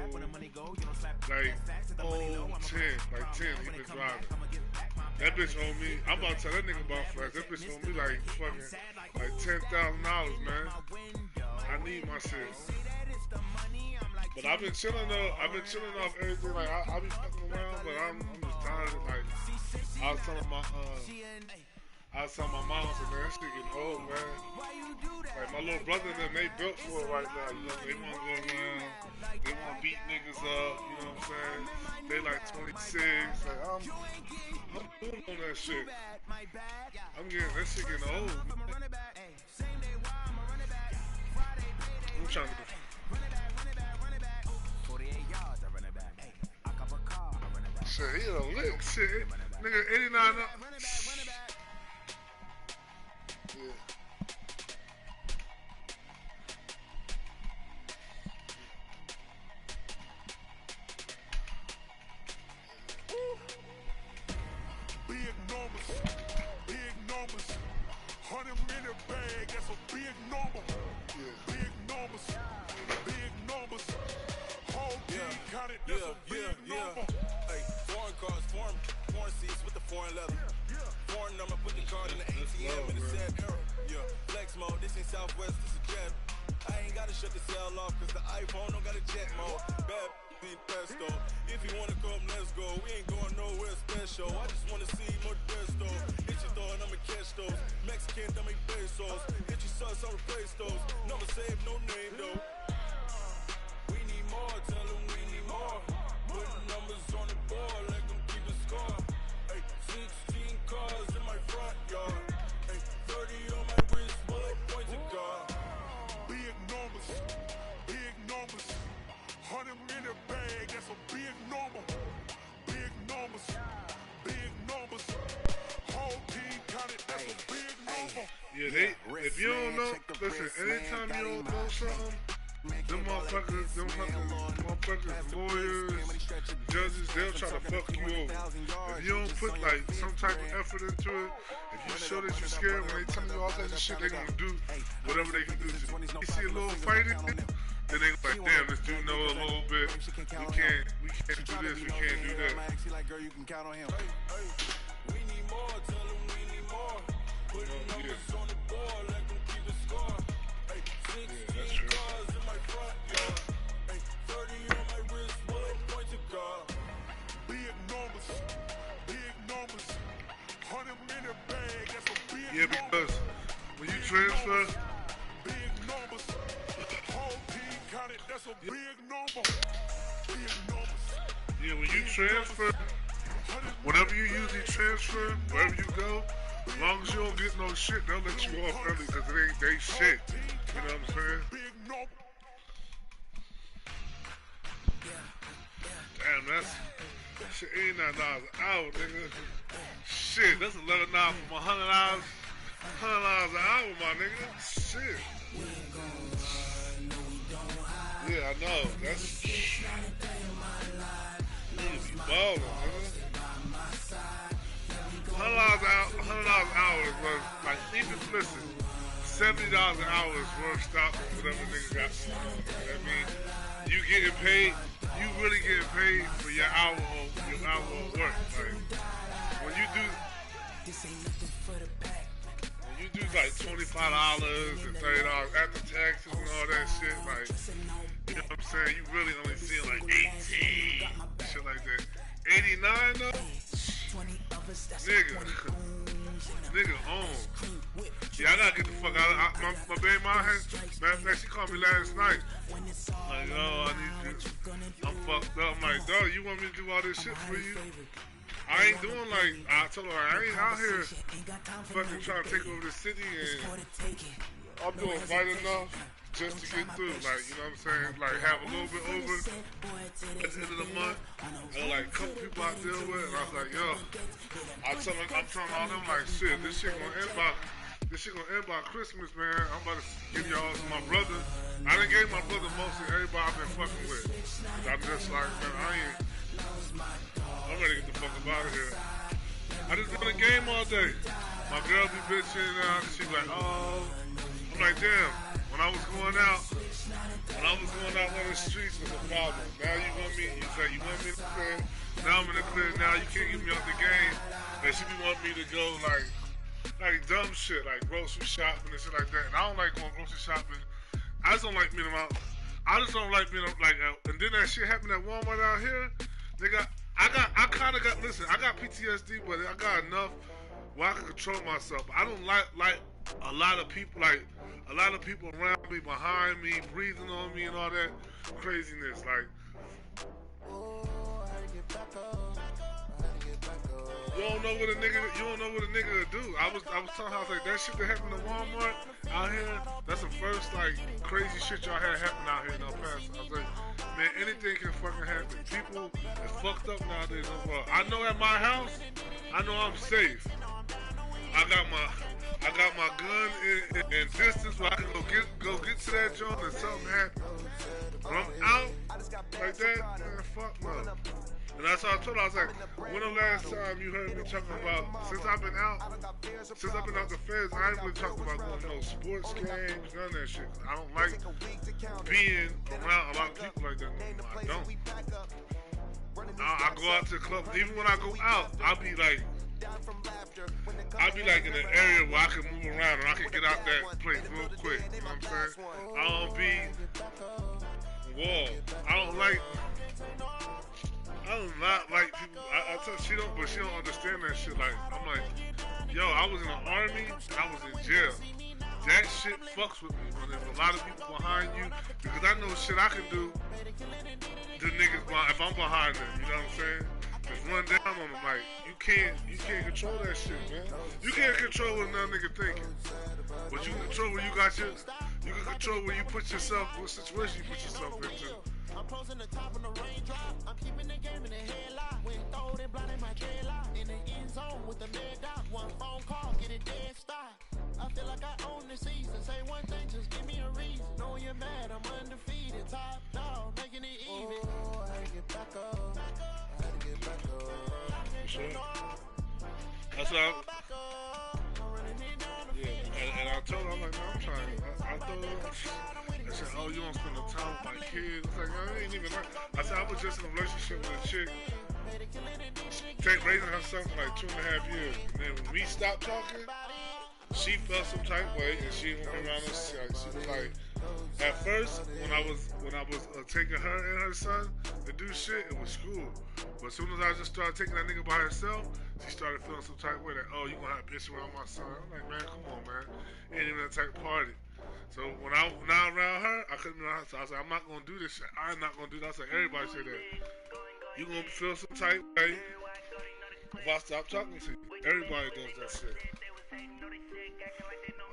[SPEAKER 3] like 10. He been driving. That bitch owe me. I'm about to tell that nigga about flash. That bitch owe me like fucking like $10,000, man. I need my shit. But I've been chilling though. I've been chilling off everything. Like I be fucking around, but I'm just tired of like. I was telling my mom, I said, man, that shit getting old, man. Like my little brother and them, they built for it right now. You know, they want to go around. They want to beat niggas up. You know what I'm saying? They like 26. Like I'm doing on that shit. I'm getting that shit getting old. I'm trying to. Shit, he a lick, shit. Nigga, 89 up. Yeah.
[SPEAKER 9] Big numbers, 100-minute bag, that's a big number. Yeah. Big numbers, whole team counted, that's a big number.
[SPEAKER 10] Hey, foreign cars, foreign seats with the foreign leather. Foreign number, put the card in the ATM in the sad era. Yeah, flex mode, this ain't Southwest, this is jet. I ain't gotta shut the cell off, cause the iPhone don't got a jet mode. Bad beat pesto. If you wanna come, let's go. We ain't going nowhere special. I just wanna see more Modesto. Hit your door and I'ma catch those. Mexican, dummy pesos. Hit your sus, I'll replace those. Number save, no name though. We need more, tell them we need more. Put numbers on the board, let them keep the score. Hey, 16 cars in my front yard. Hey, 30 on my wrist, bullet pointed car.
[SPEAKER 9] Big numbers, 100-minute bag, that's a big number. Big numbers, whole team counted, that's a big number.
[SPEAKER 3] Yeah, if you don't know, listen, anytime you don't know something, them motherfuckers, lawyers, judges, they'll try to fuck you over. If you don't put like some type of effort into it, if you show that you're scared when they tell you all kinds of shit, they gonna do whatever they can do. You see a little fighting, then they like, damn, this dude know a little bit. We can't do this, we can't do that.
[SPEAKER 10] We need more, tell them we need more. Put numbers on the board, let them keep the score. Hey, 16 cars in my front yard. Hey, 30 on my wrist, bullet pointed car.
[SPEAKER 9] Big numbers, 100-minute bag, that's a big number.
[SPEAKER 3] Yeah, because when you transfer,
[SPEAKER 9] big numbers, whole team counted, that's a big number.
[SPEAKER 3] Yeah, when you transfer, whenever you usually transfer, wherever you go, as long as you don't get no shit, they'll let you off early because it ain't they shit. You know what I'm saying? Damn, that's shit, $89 an hour, nigga. Shit, that's $11 from $100. $100 an hour, my nigga. Shit. Yeah, I know. That's niggas be ballin', nigga. $100 an hour is worth, like, even listen, $70 an hour is worth stopping whatever nigga got going on. That means you getting paid, you really getting paid for your hour of work. Like, when you do like $25 and $30 after taxes and all that shit, like, you know what I'm saying? You really only seeing like 18, shit like that. 89 though? Nigga. Nigga on. Yeah, I gotta get the fuck out. My baby mom has, matter of fact, she called me last night. Like, oh, I need you. I'm fucked up. I'm like, dog, you want me to do all this shit for you? I ain't doing like, I told her, I ain't out here fucking trying to take over the city, and I'm doing right enough just to get through. Like, you know what I'm saying? Like, have a little bit over at the end of the month. And like, a couple people I deal with, and I was like, yo, I'm telling all them, like, shit, this shit gonna end by Christmas, man. I'm about to give y'all to my brother. I done gave my brother mostly everybody I've been fucking with. I'm just like, man, I'm ready to get the fuck up out of here. I just been in a game all day. My girl be bitching out. She be like, oh. I'm like, damn. When I was going out on the streets was a problem. Now you want me, you say you want me in the clear. Now I'm in the clear. Now you can't get me off the game. And she be wanting me to go like dumb shit, like grocery shopping and shit like that. And I don't like going grocery shopping. I just don't like being around. I just don't like being like. And then that shit happened at Walmart out here. Nigga, I kind of got. Listen, I got PTSD, but I got enough where I can control myself. I don't like a lot of people around me, behind me, breathing on me, and all that craziness. Like, you don't know what a nigga would do. I was telling her, I was like, that shit that happened at Walmart out here, that's the first like crazy shit y'all had happen out here in El Paso. I was like, man, anything can fucking happen. People is fucked up nowadays in the world. I know at my house, I know I'm safe. I got my gun in distance where I can go get to that joint and something happens. When I'm out like that, man, fuck no. And that's how I told her, I was like, when the last time you heard me talking about, since I've been out the feds, I ain't really talking about going to no sports games, none of that shit. I don't like being around a lot of people like that no more. I don't. I go out to the club, even when I go out, I'll be like in an area where I can move around and I can get out that place real quick. You know what I'm saying? I don't be wall. I do not like people. I tell she don't, but she don't understand that shit. Like, I'm like, yo, I was in the army and I was in jail. That shit fucks with me when there's a lot of people behind you, because I know shit I can do. The niggas, if I'm behind them, you know what I'm saying? Just run down on them. Like, you can't control that shit, man. You can't control what another nigga thinking, but you can control where you can control where you put yourself, what situation you put yourself into.
[SPEAKER 17] I'm closing the top of the raindrop. I'm keeping the game in the headlock. When throwed and blinded my dreadlock. In the end zone with the mad dot. One phone call, get it dead stop. I feel like I own the season. Say one thing, just give me a reason. Know you're mad, I'm undefeated. Top dog, making it even. Oh, I had to get back up.
[SPEAKER 3] Sure. That's what and I told her, I'm like, man, I'm trying. I told her, I said, oh, you don't spend no time with my kids. I was like, I ain't even like. I said, I was just in a relationship with a chick, raising her son for like 2.5 years. And then when we stopped talking, she felt some type of way, and she went around us. She was like, at first, when I was taking her and her son to do shit, it was cool. But as soon as I just started taking that nigga by herself, she started feeling some type of way that, oh, you gonna have a bitch around my son. I'm like, man, come on, man. Ain't even that type of party. So when I'm now around her, I couldn't be around her. So I was like, I'm not gonna do this shit. I'm not gonna do that. I was like, everybody say that. You gonna feel some type of way if I stop talking to you. Everybody does that shit.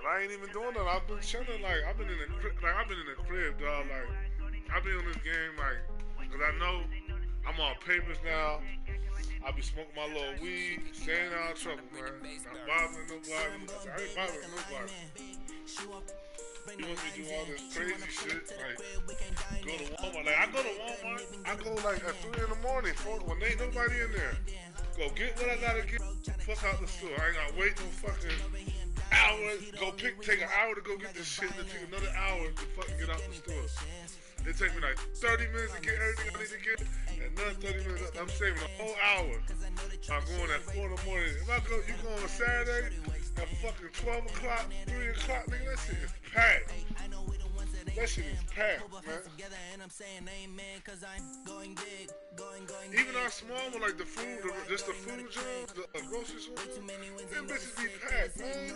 [SPEAKER 3] But I ain't even doing that. I've been chilling, like, I've been in the crib, dog. Like, I've been on this game, like, cause I know I'm on papers now. I be smoking my little weed, staying out of trouble, man. Not bothering nobody. I ain't bothering nobody. You want me to do all this crazy shit, like, go to Walmart. Like, I go to Walmart, I go like at 3 in the morning, when ain't nobody in there. Go get what I gotta get, fuck out the store. I ain't gotta wait no fucking hour, take an hour to go get this shit, and then take another hour to fucking get out the store. It take me like 30 minutes to get everything I need to get, and another 30 minutes, I'm saving a whole hour. I'm going at 4 in the morning. If you go on a Saturday, at fucking 12 o'clock, 3 o'clock, nigga, that shit is packed. That shit is packed, man. Even our small one, like the food, just the food jobs, the grocery store, them bitches be packed, man.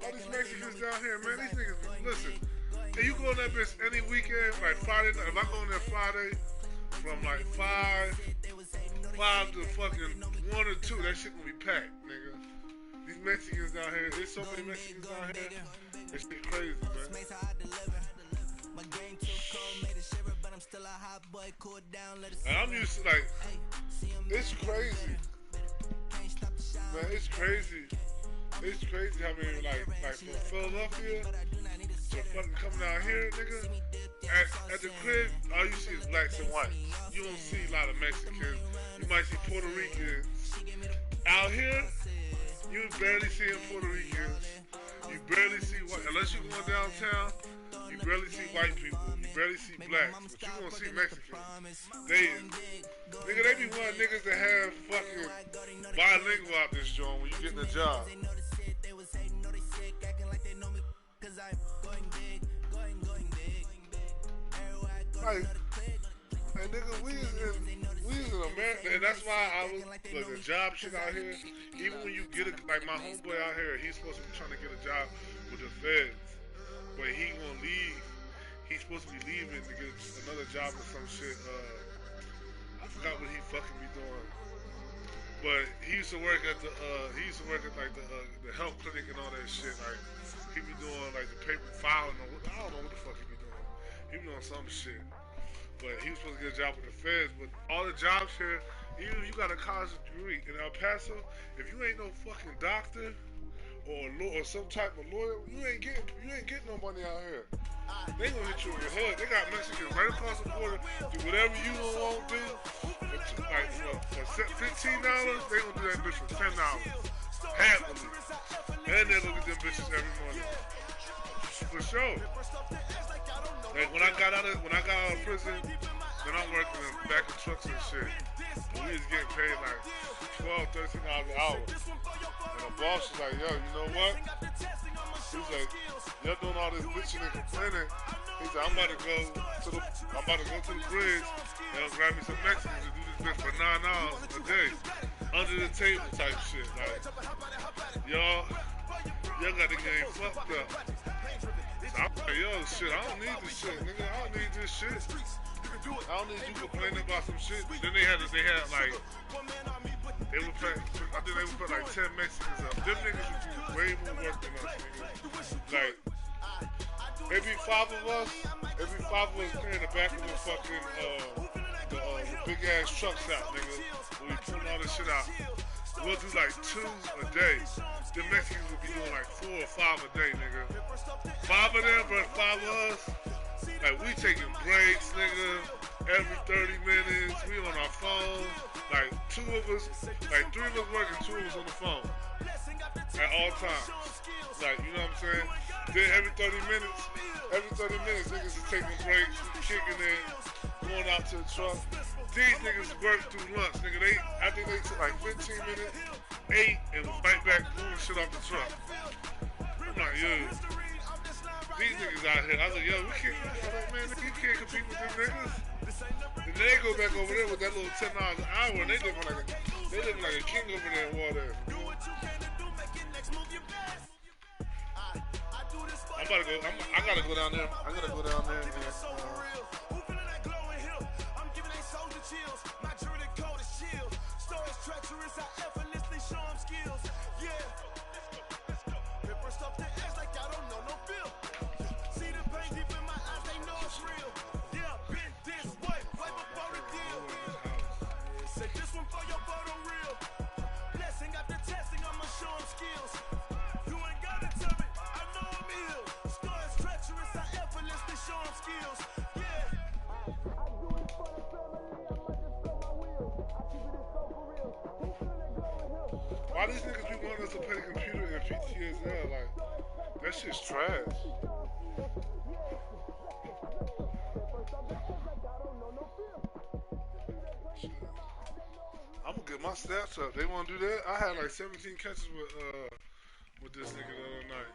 [SPEAKER 3] All these Mexicans down here, man, these niggas, listen. And you go in that bitch any weekend, like Friday night, if I go in there Friday, from like 5 to fucking 1 or 2, that shit gonna be packed, nigga. These Mexicans down here, there's so many Mexicans down here, it's shit crazy, man. And I'm used to, like, it's crazy. Man, it's crazy. It's crazy how many, like from Philadelphia to fucking coming out here, nigga. At the crib, all you see is blacks and whites. You don't see a lot of Mexicans. You might see Puerto Ricans. Out here, you barely see Puerto Ricans. You barely see white, unless you're going downtown, you barely see white people. You barely see blacks. But you gonna see Mexicans. Nigga, they be one niggas that have fucking bilingual out this joint when you getting a job. Like, nigga, we is in America, and that's why I was, like, the job shit out here, even when you get like my homeboy out here, he's supposed to be trying to get a job with the feds, but he gonna leave, he's supposed to be leaving to get another job or some shit, I forgot what he fucking be doing, but he used to work at like the health clinic and all that shit, like, he be doing like the paper filing, I don't know what the fuck he be doing, he be doing some shit. But he was supposed to get a job with the feds. But all the jobs here, even if you got a college degree in El Paso, if you ain't no fucking doctor or some type of lawyer, you ain't getting no money out here. They gonna hit you in your head. They got Mexicans right across the border. Do whatever you don't want to do. For $15, they gonna do that bitch for $10. Happily. And they look at them bitches every morning. For sure. Like when I got out of prison, then I'm working back in trucks and shit. And we was getting paid like $12, $13 an hour. And the boss was like, yo, you know what? He's like, you're doing all this bitching and complaining. He said, I'm about to go to the bridge and grab me some Mexicans to do this bitch for $9 a day. Under the table type shit. Like, y'all got the game fucked up. I'm like, yo, shit, I don't need this shit, nigga. I don't need this shit. I don't need you complaining about some shit. Then they had like, they would put, I think they would put like 10 Mexicans up. Them niggas would do way more work than us, nigga. Like, every five of us carrying the back of the fucking, the big ass trucks out, nigga. When we pulling all this shit out. We'll do like 2 a day. The Mexicans will be doing like 4 or 5 a day, nigga. 5 of them versus 5 of us. Like, we taking breaks, nigga. Every 30 minutes, we on our phone. Like, 2 of us, like 3 of us working, 2 of us on the phone. At all times. Like, you know what I'm saying? Then every 30 minutes, niggas is taking breaks, kicking in, going out to the truck. These niggas work through lunch, nigga. I think they took like 15 minutes, ate, and was right back moving shit off the truck. I'm like, yo, these niggas out here. I was like, yo, we can't, man, you can't compete with them niggas. And then they go back over there with that little $10 an hour, and they live like a king over there in water. I gotta go down there. I gotta go down there and
[SPEAKER 8] chills. My journey code is chill. Stories treacherous, I effortlessly show them skills. Yeah. It burst up the edge like I don't know no feel. See the pain deep in my eyes, they know it's real. Yeah, been this way, right before the deal. Say this one for your photo real. Blessing after testing, I'ma show them skills. You ain't gotta tell me, I know I'm ill. Stories treacherous, I effortlessly show them skills.
[SPEAKER 3] Why these niggas be wanting us to play the computer in PTSL? Like, that shit's trash. I'm gonna get my stats up. They wanna do that? I had like 17 catches with this nigga the other night.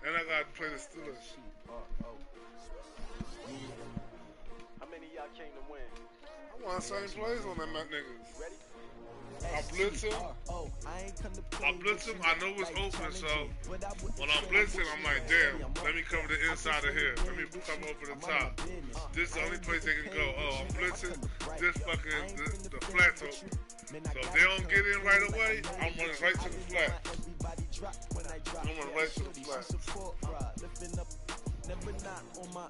[SPEAKER 3] And I gotta play the Steelers.
[SPEAKER 6] many y'all came to win?
[SPEAKER 3] I won the same plays on them niggas.
[SPEAKER 6] Ready?
[SPEAKER 3] I blitz him. I blitz him. I know it's open, so when I'm blitzing, I'm like, damn, let me cover the inside of here. Let me come over the top. This is the only place they can go. Oh, I'm blitzing. This fucking, the flat's open. So if they don't get in right away, I'm running right to the flat. I'm running right to the flat.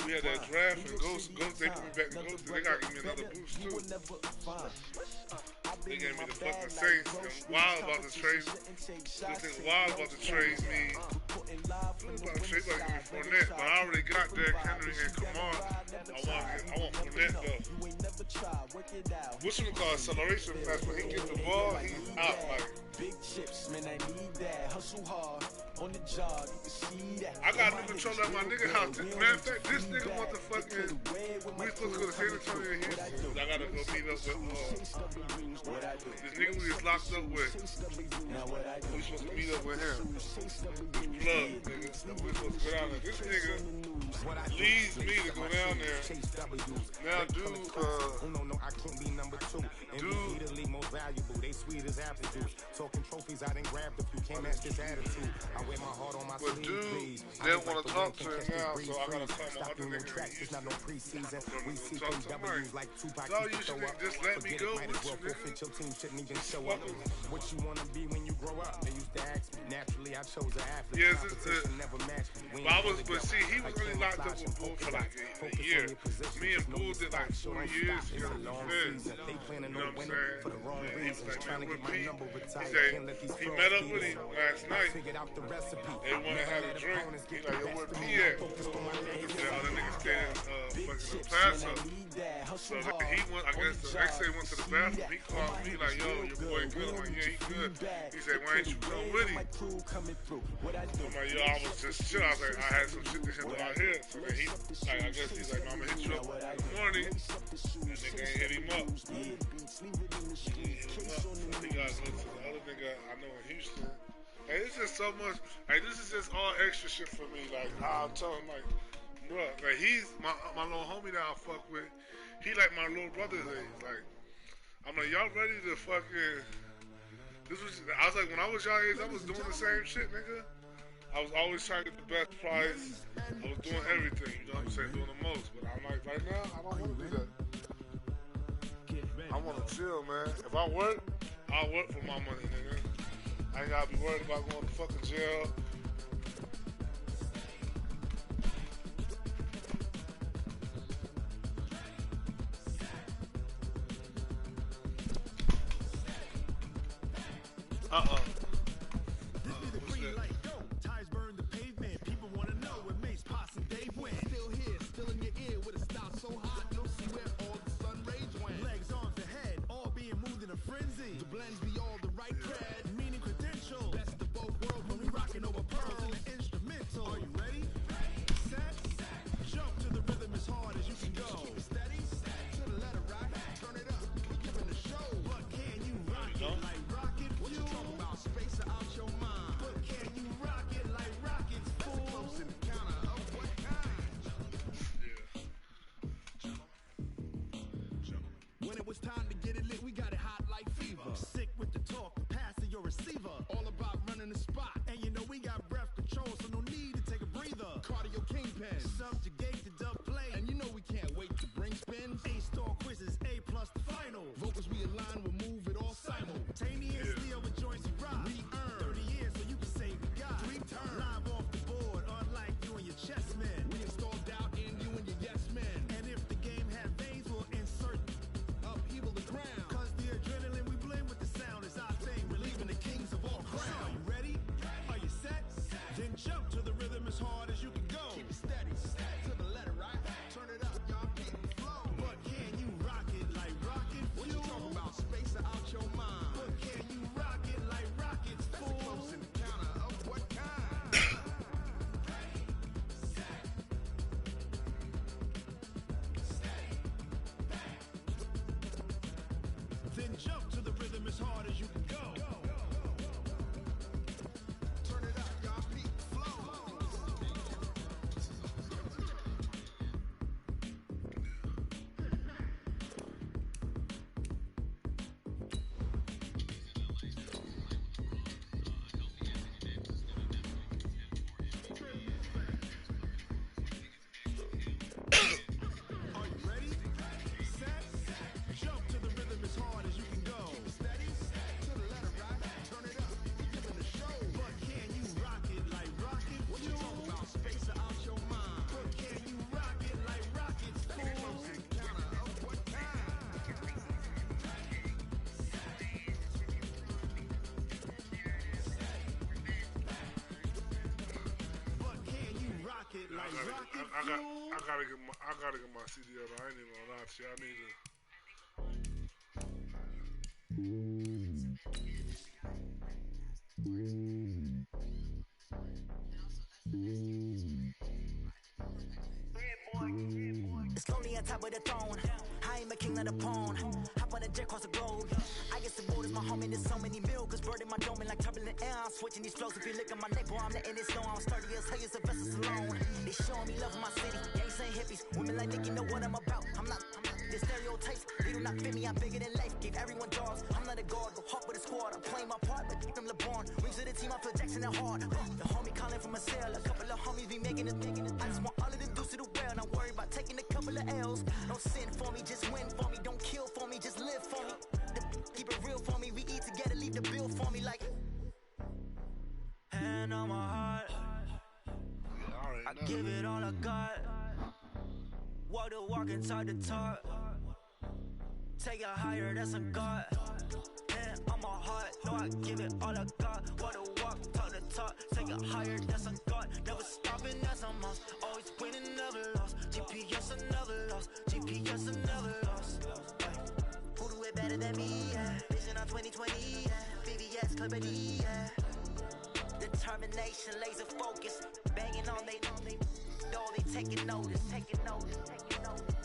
[SPEAKER 3] We had that draft and Ghost, they put me back to Ghost. They gotta give me another boost too. They gave me the fucking Saints. And Wild about to trade. This nigga Wild about to trade me. About to give me Fournette, but I already got Derrick Henry and Kamar. I want Fournette though. What's it called? Acceleration pass. When he gets the ball, he's out like.
[SPEAKER 2] Big chips, man, I need that. Hustle hard on the job, you can see that.
[SPEAKER 3] I got new control at my nigga house. Matter of fact, this nigga want the fucking. We supposed to go to San Antonio and Houston. I gotta go meet up with this nigga we just locked up with. We supposed to meet up with him. This plug, nigga. We supposed to go down there. This nigga leads me to go down there. Now, dude,
[SPEAKER 10] I can't be number two. Dude, most valuable. They sweet as apple juice. Talking trophies, I didn't grab the few. Can't match this attitude. I wear my heart on my sleeve.
[SPEAKER 3] But dude, they don't want to talk to him now, so I gotta call my other nigga.
[SPEAKER 10] It's not no preseason. We see W's like Tupac.
[SPEAKER 3] No, you should just let me go with you, nigga.
[SPEAKER 10] Your team shouldn't even show up. What you wanna be when you grow up? They used to ask me. Naturally, I chose an athlete.
[SPEAKER 3] Yes, it's
[SPEAKER 10] never matched me.
[SPEAKER 3] But see, he was only locked up with Bull for like a year. Me and Bull did like 4 years together in the feds. You know what I'm saying? He was like, man, with me. He met up with him last night. They want to have a drink. He like, yo, where P at? The other niggas staying fucking El Paso. So he went, I guess the next day went to the bathroom. He called me like, yo, your boy good. I'm like, yeah, he good. He said, why ain't you come with him? I'm like, yo, I was just chill. I was like, I had some shit to handle out here. So then he, like, I guess he's like, I'm gonna hit you up in the morning. This nigga ain't hit him up. He gotta go to the other nigga I know in Houston. Hey, it's just so much. Like, this is just all extra shit for me. Like, I'll tell him, like, bro, like, he's my little homie that I fuck with. He like my little brother's age. Like, I'm like, y'all ready to fucking. I was like, when I was y'all age, I was doing the same shit, nigga. I was always trying to get the best price. I was doing everything, you know what I'm saying, doing the most. But I'm like, right now, I don't want to do that. I want to chill, man. If I work, I'll work for my money, nigga. I ain't gotta be worried about going to fucking jail.
[SPEAKER 18] This be the green light, go. Tires burn the pavement. People want to know what makes Pops and Dave win. Still here, still in your ear with a style so hot. You'll see where all the sun rays went. Legs, arms, and head, all being moved in a frenzy. The blends be all the right cred, meaning credentials. Best of both worlds when we rocking over pearls in the instrumental. Are you ready? Set, jump to the rhythm as hard as you can go. Keep it steady, to the letter rock, turn it up. We giving the show. But can you rock it like rocket fuel? What you talking about? Space out your mind. But can you rock it like rockets, fool? Close in the counter of what kind? When it was time to get it lit, we got it hot like fever. Sick with the talk, the pass of your receiver. All about running the spot. And you know we got breath control, so no need to take a breather. Cardio kingpin, subjugate the dub play. And you know we can't wait to bring spins. A-star quizzes, A+ the final. Vocals we align, we'll move it all simultaneously over joints you rock. We earn 30 years so you can say we got 3 turns. Live off the board, unlike you and your chess men. We install doubt in you and your yes men. And if the game had veins, we'll insert upheaval the ground. Cause the adrenaline we blend with the sound is our thing, relieving the kings of all crowns. Are you ready? Are you set? Then jump to the rhythm as hard as you can go. Keep it steady, to the
[SPEAKER 3] I gotta get my CD out. I ain't even gonna lie to you. I need to.
[SPEAKER 1] It's lonely on top of the throne. I am a king of the pawn. Hop on a jet across the globe. I guess the world is my home and there's so many miracles burning my dome and like turbulent air. I'm switching these flows. If you look at my neck, boy, I'm letting it snow. I'm sturdy as hell as a vessel alone. They showing me love in my city. Gangs ain't hippies. Women like Nicky know what I'm about. I'm not the stereotypes. They do not fit me. I'm bigger than life. Give everyone jaws. I'm not a guard. Go hard with a squad. I'm playing my part, but I'm LeBron. Wings of the team. I feel Jackson and hard. The homie calling from a cell. A couple of homies be making it. I just want all of them dudes to the well. Not worry about taking a couple of L's. Don't sin for me, just win for me. Don't kill for me, just live for me. Keep it real for me. We eat together, leave the bill for me like. Hand on my heart. I give it all I got. Walk the walk inside the talk. Take it higher, that's a God. Hand on my heart. No, I give it all I got. Walk the walk, talk the talk. Take it higher, that's a God. Never stopping, that's a must. Always winning, never lost. GPS, I never lost. GPS, I never lost. Who do it better than me? Yeah. Vision on 2020. Yeah. VVS, Clippity. Yeah. Determination, laser focus. Banging on they door, they taking notice. Taking notice. Taking notice.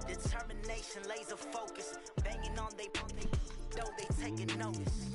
[SPEAKER 1] Determination, laser focus. Banging on they door, they taking notice.